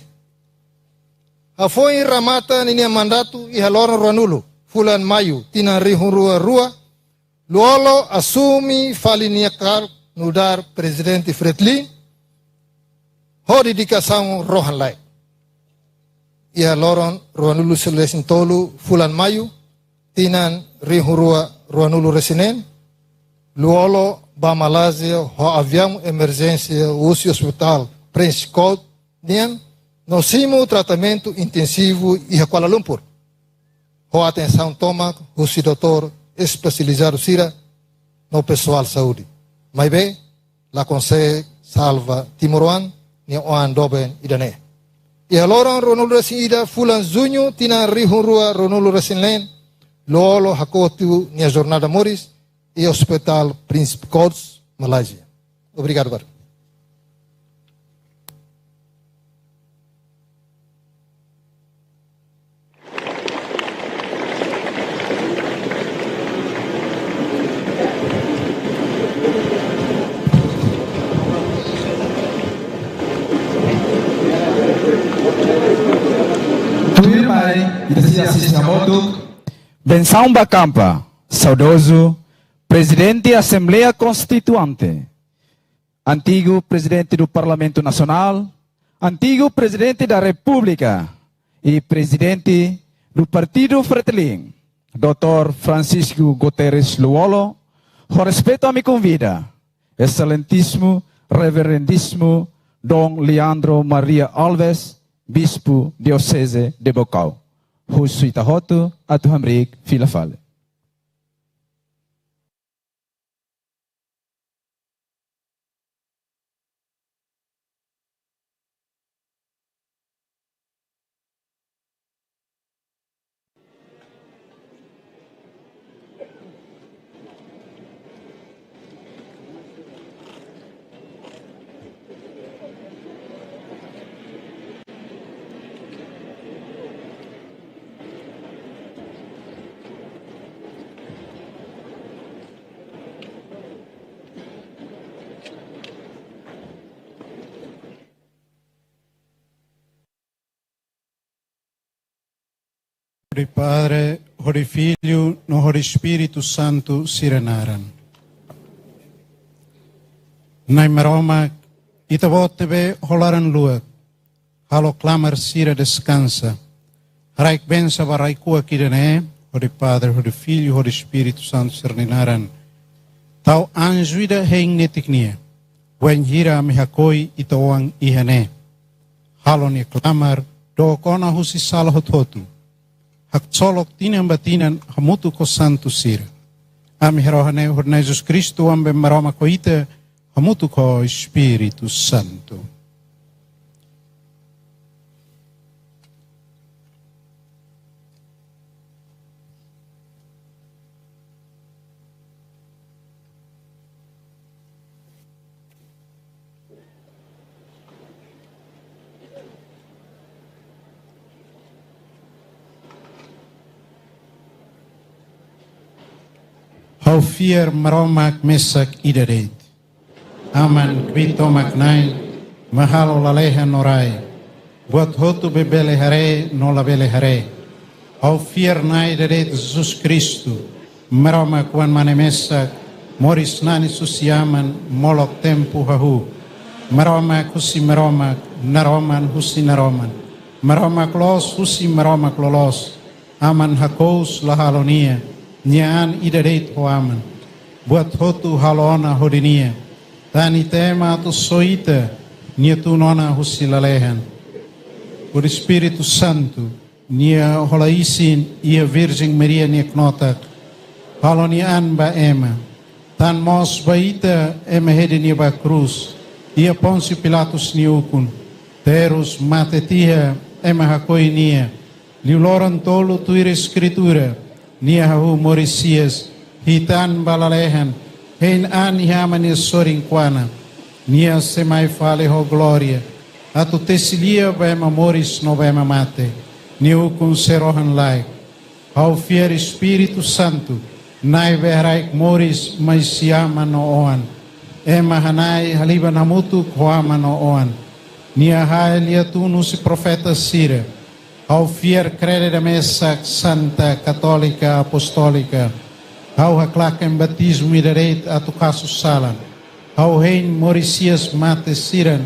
A foi ramata ninia mandato e Loron Ronulo, fulan maio, tina rihun rua, Luolo assumi falinia car no dar Presidente Fretlin, ho dedicação rohan lai. E a Loron Ronulo Selesin Tolu, fulan maio, tinan rihun rua nulo resinen, Luolo ba Malásia ho avião emergência uso hospital Prince Court nian no simo tratamento intensivo e Kuala Lumpur. Ho atenção toma o doutor especializado sira no pessoal saúde. Mas bem, la conselho salva Timoruan ni oan doben idane. E aloran Ronaldo Resin ida fulan junho tina rihun rua Ronaldo Resin len lolo hakotu ni a jornada Moris e hospital Prince Court Malásia. Obrigado, bar. Benção Bacampa, saudoso Presidente da Assembleia Constituinte, antigo Presidente do Parlamento Nacional, antigo Presidente da República e Presidente do Partido Fretilin, Dr. Francisco Guterres Luolo, com respeito a me convida, Excelentíssimo Reverendíssimo Dom Leandro Maria Alves, Bispo Diocese de Bocau. Husuita hotu atu hamrik filafale. Ori Padre, ori Figlio, no ori Spirito Santo sirenaran. Naim Roma, itavotebe holaran luak, halo clamar sira descansa. Raik bensa varaikua kidene, ori Padre, ori Figlio, ori Spirito Santo sirenaran. Tau anjuida heng netiknia, wen hira mihakoi itawang ihane. Halo ni clamar, do kona husi salahot hotu. Haksolok tinan batinan hamutu ko santo sira. Ami herohane horna Jesus Cristo ambe maroma koite hamutu ko Espírito Santo. Hou vier maromak mesak idaret. Aman kvito maknain, mahalo laleha norai. Buat hotu bebele hare, no labele hare. Hou vier na idaret Jesus Cristo. Maromak wan mane mesak, moris nani susiaman, molok tempu hahu. Maromak husi maromak, naroman husi naroman. Maromak los husi maromak lolos. Aman hakous lahalonia. Nyaan idaret hoaman, buat hotu halona hodinia, tani tema tu soita, nia tu nona husilalehan. Por Espírito Santo, nia holaisin, ia Virgem Maria nia knotak, halonian ba ema, tan mos baita ema hedi nia ba cruz, ia Pôncio Pilatus niukun, terus matetia ema hakoi nia, liuloran tolo tuira escritura, nia hahu morisias, hitan balalehan, hein an hiamani sorinquana, nia semai fale ho glória, atu tesilia bema moris no bema mate, niu kun serohan lai, ao fier Espírito Santo, nai verraik moris mais siama no oan, ema hanai haliba namutu koama no oan, nia haelia tunus profeta sira, ao fier crede da mesa santa, católica, apostólica, ao haclaca em batismo e direito a tocasso salan, ao rein moricias mate siran,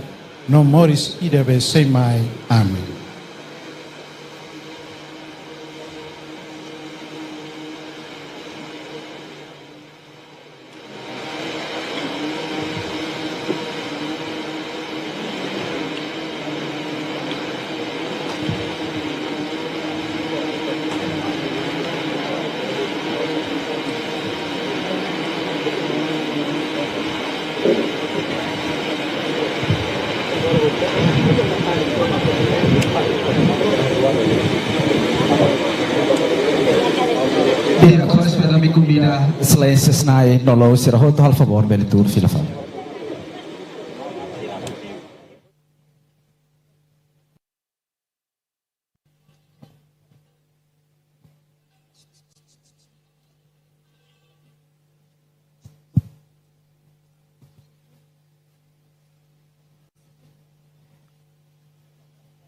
no moris idebe sem mai. Amém. Ida, excelências nai nolo sirahoto al favor benitur filafal.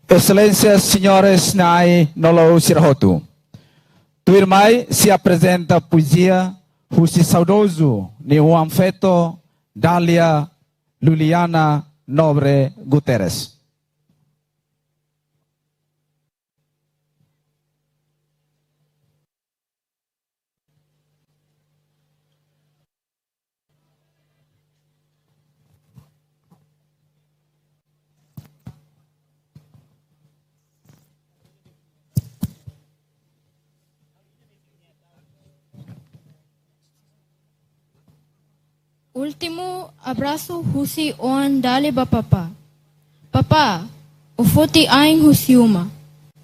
Excelências, senhores nai nolo sirahoto. Tuirmai se apresenta a poesia Rusi Saudoso, de Juan Feto, Dália Luliana Nobre Guterres. Último abraço Husi on dale ba papa. Papa, o foti aing Husiuma.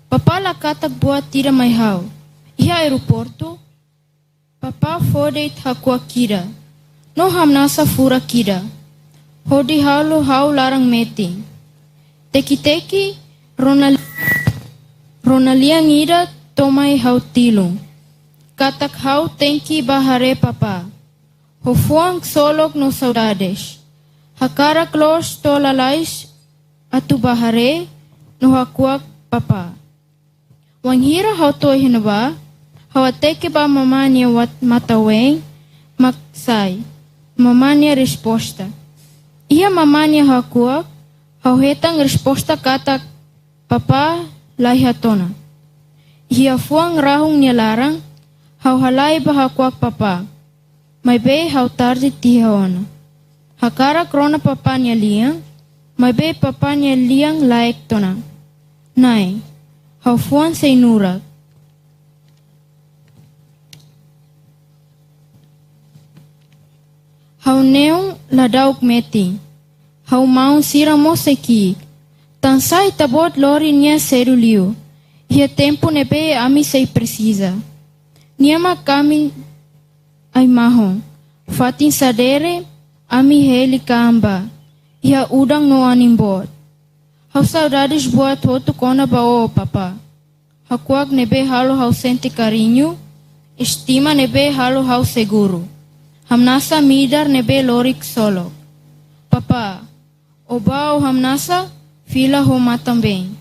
Papa la katak buat tira mai hau. Ia aeroporto. Papa fodeit hakua kira. No hamnasa fura kira. Hodi haulo hau larang meti. Teki Ronalia ngira tomai hau tilung. Katak hau tenki bahare papa. Hofuang solok no saudades. Hakara klos to lalais atu bahare no hakuak papa. Wanghira hau to hinaba, hawateke ba mamania wat mataweng maksai. Mamania resposta. Ia mamania hakuak, hau hetang resposta katak papa lahiatona. Ia fuang rahung nialarang, hau halai ba hakuak papa. Mai be hau tarde tihaona. Hakara krona papa nia liang, mai be papa nia liang laek tona. Nai, hau fuan sei nurak. Hau neung ladauk meti. Hau maun sira mo seki. Tansai tabot lori nia seru liu. Hia tempo nebe ami sei precisa. Niama kami ai mahon. Fatin sadere ami heli kamba. Ia udang no animbot. Hau saudades buat hotu kona bao papa. Hakuak nebe halo hau sente carinho. Estima nebe halo hau seguro. Hamnasa midar nebe lorik solo. Papa, obao hamnasa fila homa também.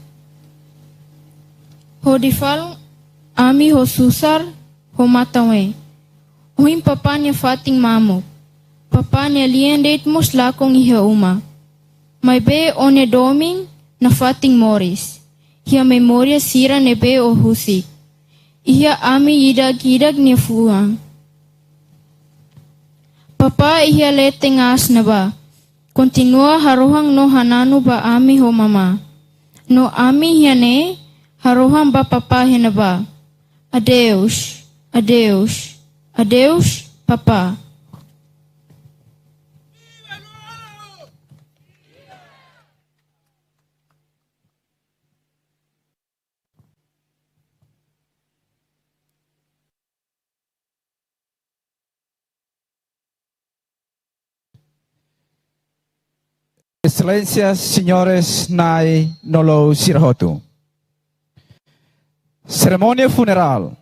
Hodifal ami ho susar homa também. Huim papanya fating mamuk. Papanya liendet mus lakong iha uma. May be one doming na fating moris. Hia memoria sira nebe o husik. Iha ami idag ni fuang. Papa iha leteng as na ba. Continua haruhang no hananu ba ami ho mama. No ami hiane haruhang ba papa hina ba. Adeus, adeus. Adeus, papá. Excelências, senhores nai nolo sirahoto. Cerimônia funeral.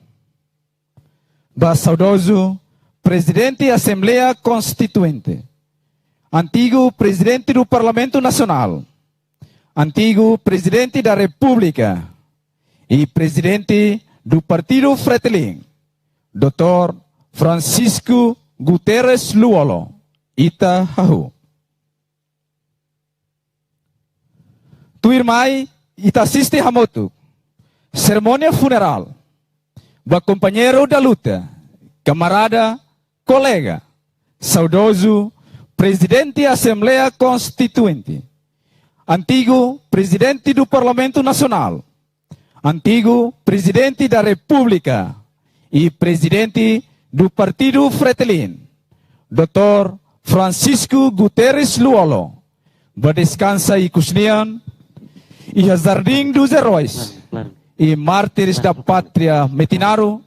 Ba saudoso presidente da Assembleia Constituinte, antigo presidente do Parlamento Nacional, antigo presidente da República e presidente do Partido Fretilin, Dr. Francisco Guterres Luolo, Ita Hahu. Tuirmai Ita assiste Hamotu, cerimônia funeral. Ba companheiro da luta, camarada, colega, saudoso, presidente da Assembleia Constituinte, antigo presidente do Parlamento Nacional, antigo presidente da República e presidente do Partido Fretilin, Dr. Francisco Guterres Luolo, ba descansa e kusnian, e Jardim dos Heróis, e mártires da pátria Metinaro,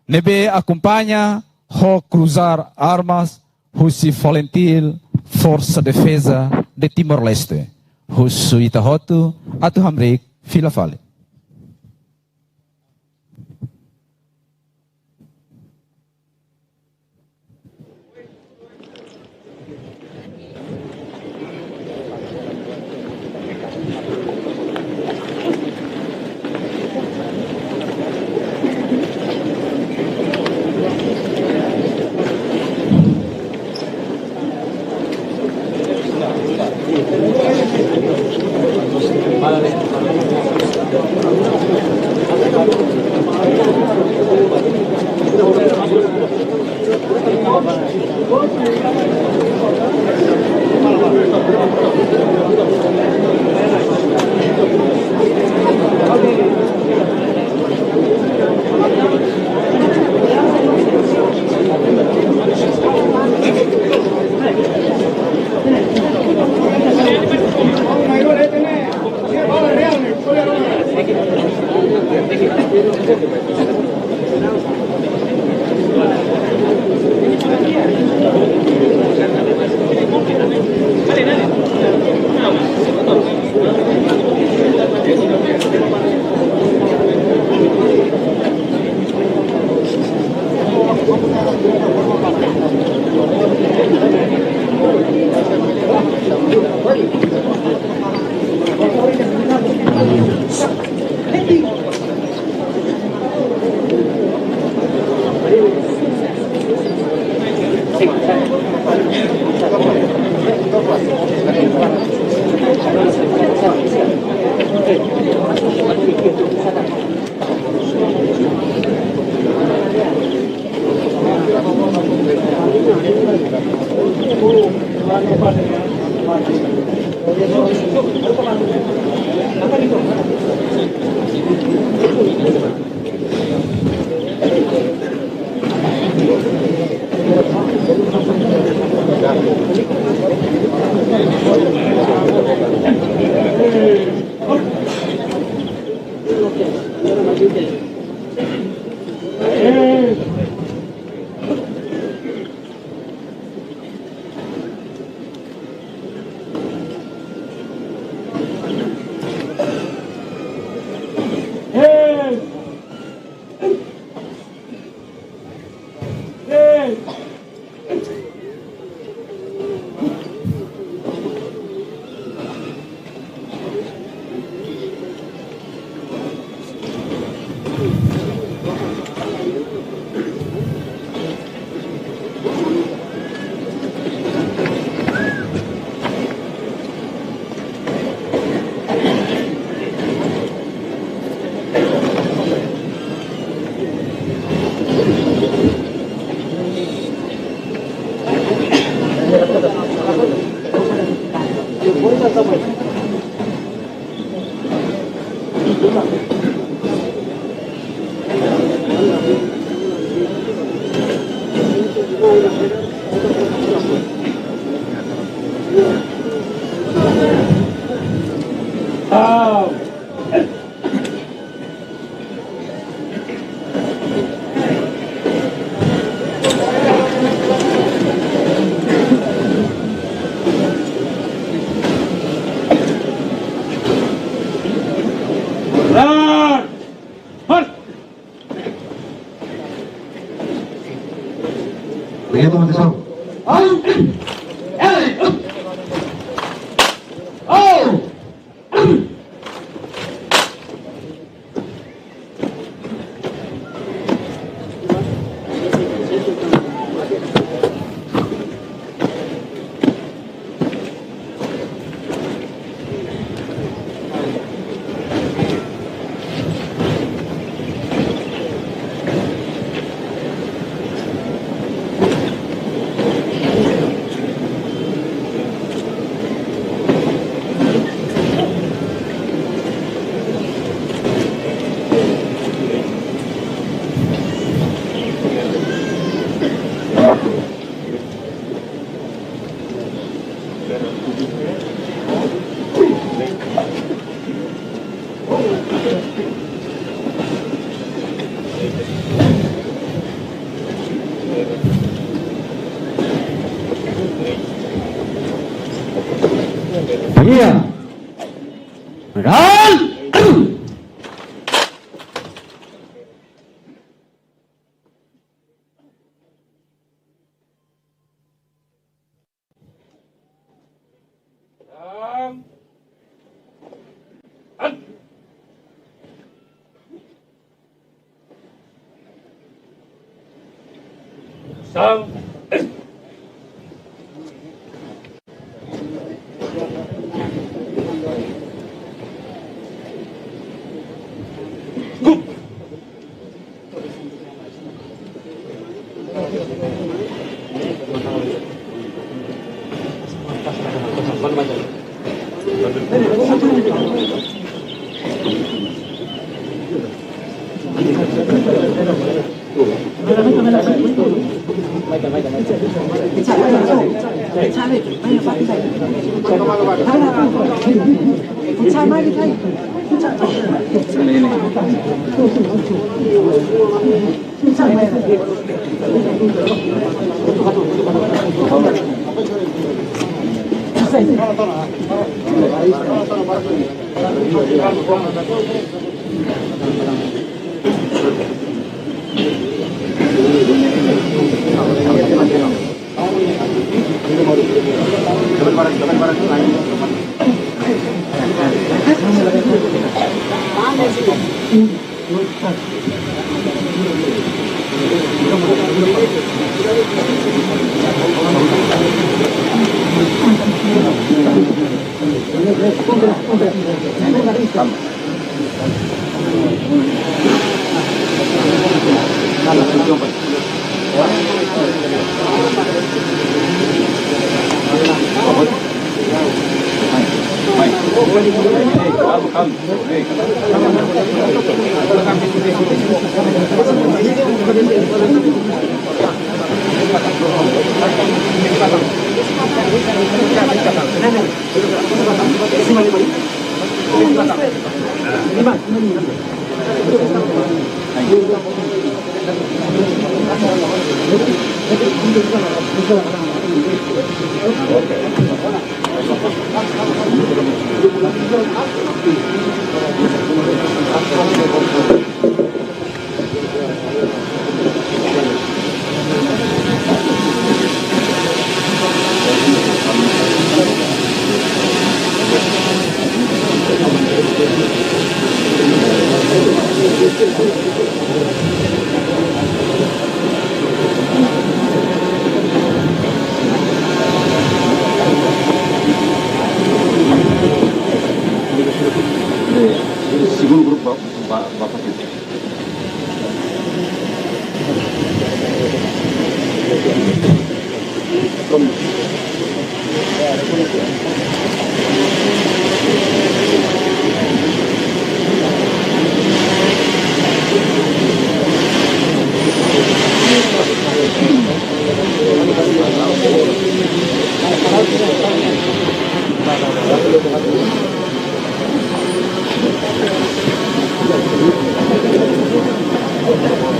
nebe acompanha ho cruzar armas, husi valentil Força Defesa de Timor-Leste, husu itahotu atu hamrik filafale.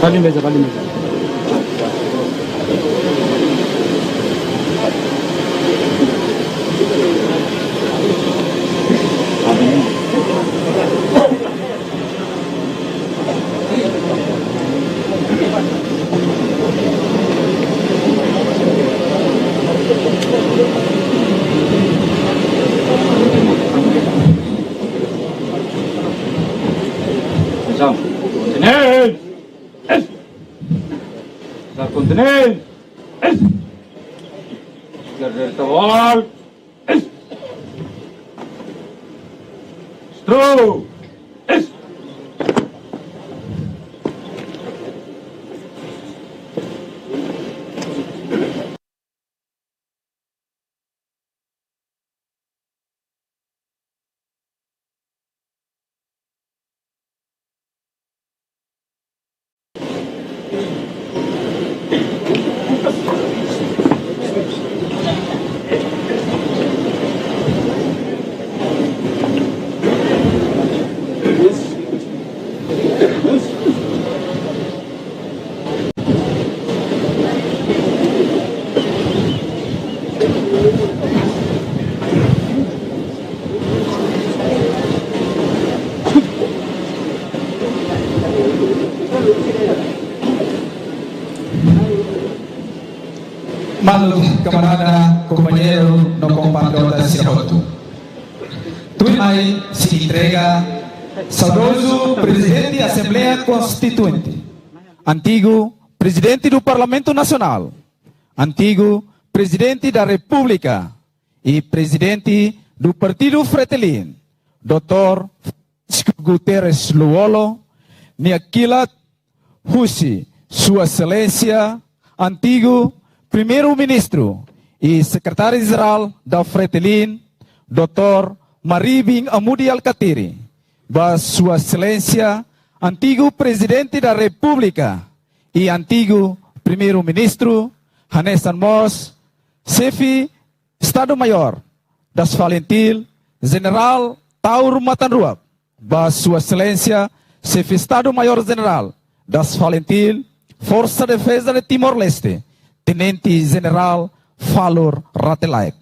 Vale mesa, vale mesa. Continent! Garder Tawal! Stro! Malu, camarada, companheiro, no compatriota Sirahotu. Tuimai se entrega saudoso presidente da Assembleia Constituinte, antigo presidente do Parlamento Nacional, antigo presidente da República e presidente do Partido Fretilin, Dr. Francisco Guterres Luolo, Niakilat Husi, Sua Excelência, antigo primeiro-ministro e secretário-geral da Fretilin, Dr. Maribing Amudi Alcatiri, Sua Excelência, antigo presidente da República e antigo primeiro-ministro, Hanesan Mos, chefe Estado-Maior das Valentil, General Taur Matanruap, Sua Excelência, chefe Estado-Maior General das Valentil, Força de Defesa de Timor-Leste, Tenente General Falur Ratelaek.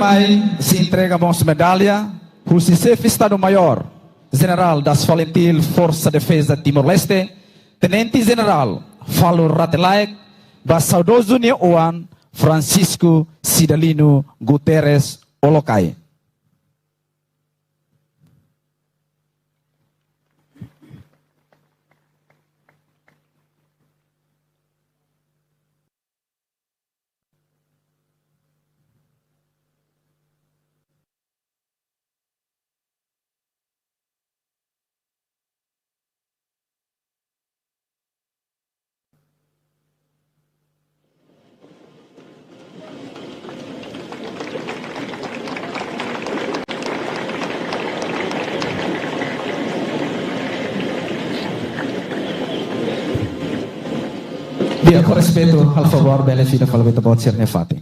Tuirmai se entregamos medalha para o chefe Estado-Maior General das Valentil Força de Defesa Timor-Leste, Tenente General Falur Ratelaek, saudoso Oan Francisco Cidalino Guterres Olokai. Dia com respeito, al favor, bene fina falveta pode ser nefati.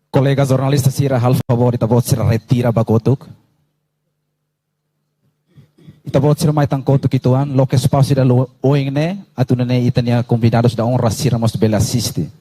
Colega jornalista sira al favor, ita pode ser retira bagotuk. Ita pode ser mais tangkotuk ituan, lo que espaço da oing ne, atunane itania convidados da honra sira mos bela assiste.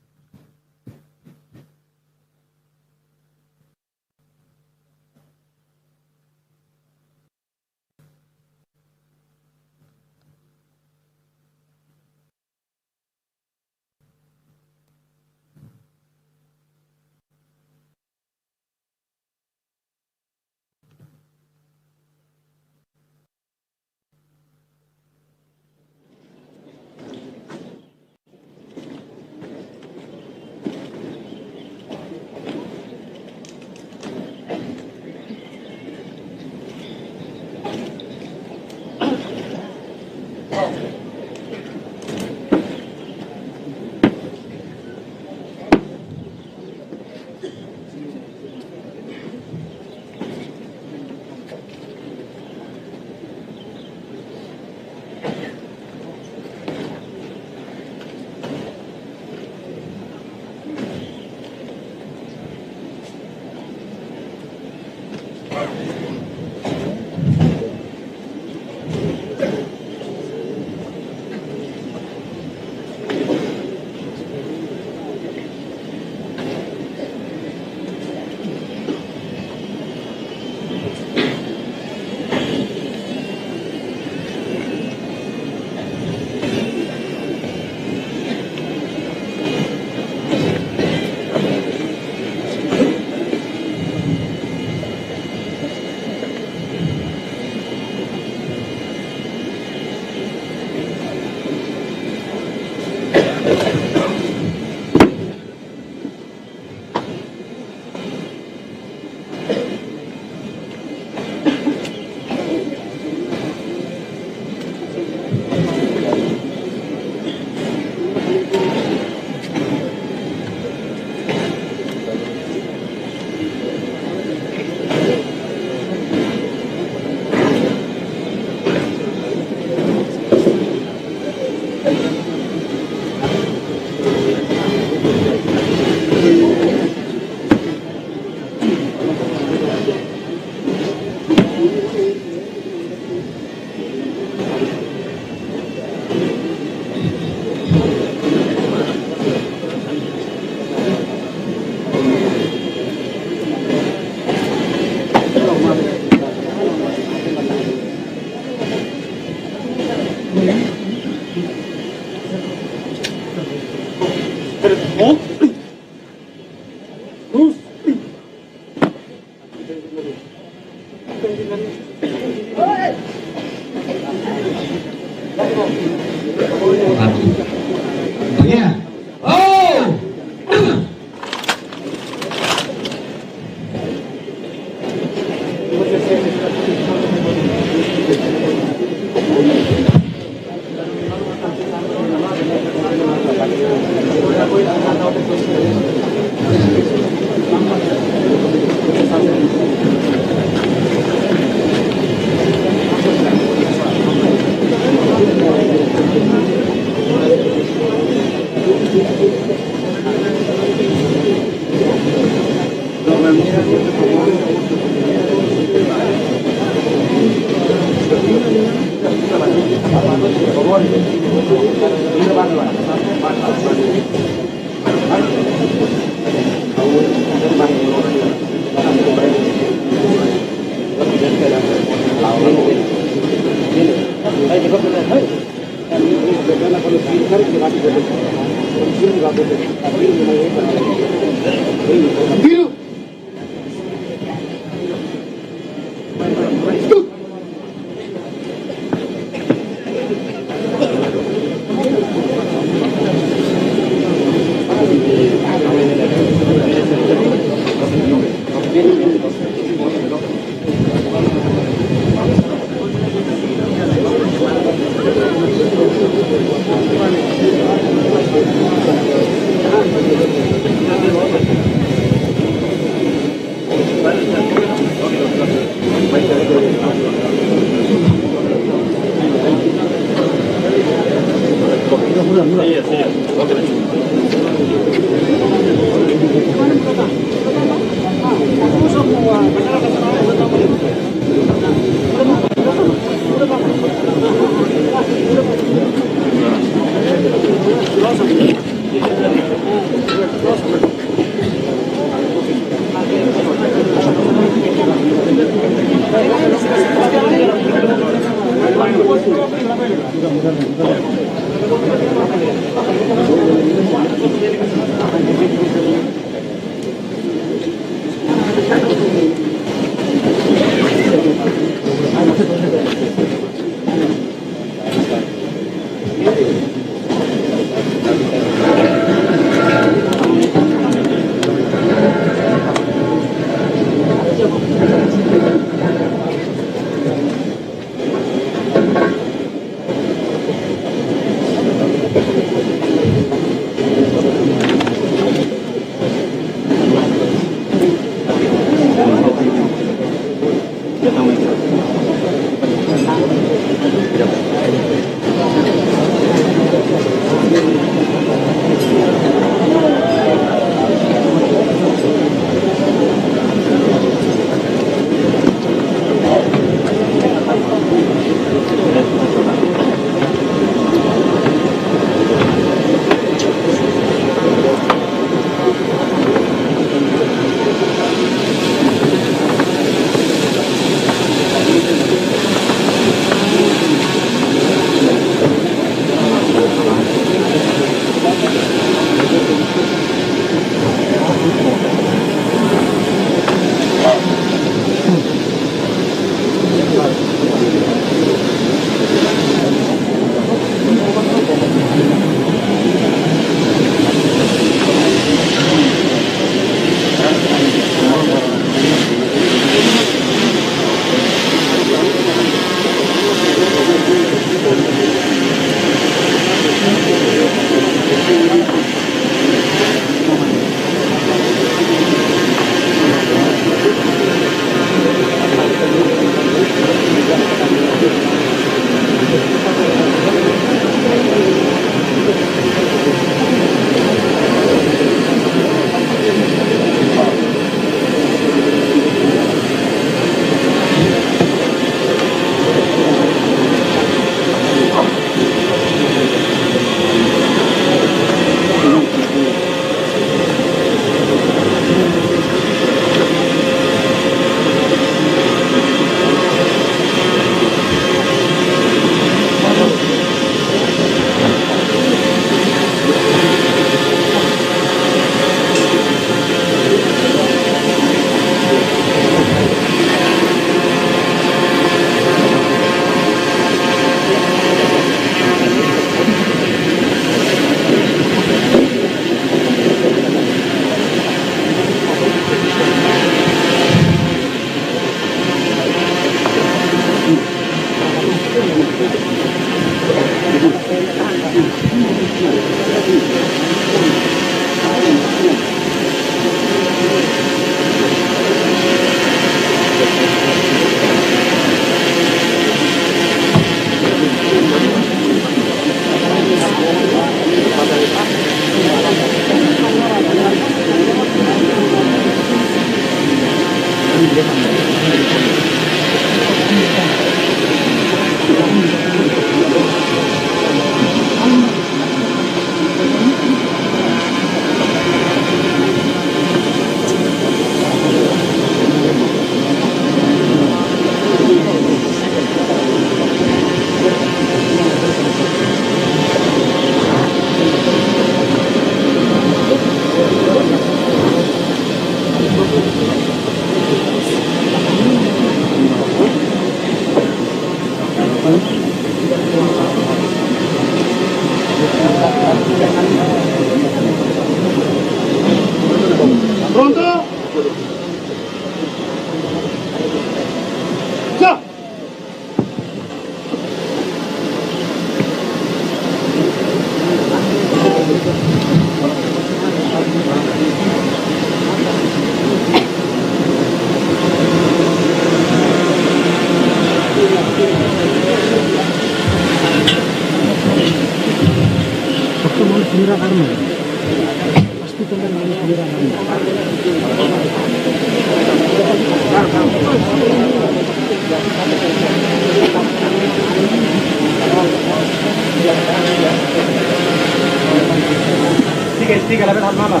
Tiga, la verdad, mama.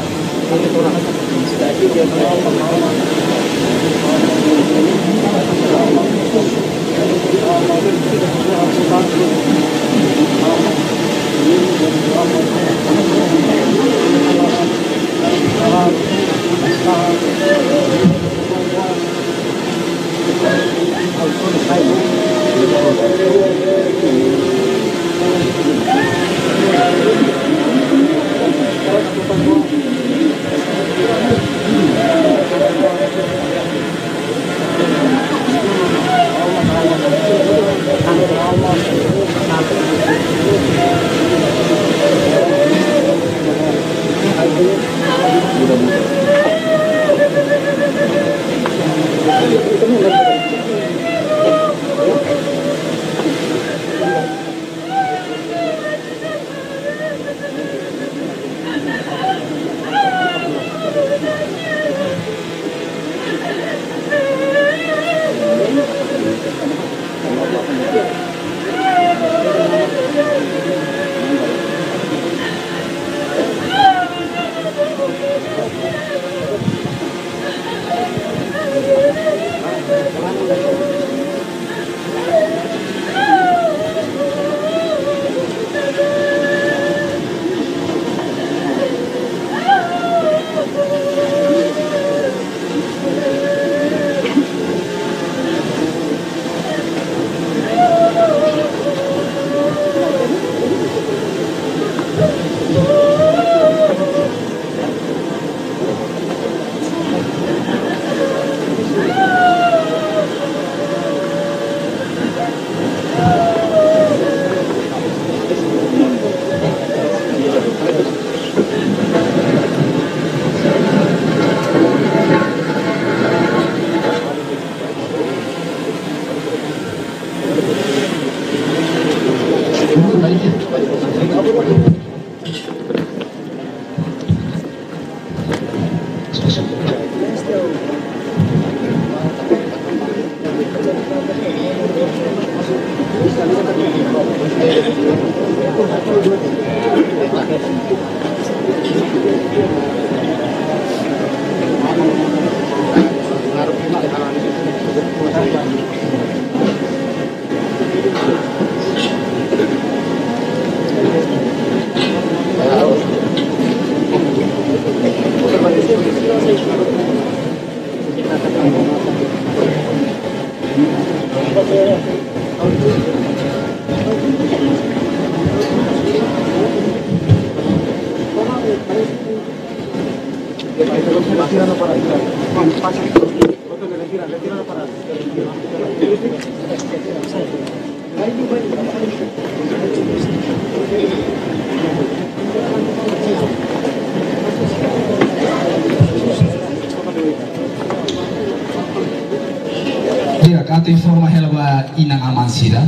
Kata informa helwa inang aman sida.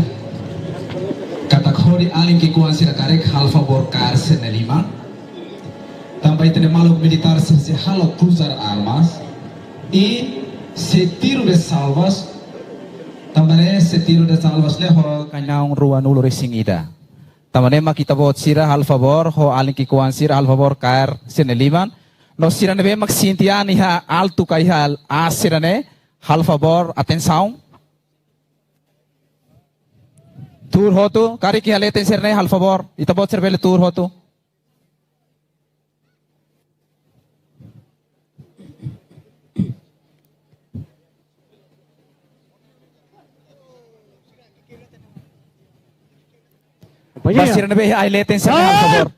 Kata khori alim ki kuan sida karek hal favor kar senelima. Tambah itu maluk militar se halo cruzar armas e se tiro de salvas. Tambah se tiro de salvas le ho kanyang ruan ulo racing ida. Tambah kita bot sira hal favor ho alim ki kuan sira hal favor kar senelima. No sira nebe mak sintiani ha altu kai hal asirane hal favor atenção. Tour hotu, kari ki haleten serne hal favor, itabot serbele tour hotu. Basir nebe haleten serne hal favor.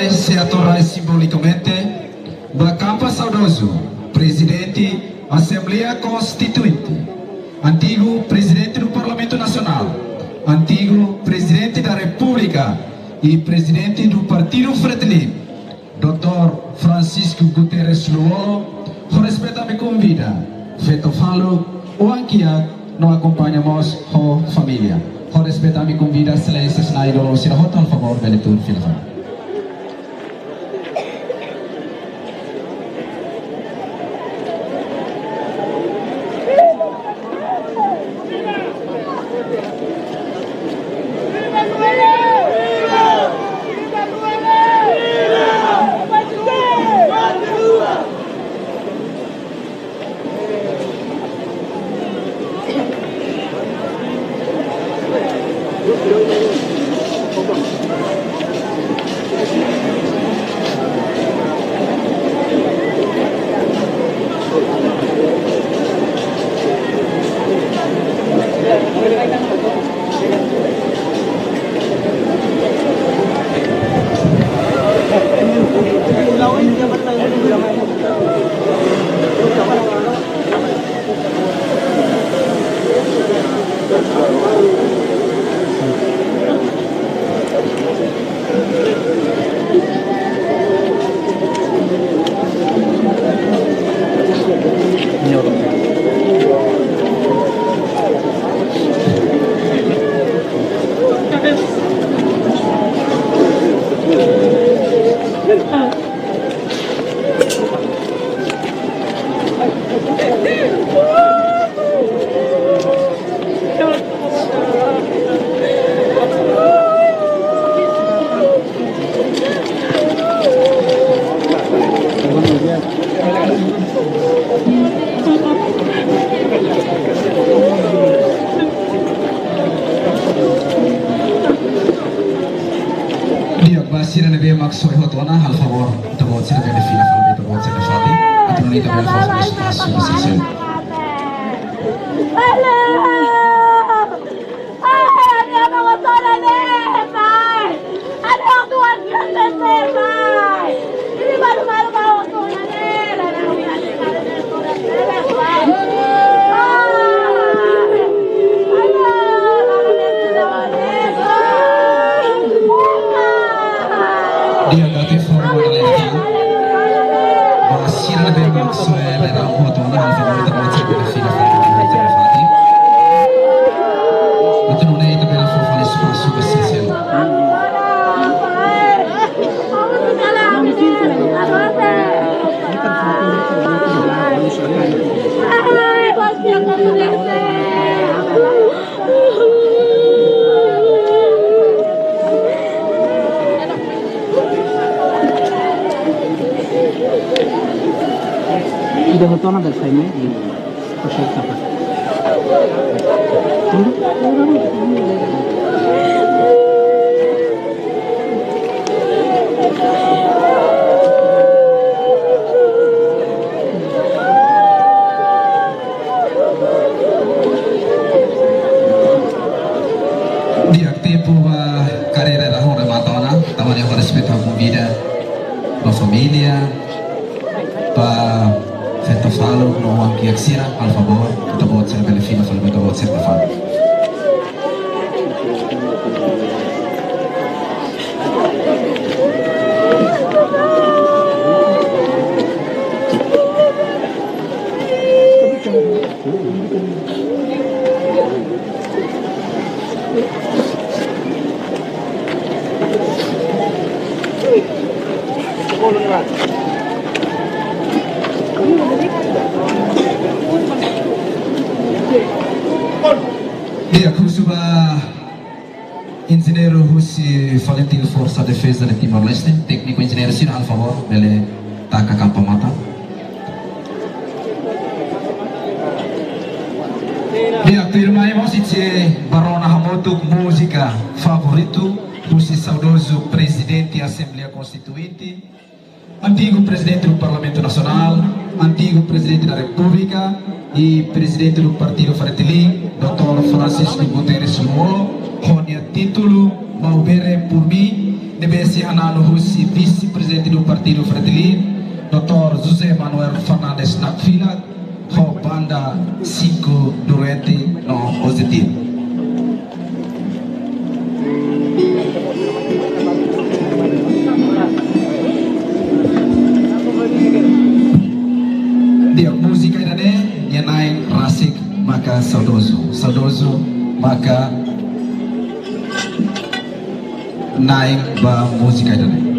Se atorai simbolicamente da Campa Saudoso, presidente Assembleia Constituinte, antigo presidente do Parlamento Nacional, antigo presidente da República e presidente do Partido Fratelli, Dr. Francisco Guterres Luolo, com respeito me convida, feito falo, o anquia, não acompanhamos a família. Com respeito me convida, excelências na idolo, se não a favor, beletur, filha. Maksud hotona hal favor tabot sila bene fila fala tabot sila fati atau ni tabel fala espaço posição. Dia dati forma lelaki masih lebih maksud dalam hotona hal favor tabot sila fila fati atau ni tabel fala espaço posição. Sudah betul ada saya ini proses apa? Di tempo carreira da Honda Matona, tamanho a respeito a vida, a família, para Feto falo no anche axira al favor da bozza belle fino falo da bozza da fa. Dia Kusuba Engenheiro Russi Valentim Força Defesa de Timor-Leste, técnico engenheiro Sina al favor, ele taca campo mata. Dia firma emosi Barona Hamotuk música favorito Russi saudoso presidente da Assembleia Constituinte, antigo presidente do Parlamento Nacional, antigo presidente da República e presidente do Partido Fretilin, Dr. Francisco Guterres Luolo, Ronia título Maubere por mim, deve ser Hanalo Russi, vice-presidente do Partido Fretilin, Dr. José Manuel Fernandes Nakfila, banda 5 durante no positivo. Dia música ini dia naik rasik maka saudoso maka naik ba música ini.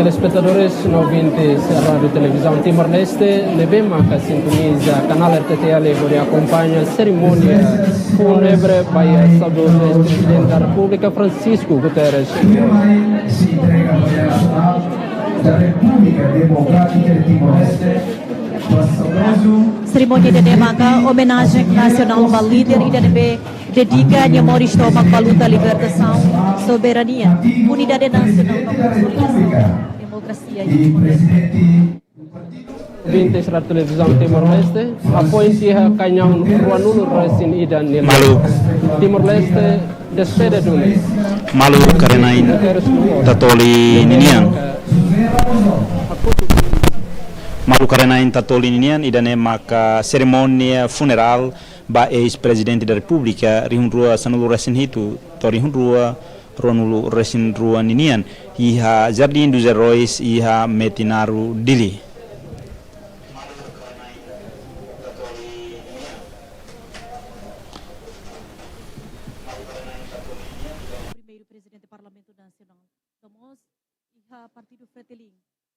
telespectadores e ouvintes da Rádio Televisão Timor-Leste, levemos a sintoniza canal RTTL que acompanha a cerimônia fúnebre para o saudoso ex-presidente da República, Francisco Guterres. Da República Democrática de Timor-Leste. Cerimônia de Demaca, homenagem nacional ao líder IDNB, dedica a memória histórica à luta, libertação, soberania, unidade nacional, democracia e Vintes da televisão Timor-Leste, apoio-se a canhão Ruanulo Resin Ida Nila. Timor-Leste, despede do Malu Karenain Tatoli Ninian. Malu Karenain Tatoli Ninian idane maka cerimônia funeral ba ex-presidente da República Rihunrua Sanulu Resin Hitu to Rihunrua Ruanulu Resin Rua Ninian iha Jardim dos Heróis iha Metinaru Dili. primeiro presidente do Parlamento Nacional, Tomás e Partido Fretilin,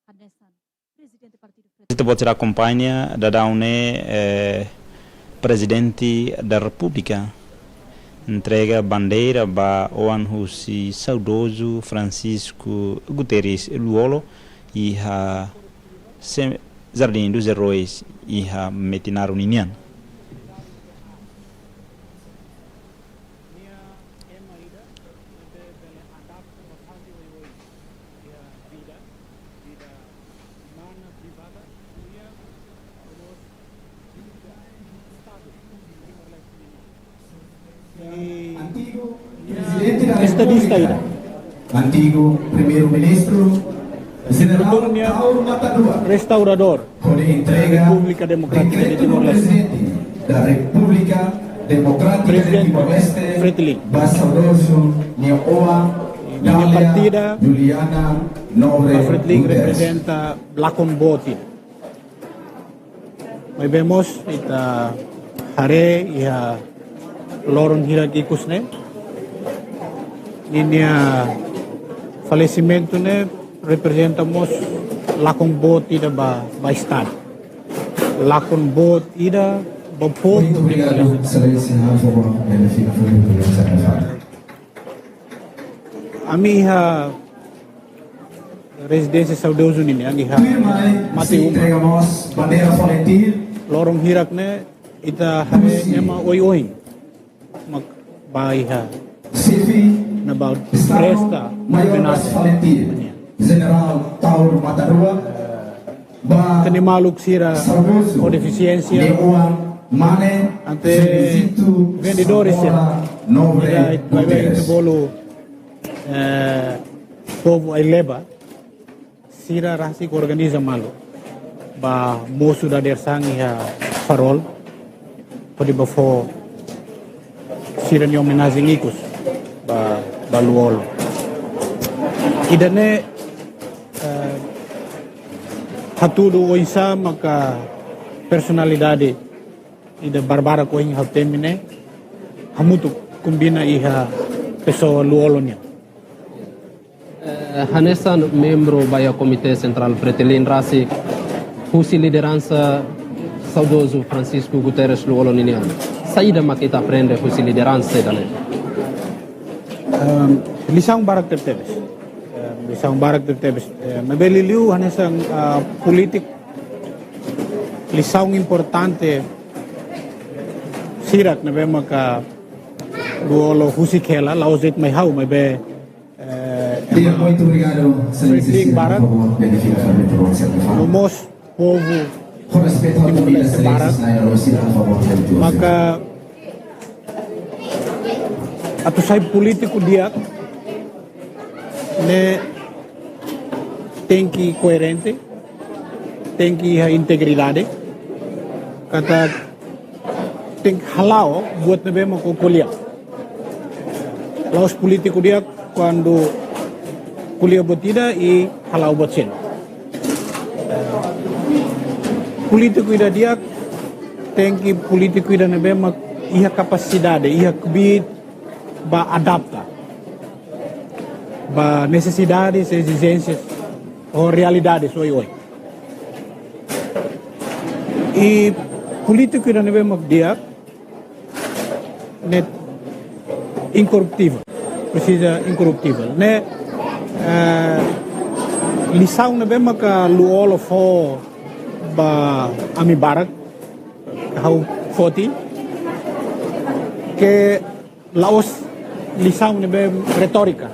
Hanesan, presidente do Partido Fretilin. Kita pode acompanha da daune presidente da República entrega bandeira ba Oan Husi saudoso Francisco Guterres Luolo e a Jardim dos Heróis e a Metinaru Ninian. Estadista ida. Antigo primeiro-ministro General Tauro Matadua, Restaurador por entrega República Democrática de Timor-Leste. da República Democrática de Timor-Leste, Fretilin. Basaudoso Nioa, Minha partida, Juliana Nobre a Fretilin Guterres. representa Lakon Boti. May vemos ita hare iha loron hiragikus ne. Ninya falecimento ne representamos Lakon Boti da ba Estado. Lakon Boti ida ba povo. Muito obrigado, Excelência, por beneficio do A minha residência saudoso nini ang iha mati entregamos bandeira valentir lorong hirak ne ita hare ema oi mak baiha na ba presta Maior Valentir, General Tauro Matadua, tani maluk sira o deficiência ante vendedores Nobre Guterres. bolo povo ai leba sira rasi ko organiza malo ba moço da dersangi ha farol pode ba fo sira ni homenagem ikos ba luolo idane hatudo o isa maka personalidade ida barbara ko hinga temine hamutu kumbina iha pessoa luolo niya. Hanesan membro do Comitê Central Fretilin Rasi, Husi liderança saudoso Francisco Guterres Luolo Ninian. Saída makita aprende Husi liderança dali. Lisang barak tertebes. Lisang barak tertebes. Mabeliliu hanesang politik lisang importante sirak na be maka Luolo Husi kela lauzit may hau may be Muito obrigado, Excelência, por beneficio do Lumos povo com respeito à família, Excelência, a favor do maka ato say politiko dia ne tem que coerente, tem que integridade, kata tem halau buat nebe mo kuliah. Laos politiko dia quando kuliah buat tidak i halau buat sen. Politiko ida dia tem que politiko ida nebe mo iha capacidade, iha kebit ba adapta ba necessidades, exigências ou realidade oi. E político irá nebe mak dia net incorruptível, precisa incorruptível, né? Lição nebe mak luolo fo ba ami barak how 40 que laos lição nebe retórica,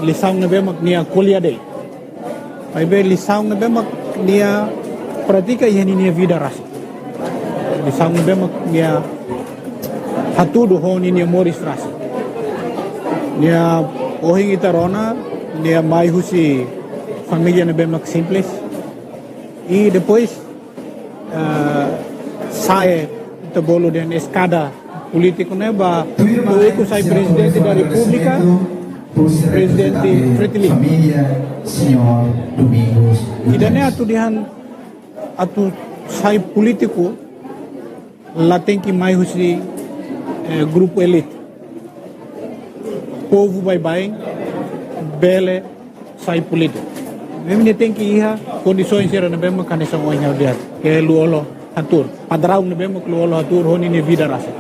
lição nebe mak nia kuliah dei, aí lição nebe mak nia pratica e nia vida rasa. Lição nebe mak nia hatudo ho nia moris rasa. Nia ohing itarona nia mai husi família nebe mak simples. E depois sai do bolo de escada político, né? Eu sai presidente da República, presidente Fretilin. Senhor Domingos. E daí atu sai político, lá tem que mais esse grupo elite. Povo vai bele sai político. Memang tem que ir condições era na bema kanisa mo nya dia ke luolo atur padrau na bema luolo atur honi ne vida rasa.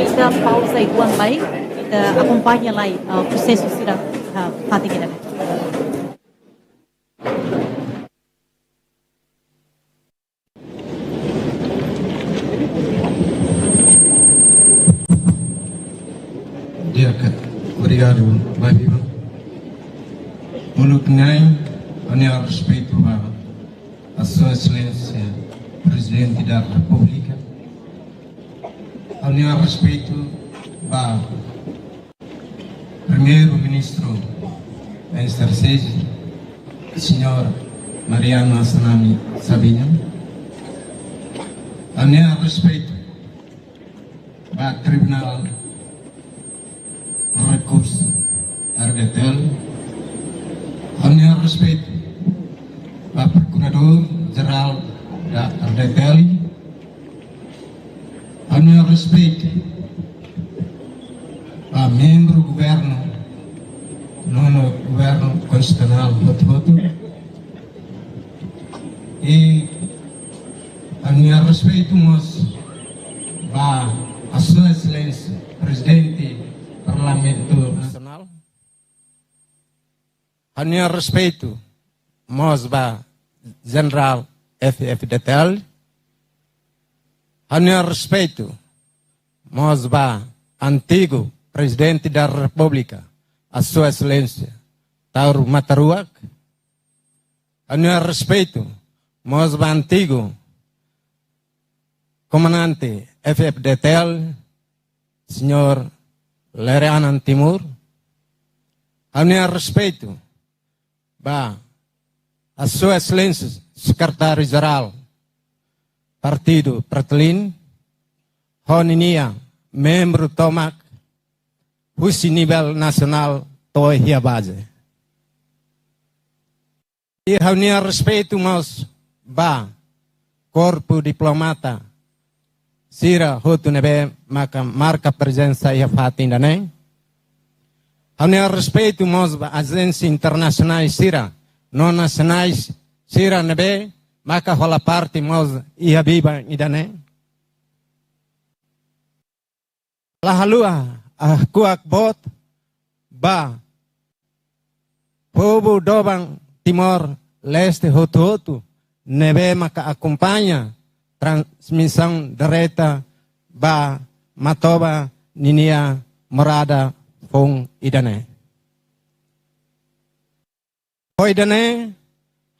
Kita pausa igual baik, kita acompanha lá o processo será fatigada. Obrigado, Pai Viva. Muito bem, a respeito a Sua Excelência, Presidente da República, a respeito a Primeiro-Ministro em exercício, Senhor Mariano Assanami Sabinha, a respeito a Tribunal Recurso Ardetel, a respeito ao Procurador-Geral da Ardetel, a respeito ao membro do governo, nono governo constitucional Voto, e a respeito a Sua Excelência, Presidente Parlamento Nacional, a respeito General FFDTL, a respeito antigo Presidente da República, a Sua Excelência Tauro Mataruak, a respeito antigo Comandante FFDTL, Senhor Lerianan Timur, a respeito a Sua Excelência Secretário-Geral Partido Fretilin, Honinia, membro Tomac, Husi nível nacional Toi Hiabaze. E a respeito corpo diplomata Sira Hotu Nebe marca presença e fatin danem. A respeito agências internacionais Sira, não nacionais Sira Nebe maka rola parte e habiba idane. Lahalua kuak bot povo dobang Timor Leste Hotu Nebe maka acompanha transmissão direta matoba ninia morada fong idane. Hoidane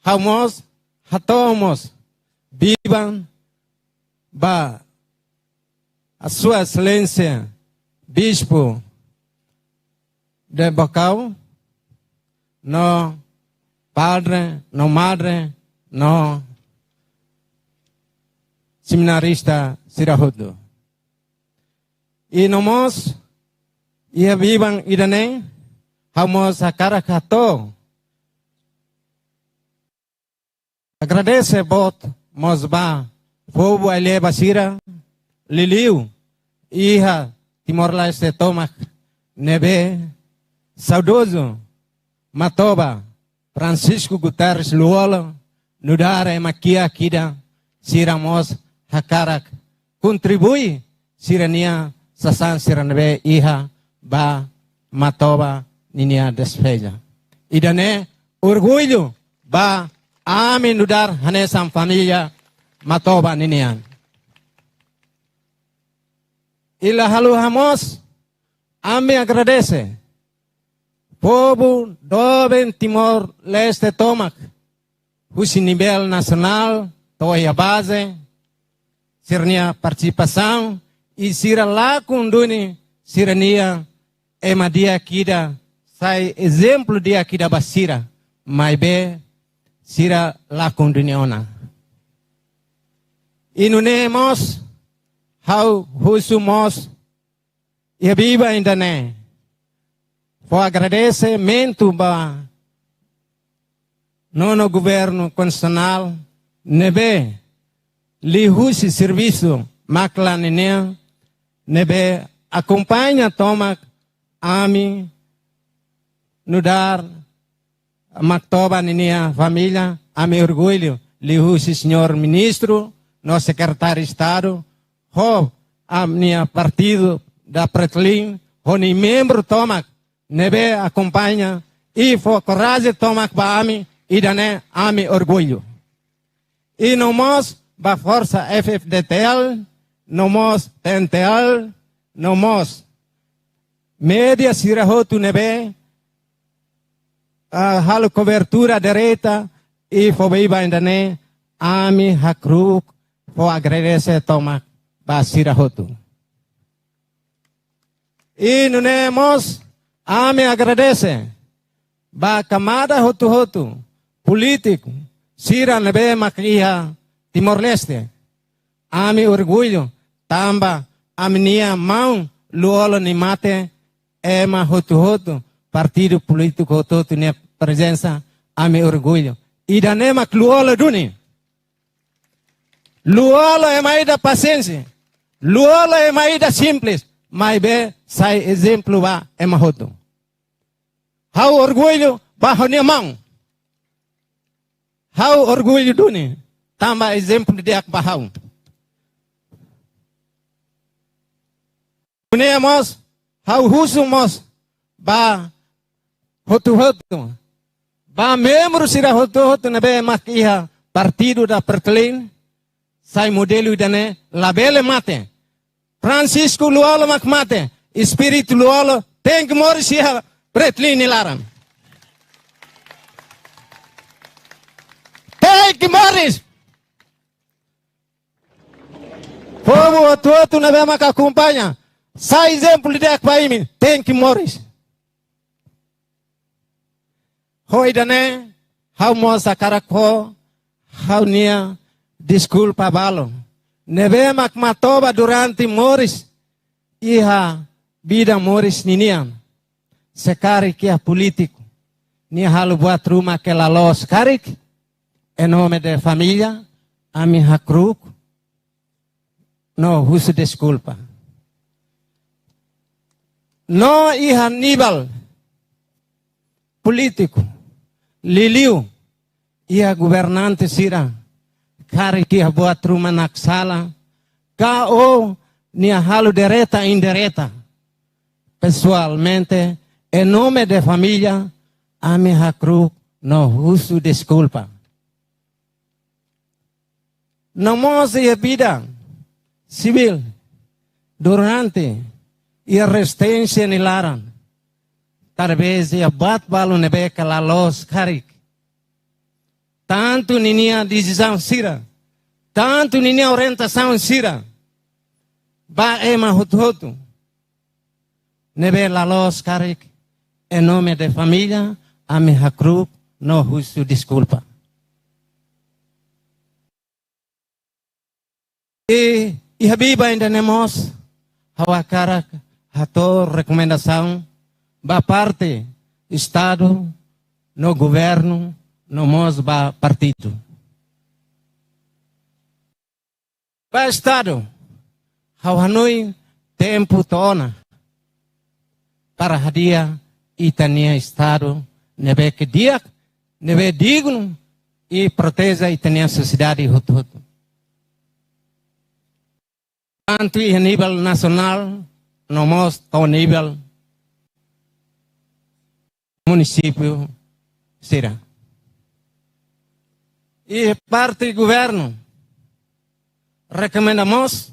haumos hatomos biban a Sua Excelência Bispo de Bocau, no padre, no madre, no seminarista Sirahudo. E nomos ia vivam idane hamos akarakato. Agradece bot mosba povo ale basira liliu iha Timor Leste tomak nebe saudoso Matoba Francisco Guterres Luolo nudara makia kida siramos hakarak contribui sirania sasan siranbe iha ba Matoba ninia despeja. Idane orgulho ba amin nudar hanesam família Matoba ninian. Ila halu hamos ame agradece povo do Timor-Leste tomak husi nível nacional toia base sirnia participação e sira lá kunduni sirania emadia kida sai exemplo dia kida basira mai be sira lá kunduni ona inunemos how husumos e viva ainda né for agradecimento ba nono governo constitucional nebe li husi serviço maclanenea nebe acompanha toma ami nudar Matoba nenia família ami orgulho li husi senhor ministro no secretário de estado ho amnia partido da Pretlin honi membro tomak nebe acompanha e for coragem tomak ba ami e dane ami orgulho e nomos ba força FFDTL nomos TNTL nomos média sirahotu nebe halo cobertura direita e for beiba indane ami hakruk for agradecer tomak ba sirahotu e nunemos ame agradece ba camada hotu político sira nebe makia Timor-Leste ame orgulho tamba amnia mão luolo ni mate ema hotu partido político hotu ne presença ame orgulho e danema luolo duni luolo é mais da paciência luolo é mais da simples mas be sai exemplo ba é mahoto. How orgulho ba mão. How orgulho duni tamba exemplo de ak bahau. Unemos how husumos ba hotu ba membro sira hotu na be makiha partido da Pretlin sai modelo dane labele mate. Francisco Luolo makmate, Espírito Luolo, tem que morrer se a Pretlin ilaram. Tem que morrer. Povo todo na bema que acompanha, sai exemplo de país, tem que morrer. Hoidane, how moça caracó, how nia, desculpa balo. Nebe Matoba durante Morris iha vida Morris ninian sekari kia político ni halu buat rumah que la los karik em nome de família ami hakruk no husu desculpa no iha nibal político liliu iha governante sira kari kia buat rumah naksala kao nia halu direta indireta pessoalmente em nome de família ami hakruk no husu desculpa no mose a vida civil durante a resistência nilaran talvez a bat balu nebeca la los karik tanto ninia decisão sira, tanto ninia orientação sira, ba ema hotu, nebe la los karik, em nome de família, ame hakruk, no husu desculpa. E habiba ainda nemos, hawa karak, hato recomendação, ba parte, Estado, no governo, no mos ba partido. Ba Estado, hawanui tempo tona para hadia itania Estado nebe que dia nebe digno e proteja itania sociedade hutu. Tanto a nível nacional, nomos ao nível município será. E parte do governo recomendamos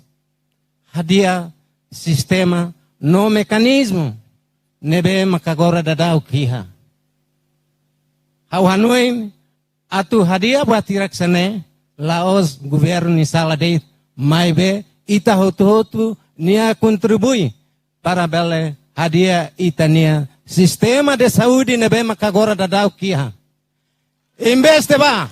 hadia sistema no mecanismo nebe makagora dadau kiha. Hau Hanoi atu hadia batirak sene laos governo ni sala de maibe ita hotu nia contribui para bele hadia itania sistema de saúde nebe makagora dadau kiha. Investe ba.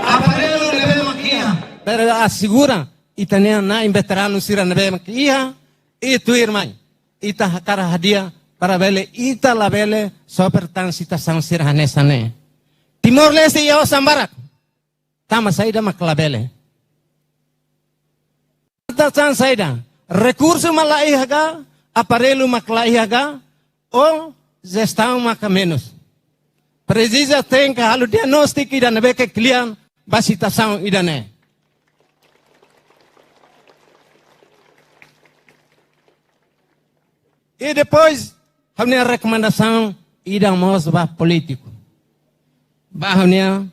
Aparelho nebe makia. Pero assegura itania na veterano sira nebe makia e tu irmã. Ita hakara hadia para bele ita la bele super transitação sira hanesa ne. Timor Leste e Sambarak. Tama saída maklabele. Tatan saída. Recurso malaihaga, aparelho maklaihaga ou gestão macamenos. Precisa ter que halu diagnóstico e dane que cliente basitação e dane. E depois, a recomendação e damos para político. Bahnya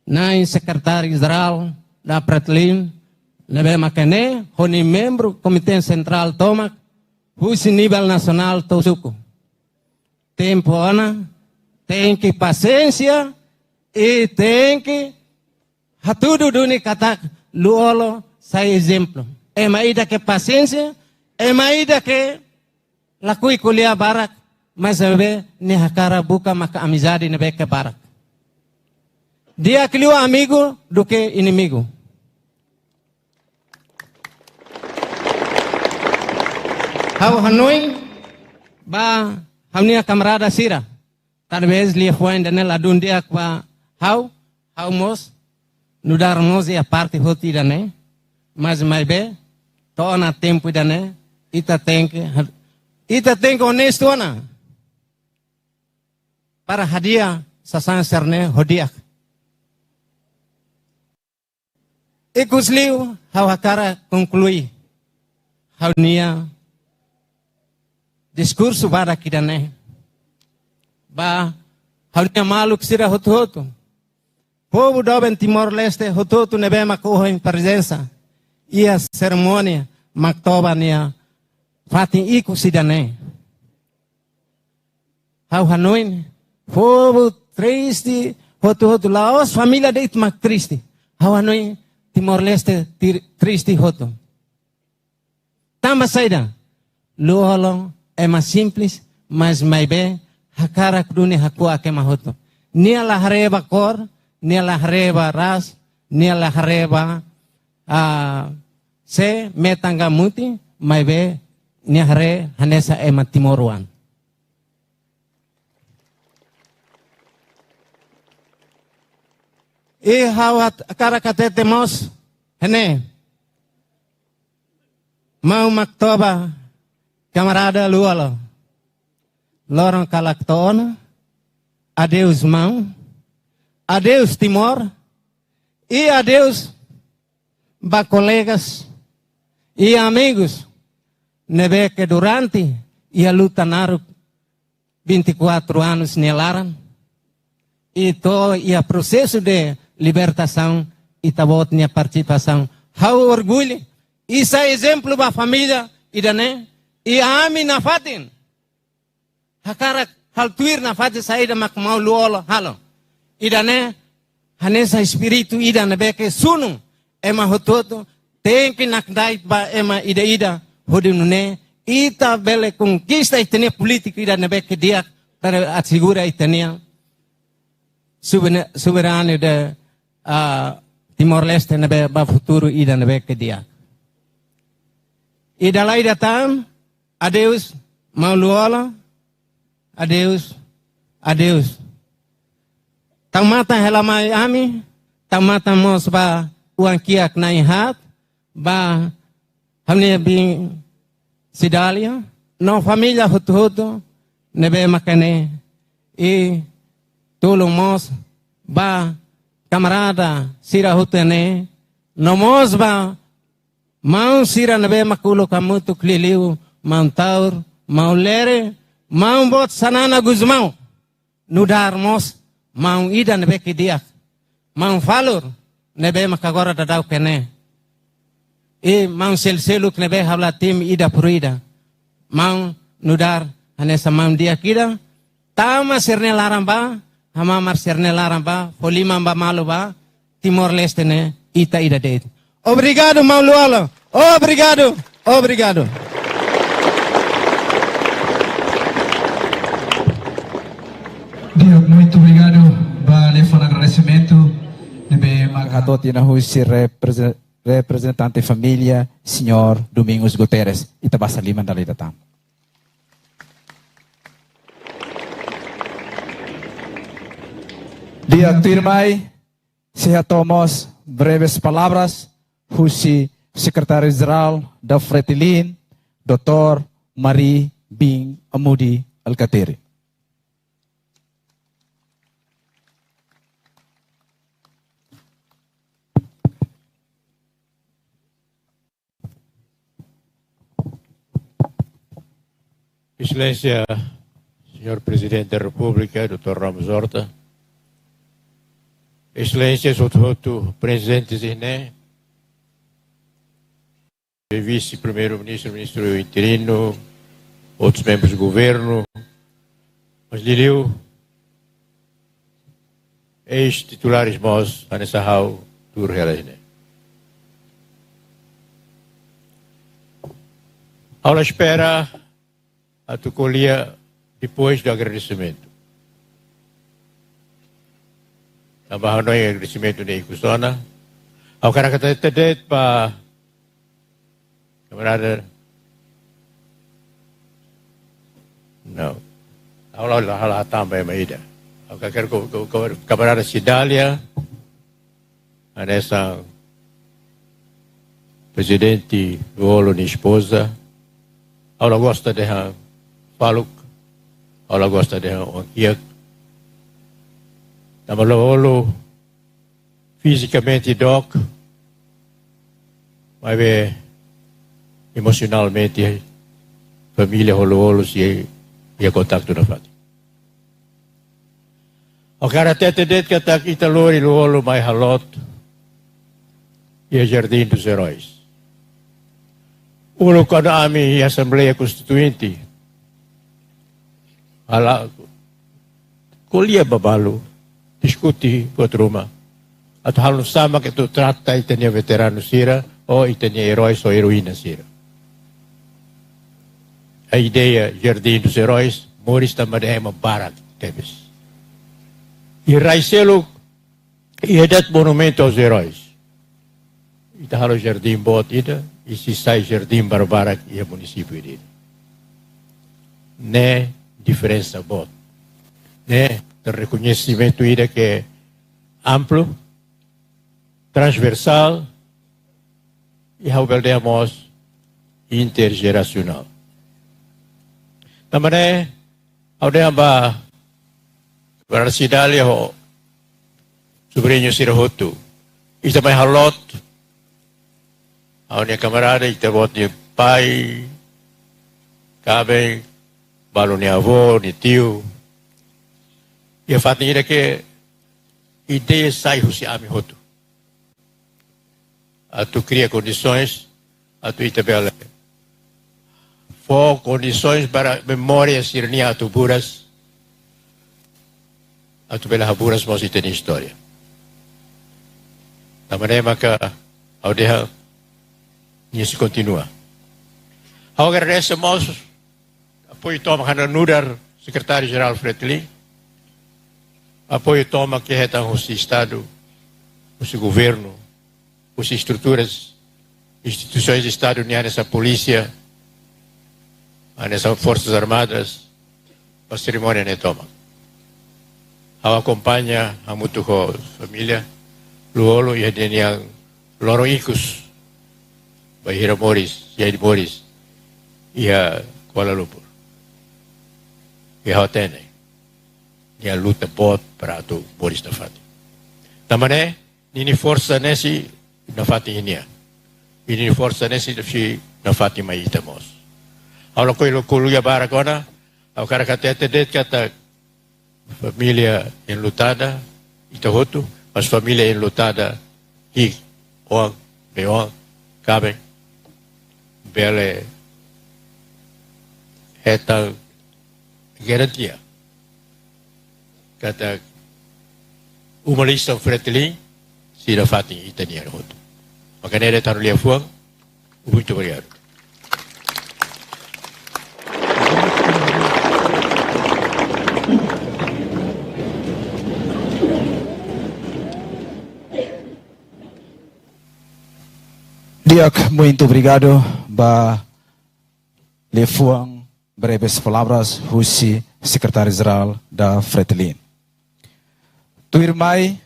na secretário-geral da Pratlin, lebe makane, honi membro Comitê Central Tomak, husi nível nacional tosuko. Tempo ana, tem que paciência e tem que hatudu duni kata luolo sa exemplo. É maida que paciência, é maida que lakui kuliah barak, mas lebe ni hakara buka maka amizade nebe ke barak. Dia que o amigo do que inimigo. Hau Hanoi ba hamnia camarada sira. Talvez lhe foi ainda nela dundia qua hau mos nudar mos e a parte rotida né. Mas mais bem tona tempo da né. Ita tem que honesto na. Para hadia sasan serne hodiak. E kusliu hau hakara conclui. Hau nia discurso para kidane. Ba hau nia maluk sira hotu. Povo doben Timor Leste hotu nebe makuho em presença. E a cerimônia maktoba nia fatin iku sidane. Hau Hanoi povo triste hotu Laos família de itmak triste. Hau Hanoi Timor Leste triste hoto. Tamba saída. Luolo é mais simples, mas mais bem. Hakara kuduni hakua ke mahoto. Nia la hareba cor, nia la hareba ras, nia la hareba se metanga muti, mais bem. Nia hare hanesa é matimoruan. E hawat akara katetemos hene mau maktoba camarada lualo lorong kalakton adeus mau adeus Timor e adeus ba colegas e amigos nebe que durante e a luta naru 24 anos nelaran e to e a processo de libertação e tabot minha participação. Hau orgulho. Isso é exemplo para a família e dane e a ami na fatin. Hakara haltuir na fatin saída makmau luolo halo. E dane hanesa espírito ida na beke sunu ema hototo tem que nakdai ba ema ida hodinune ita bele conquista itene política ida na beke dia para assegura itenia soberano de Timor Leste nebe ba futuro ida nebe ke dia. Ida lai datang, adeus mauluola, adeus, adeus. Tamata helamai ami, tamata mos ba uang kiak naihat, ba hamne bing Sidalia, no família hutu nebe makane e tulong mos ba camarada sira hutene no mos ba mau sira nebe makulo kamu tu kliliu mau taur mau lere mau bot sanana guzmau nudar mos mau ida nebe kidiak mau falur nebe makagora dadau kene e mau selseluk nebe habla tim ida pruida mau nudar hanesa mau dia kida tama serne laramba hama mar serne laramba folima mba maluba Timor Leste ne ita ida det. Obrigado mau lualo. Obrigado. Dio, muito obrigado. Vale for agradecimento. Makatoti na husi representante família, senhor Domingos Guterres. Itabasa liman dali datam. Dia Tirmai, se tomamos breves palavras, husi secretário-geral da Fretilin, Dr. Marie Bing Amudi Alcateri. Excelência, Senhor Presidente da República, Dr. Ramos Horta, Excelências, outro Presidente Zine, Vice-Primeiro-Ministro, Ministro interino, outros membros do governo, mas Liliu, ex-titulares mós, Anessa Hau, Tur Helene. Aula espera a tu colher depois do agradecimento. Tambah noi agradecimento de Kusona. Ao cara que está dead para camarada. Não. Aula também maida. Ao cara camarada Sidalia. Anessa presidente Luolo ni esposa. Aula gosta de Paluk. Aula gosta de Okiak. Namalolo fisicamente doc, mas emocionalmente família Hololo se ia contato na frente. O cara até que está Italori Lolo mais halot e Jardim dos Heróis. O local da Assembleia Constituinte, ala colhia babalo. Diskuti buat rumah. Atau hal sama que tu trata itania veterano sira ou itania heróis ou heroína sira. A ideia Jardim dos Heróis, Moris também é uma barat, tebes. E Raicelo e edat monumento aos heróis. Ita halo Jardim bot ida, e se sai Jardim Barbarak e a município ida. Né diferença bot. Né o reconhecimento ida que é amplo, transversal e haubaldemos intergeracional. Também haudamba para Sidalia ho sobrinho Sirahotu. E também halot a minha camarada e tebot ni pai, cabe, balo ni avô, ni tio. E a fato é que ideia sai do ami hotu. A tu cria condições, a tu itabela. For condições para memória sirnia a tu buras, a tu bela buras mas tem história. Da maneira que ao deixar isso continua. Ao agradecemos apoio toma kana nudar secretário-geral Fretilin. Apoio toma que é o Estado, o governo, as estruturas, instituições de Estado, nessa polícia, nessas forças armadas, a cerimônia ne toma. Ao acompanha a muito família, Luolo e a Loro Icus, Bahira Morris, Jair Morris, ia Kuala Lumpur. Ia Hotene. Ia luta bot para tu Morris Nafati. Tamane, nini força nesse Nafati inia. Ini força nesse Nafati mai itamos. Aula koilo kuluya barakona, au karakatete det kata família enlutada, Itahotu, mas família enlutada, Hi, Oang, Beoang, Kabe, Bele, Hetal, garantia. Kata umalista Fretilin, sila fating itania Hotu. Makanere tarulia fuang, muito obrigado. Diak, muito obrigado. Ba lefuang breves palavras, Husi, secretário-geral da Fretilin. Tuirmai,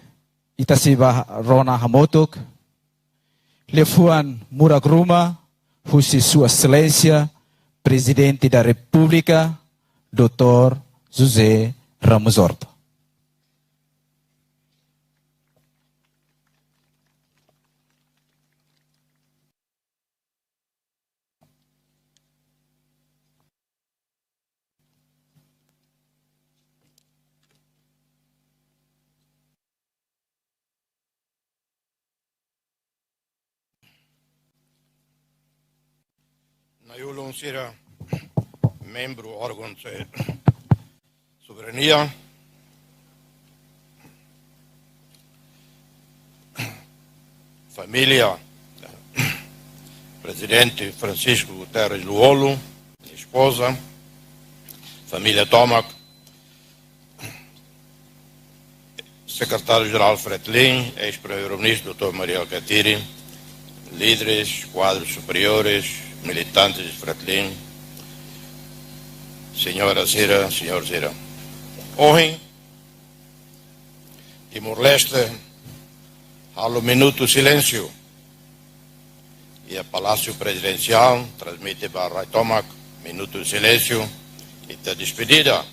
Itasiba Rona Hamotuk, lefuan Muragruma, Husi Sua Excelência, Presidente da República, Dr. José Ramos Horta. Naiulun sira membro órgão de soberania, família, presidente Francisco Guterres Luolo, esposa, família Tomac, secretário-geral Fretilin, ex-primeiro-ministro Dr. Maria Alcatiri, líderes, quadros superiores, militantes de Fretilin, senhora Zira, senhor Zira. Hoje, Timor-Leste, há um minuto de silêncio e o Palácio Presidencial transmite para Rai Tomac minuto de silêncio e a despedida.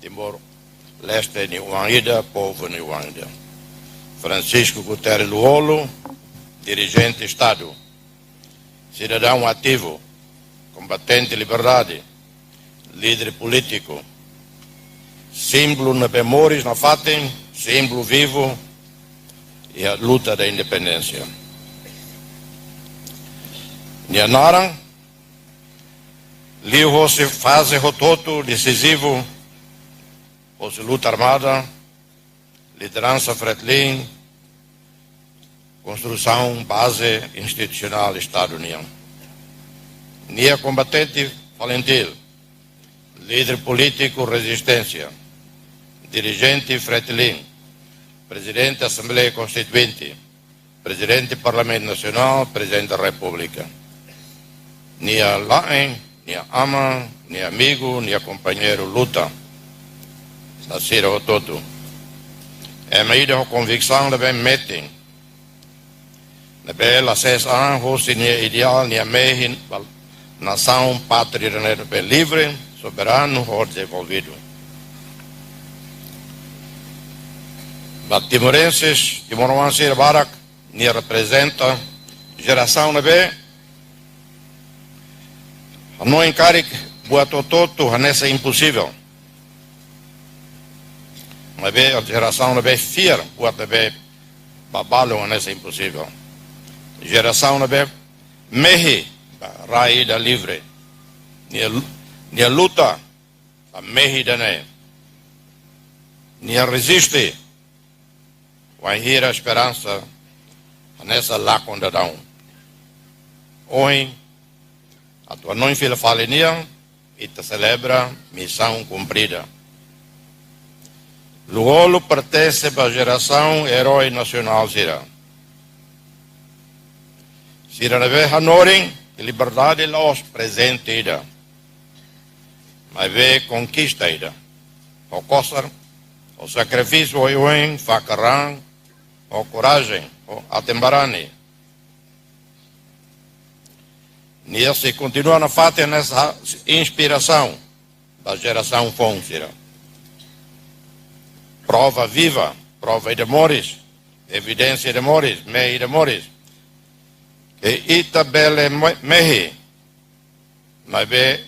Timor-Leste, Niuanida, povo Niuanida. Francisco Guterres Luolo, dirigente de Estado, cidadão ativo, combatente de liberdade, líder político, símbolo na memórias na Fatem, símbolo vivo e a luta da independência. Nianaran, Liu Hose fase rototo decisivo, Hose luta armada, liderança Fretilin, construção base institucional Estado-União. Nia combatente valentil, líder político resistência, dirigente Fretilin, presidente da Assembleia Constituinte, presidente do Parlamento Nacional, presidente da República. Nia laen, nia ama, nia amigo, nia companheiro luta. Nascera o todo. É meio a convicção de bem metem. Na bela CSA, hoje nia ideal, nia mehin, nação, pátria, bem livre, soberano ou desenvolvido. Os timorenses, Timor-Leste Barak, nia representa geração na B. Não encare buat toto, nessa impossível. Na B, a geração na B fier, buat na B babalo, nessa impossível. Geração na B mehi, raída livre. Nia luta, a mehi dane. Nia resiste, vai ir a esperança, nessa laconda down. Hoje, a tua não filha falenia e te celebra missão cumprida. Luolo pertence para a geração herói nacional Sira. Sira neve hanoring e liberdade los presente ida. Mas ve conquista ida. O cosar, o sacrifício o iuen, facaran, o coragem, o atembarani. E se continua na fazer nessa inspiração da geração Fonsira. Prova viva, prova de Moris, evidência de Moris, meio de Moris. Que ita bele mehi, mas be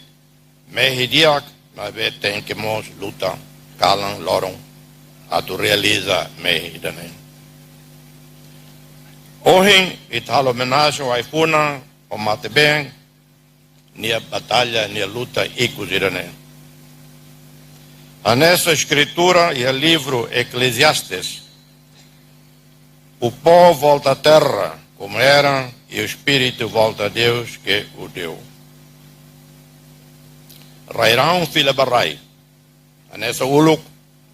mehi diak, mas be tem que mos luta, calam, loram, a tu realiza mehi dane. Ohin, italo homenagem ao Ifuna, o mate bem, nia batalha, nia luta, icusirane. Nessa escritura e o livro Eclesiastes, o povo volta à terra como era e o espírito volta a Deus que o deu. Rairão filha barai, nessa uluk,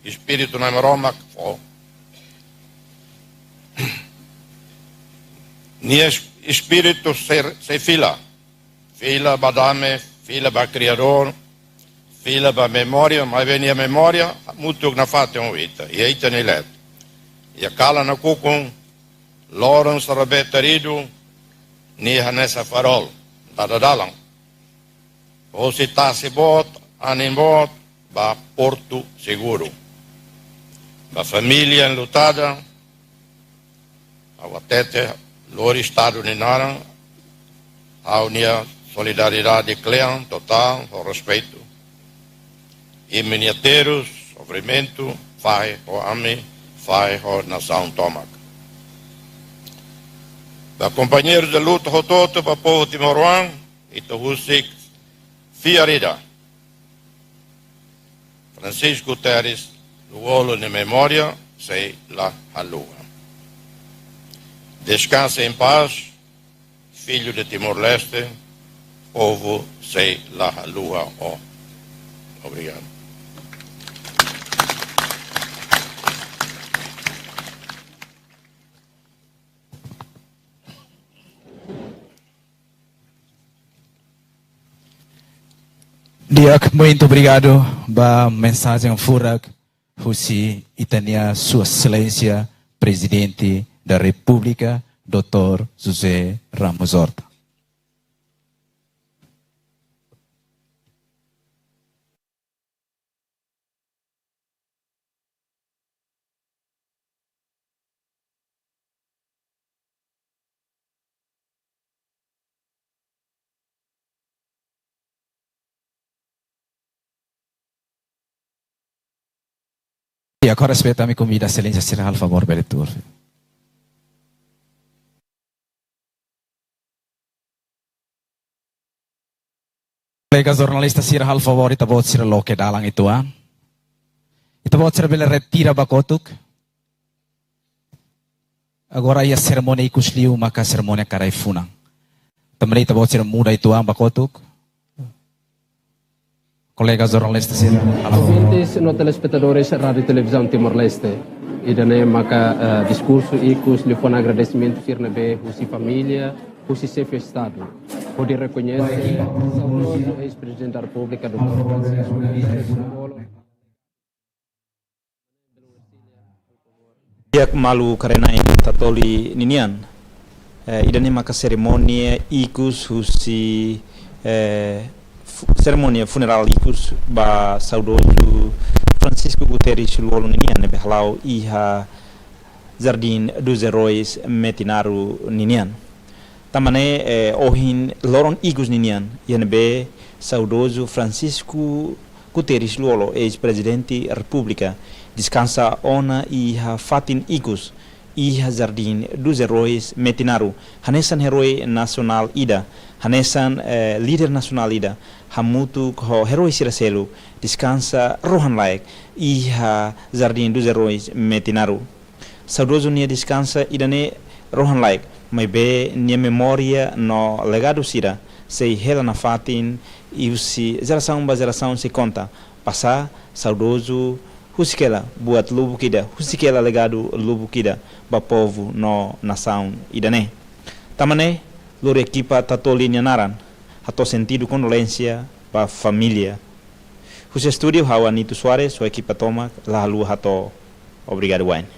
espírito na meromak, nia espírito se fila badame, fila ba criador, fila ba memória, mas vem a memória, muito na fate um ita, e ita ne let. E a cala na cucum, Lawrence Rabetarido, ni hanessa farol, dadadalang. O se tasi bot, anin bot, ba porto seguro. Ba família enlutada, awatete, lori estado ni naran, ao nia solidariedade clean, total, o respeito. E miniateiros, sofrimento, fai o ame, fai o nação tomac. Da companheiros de luta rototo para o povo timoruan, e Husik Fiarida. Francisco Teres, Luolo de memória, sei la halua. Descanse em paz, filho de Timor-Leste, povo sei la halua. Obrigado. Diak, muito obrigado pela mensagem furak, Husi Itania Sua Excelência, Presidente da República, Dr. José Ramos Horta. E agora respeita-me comida, excelência, será a favor, beletur. Colegas jornalistas, será a favor, ita bot sira loke dalang itu ita bot sira bele retira bakotuk. Agora ia cerimônia ikusliu maka cerimônia karai funang. Também ita bot sira muda itu bakotuk. Colegas jornalistas, ouvintes no telespectadores Rádio Televisão Timor-Leste. E daí maka discurso icus lhe foi um agradecimento sirnebe husi família, husi chefe estado. Pode reconhecer o ex-presidente da República, Dr. Francisco. Dia malu karena ini tatoli ninian. Idane maka cerimônia icus husi cerimônia funeral icus ba saudoso Francisco Guterres luolo ninian behlau iha Jardim dos Heróis Metinaru ninian. Tamane ohin loron icus ninian yanbe saudoso Francisco Guterres luolo ex-presidente República descansa ona iha fatin icus iha Jardim dos Heróis Metinaru hanesan herói nasional ida hanesan líder nasional ida hamutu ho herói siraselu descansa rohan laik iha Jardim dos Heróis Metinaru saudoso nia descansa idane rohan laik mai be nia memória no legado sira sei hela na fatin e usi geração se conta passar saudoso husikela buat lubu kida husikela legado lubu kida ba povo no nação idane tamane lor equipa tatoli naran hato sentido condolência para família. Os estúdio Juanito Soares, sua equipa toma, la lua hato. Obrigado, Wayne.